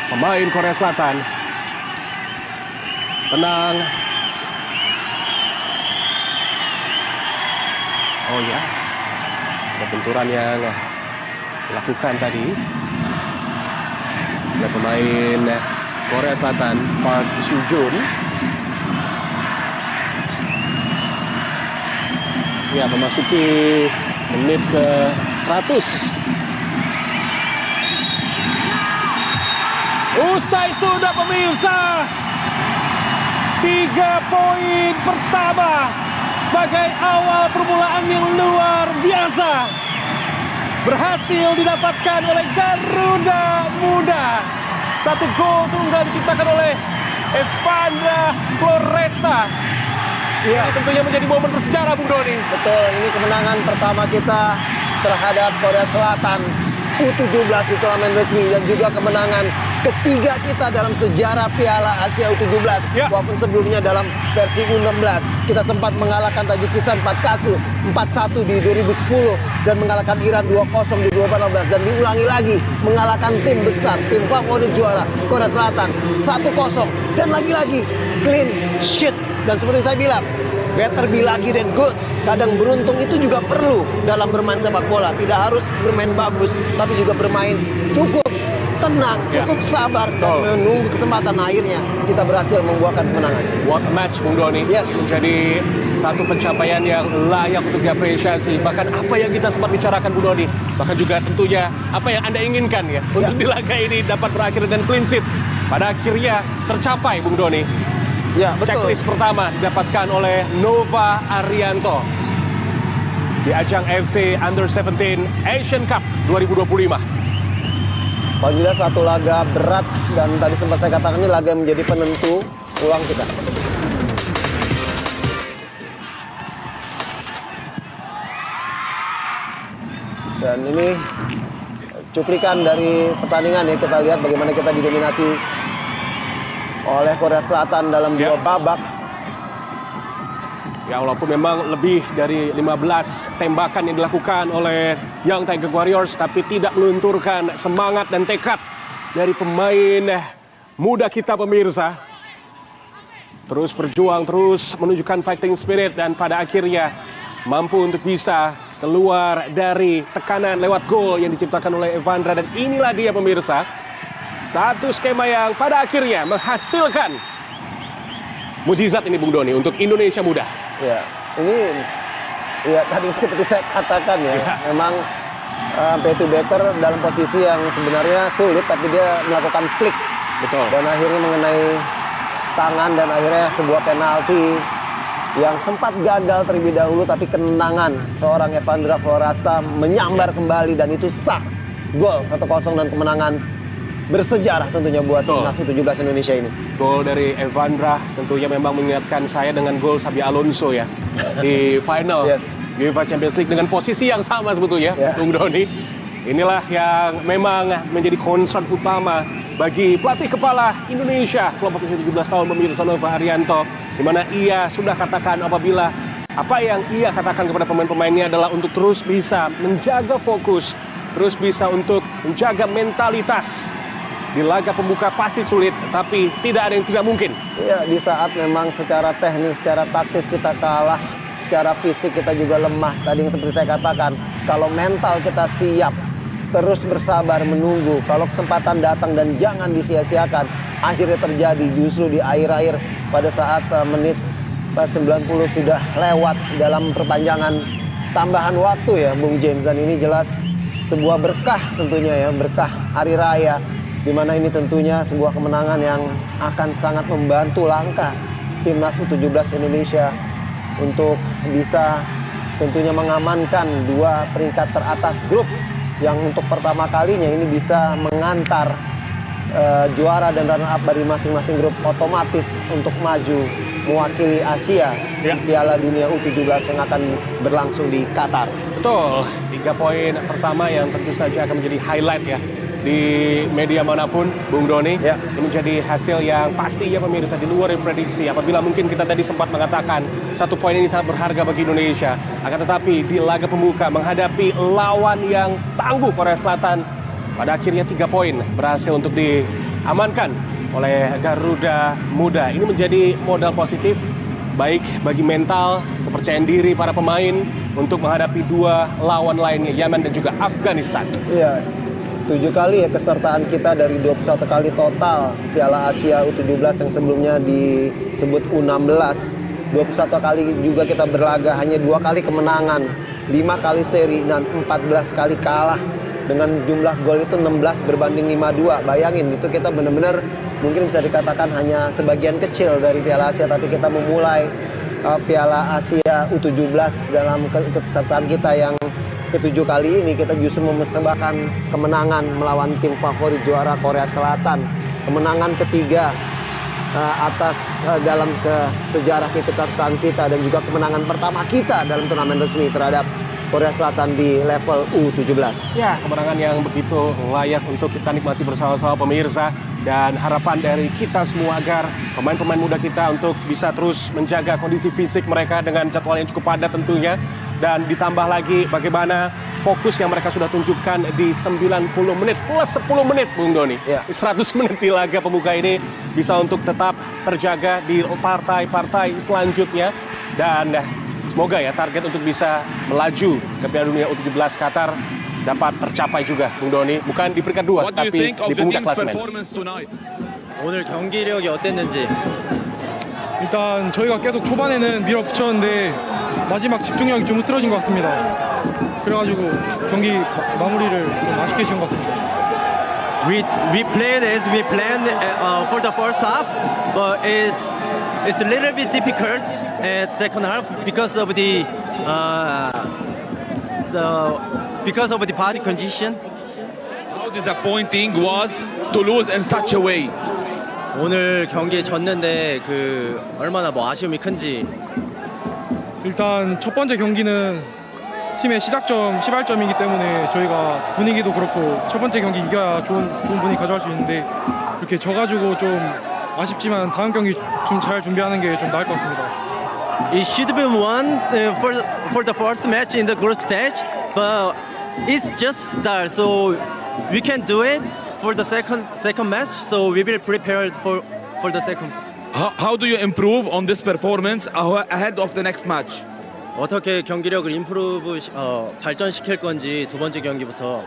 B: pemain Korea Selatan. Tenang. Oh ya, ada benturan yang dilakukan tadi oleh pemain Korea Selatan, Park Seo-joon. Ya, memasuki menit ke 100. Usai sudah pemirsa. 3 poin pertama sebagai awal permulaan yang luar biasa berhasil didapatkan oleh Garuda Muda. 1 gol tunggal diciptakan oleh Evandra Floresta. Ini tentunya menjadi momen bersejarah, Bung Doni.
A: Betul, ini kemenangan pertama kita terhadap Korea Selatan U17 di turnamen resmi dan juga kemenangan ketiga kita dalam sejarah Piala Asia U17.
B: Ya.
A: Walaupun sebelumnya dalam versi U16 kita sempat mengalahkan Tajikistan 4-1 di 2010 dan mengalahkan Iran 2-0 di 2018 dan diulangi lagi mengalahkan tim besar, tim favorit juara Korea Selatan 1-0 dan lagi-lagi clean sheet. Dan seperti saya bilang, better be lucky than good. Kadang beruntung itu juga perlu dalam bermain sepak bola. Tidak harus bermain bagus, tapi juga bermain cukup tenang, cukup sabar dan menunggu kesempatan. Akhirnya kita berhasil membuahkan kemenangan.
B: What a match, Bung Doni.
A: Yes.
B: Jadi satu pencapaian yang layak untuk diapresiasi. Bahkan apa yang kita sempat bicarakan, Bung Doni, bahkan juga tentunya apa yang Anda inginkan ya untuk di laga ini dapat berakhir dengan clean sheet. Pada akhirnya tercapai, Bung Doni.
A: Ya, betul.
B: Checklist pertama didapatkan oleh Nova Arianto di ajang AFC Under-17 Asian Cup 2025.
A: Apabila satu laga berat dan tadi sempat saya katakan ini laga yang menjadi penentu ulang kita. Dan ini cuplikan dari pertandingan ya, kita lihat bagaimana kita didominasi oleh Korea Selatan dalam 2 babak.
B: Ya, walaupun memang lebih dari 15 tembakan yang dilakukan oleh Young Taeguk Warriors, tapi tidak melunturkan semangat dan tekad dari pemain muda kita pemirsa. Terus berjuang, terus menunjukkan fighting spirit dan pada akhirnya mampu untuk bisa keluar dari tekanan lewat gol yang diciptakan oleh Evandra. Dan inilah dia pemirsa, satu skema yang pada akhirnya menghasilkan mujizat ini, Bung Doni, untuk Indonesia muda.
A: Ya, ini ya tadi seperti saya katakan ya, memang Petu Becker dalam posisi yang sebenarnya sulit, tapi dia melakukan flick.
B: Betul.
A: Dan akhirnya mengenai tangan dan akhirnya sebuah penalti yang sempat gagal terlebih dahulu, tapi kemenangan seorang Evandra Floresta menyambar kembali dan itu sah. Gol 1-0 dan kemenangan bersejarah tentunya buat timnas U17 Indonesia ini.
B: Gol dari Evandra tentunya memang mengingatkan saya dengan gol Xabi Alonso ya di final UEFA Champions League dengan posisi yang sama sebetulnya, Bung Doni. Inilah yang memang menjadi concern utama bagi pelatih kepala Indonesia kelompok usia 17 tahun pemirsa, Nova Arianto, di mana ia sudah katakan apabila apa yang ia katakan kepada pemain-pemainnya adalah untuk terus bisa menjaga fokus, terus bisa untuk menjaga mentalitas. Di laga pembuka pasti sulit, tapi tidak ada yang tidak mungkin.
A: Iya, di saat memang secara teknis, secara taktis kita kalah, secara fisik kita juga lemah. Tadi yang seperti saya katakan, kalau mental kita siap, terus bersabar menunggu. Kalau kesempatan datang dan jangan disia-siakan, akhirnya terjadi justru di akhir-akhir pada saat menit 90 sudah lewat dalam perpanjangan tambahan waktu ya, Bung James. Dan ini jelas sebuah berkah tentunya ya, berkah hari raya. Di mana ini tentunya sebuah kemenangan yang akan sangat membantu langkah timnas U17 Indonesia untuk bisa tentunya mengamankan 2 peringkat teratas grup yang untuk pertama kalinya ini bisa mengantar juara dan runner up dari masing-masing grup otomatis untuk maju mewakili Asia di Piala Dunia U17 yang akan berlangsung di Qatar.
B: Betul, 3 poin pertama yang tentu saja akan menjadi highlight ya di media manapun, Bung Doni. Ini menjadi hasil yang pastinya pemirsa di luar prediksi. Apabila mungkin kita tadi sempat mengatakan 1 poin ini sangat berharga bagi Indonesia. Akan tetapi di laga pembuka menghadapi lawan yang tangguh Korea Selatan, pada akhirnya 3 poin berhasil untuk diamankan oleh Garuda Muda. Ini menjadi modal positif baik bagi mental, kepercayaan diri para pemain untuk menghadapi 2 lawan lainnya, Yemen dan juga Afghanistan.
A: Iya, 7 kali ya kesertaan kita dari 21 kali total Piala Asia U17 yang sebelumnya disebut U16. 21 kali juga kita berlaga, hanya 2 kali kemenangan, 5 kali seri dan 14 kali kalah. Dengan jumlah gol itu 16 berbanding 52. Bayangin, itu kita benar-benar mungkin bisa dikatakan hanya sebagian kecil dari Piala Asia, tapi kita memulai Piala Asia U17 dalam kepesertaan kita yang ke-7 kali ini. Kita justru mempersembahkan kemenangan melawan tim favorit juara Korea Selatan. Kemenangan ketiga atas dalam sejarah kepesertaan kita, dan juga kemenangan pertama kita dalam turnamen resmi terhadap Korea Selatan di level U17.
B: Ya, kemenangan yang begitu layak untuk kita nikmati bersama-sama pemirsa. Dan harapan dari kita semua agar pemain-pemain muda kita untuk bisa terus menjaga kondisi fisik mereka dengan jadwal yang cukup padat tentunya. Dan ditambah lagi bagaimana fokus yang mereka sudah tunjukkan di 90 menit plus 10 menit, Bung Doni. 100 menit di laga pembuka ini bisa untuk tetap terjaga di partai-partai selanjutnya. Dan semoga ya target untuk bisa melaju ke Piala Dunia U17 Qatar dapat tercapai juga, Bung Doni. Bukan di peringkat 2, tapi di puncak klasemen.
J: 오늘 경기력이 어땠는지.
K: 일단 저희가 계속 초반에는 밀어붙였는데 마지막 집중력이 좀 흐트러진 것 같습니다. 그래가지고 경기 마무리를 좀 아쉽게 지은 것 같습니다.
J: We played as we planned for the first half, but it's a little bit difficult at second half because of the body condition.
I: How disappointing was to lose in such a way.
J: 오늘 경기에 졌는데 얼마나 아쉬움이 큰지.
K: 일단 첫 번째 경기는 팀의 시작점, 시발점이기 때문에 저희가 분위기도 그렇고 첫 번째 경기 이겨야 좋은 분위기 가져갈 수 있는데 이렇게 져가지고 좀 아쉽지만 다음 경기 좀 잘 준비하는 게 좀 나을 것 같습니다.
J: It should be won for the first match in the group stage, but it's just start, so we can do it for the second match. So we will prepare for the second.
I: How do you improve on this performance ahead of the next match?
J: 어떻게 경기력을 발전시킬 건지 두 번째 경기부터.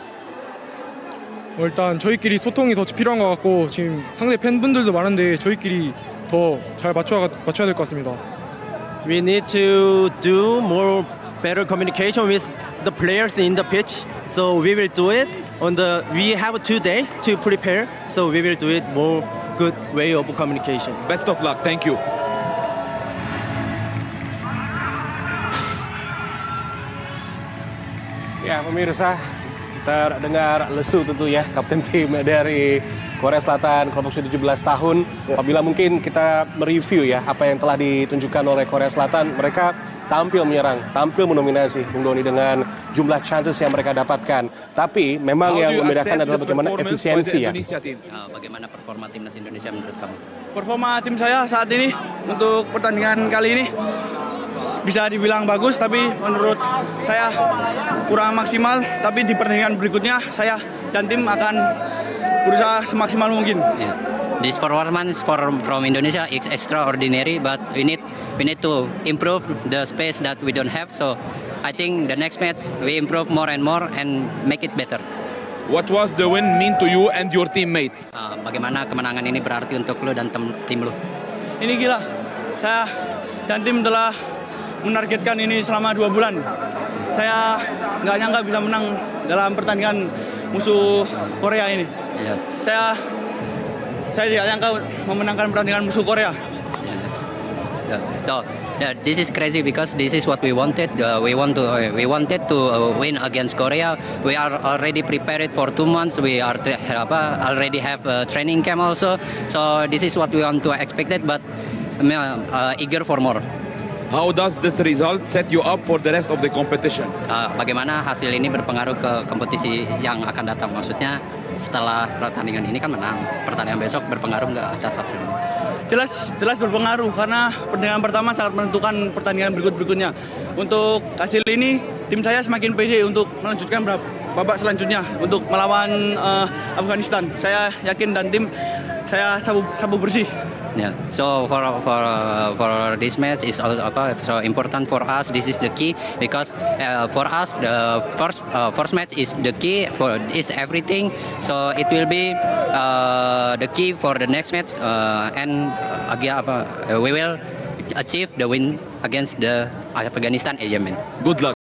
K: 일단 저희끼리 소통이 더 필요한 것 같고 지금 상대 팬분들도 많은데 저희끼리 더 잘 맞춰야 될 것 같습니다.
J: We need to do more better communication with the players in the pitch. So we will do it we have 2 days to prepare. So we will do it more good way of communication.
I: Best of luck. Thank you.
B: Ya pemirsa, terdengar lesu tentu ya kapten tim dari Korea Selatan kelompok usia 17 tahun. Apabila mungkin kita mereview ya apa yang telah ditunjukkan oleh Korea Selatan, mereka tampil menyerang, tampil mendominasi Bung Doni dengan jumlah chances yang mereka dapatkan. Tapi memang yang membedakan adalah bagaimana efisiensi ya.
L: Bagaimana performa timnas Indonesia menurut kamu?
M: Performa tim saya saat ini untuk pertandingan kali ini bisa dibilang bagus, tapi menurut saya kurang maksimal. Tapi di pertandingan berikutnya saya dan tim akan berusaha semaksimal mungkin.
L: Yeah. This performance from Indonesia is extraordinary, but we need to improve the space that we don't have. So I think the next match we improve more and more and make it better.
I: What was the win mean to you and your teammates?
L: Bagaimana kemenangan ini berarti untuk lu dan tim lu?
M: Ini gila. Saya dan tim telah menargetkan ini selama 2 bulan. Saya nggak nyangka bisa menang dalam pertandingan musuh Korea ini.
L: Yeah.
M: Saya tidak nyangka memenangkan pertandingan musuh Korea.
L: Yeah. So this is crazy because this is what we wanted. We wanted to win against Korea. We are already prepared for 2 months. We are already have a training camp also. So this is what we want to expect it, but eager for more.
I: How does this result set you up for the rest of the competition?
L: Bagaimana hasil ini berpengaruh ke kompetisi yang akan datang? Maksudnya setelah pertandingan ini kan menang, pertandingan besok berpengaruh nggak atas hasil ini?
M: Jelas berpengaruh karena pertandingan pertama sangat menentukan pertandingan berikutnya. Untuk hasil ini tim saya semakin pede untuk melanjutkan babak selanjutnya untuk melawan Afghanistan. Saya yakin dan tim saya sabu bersih.
L: Yeah. So for this match is also so important for us. This is the key because for us the first match is the key for is everything. So it will be the key for the next match and again we will achieve the win against the Afghanistan and Yemen.
I: Good luck.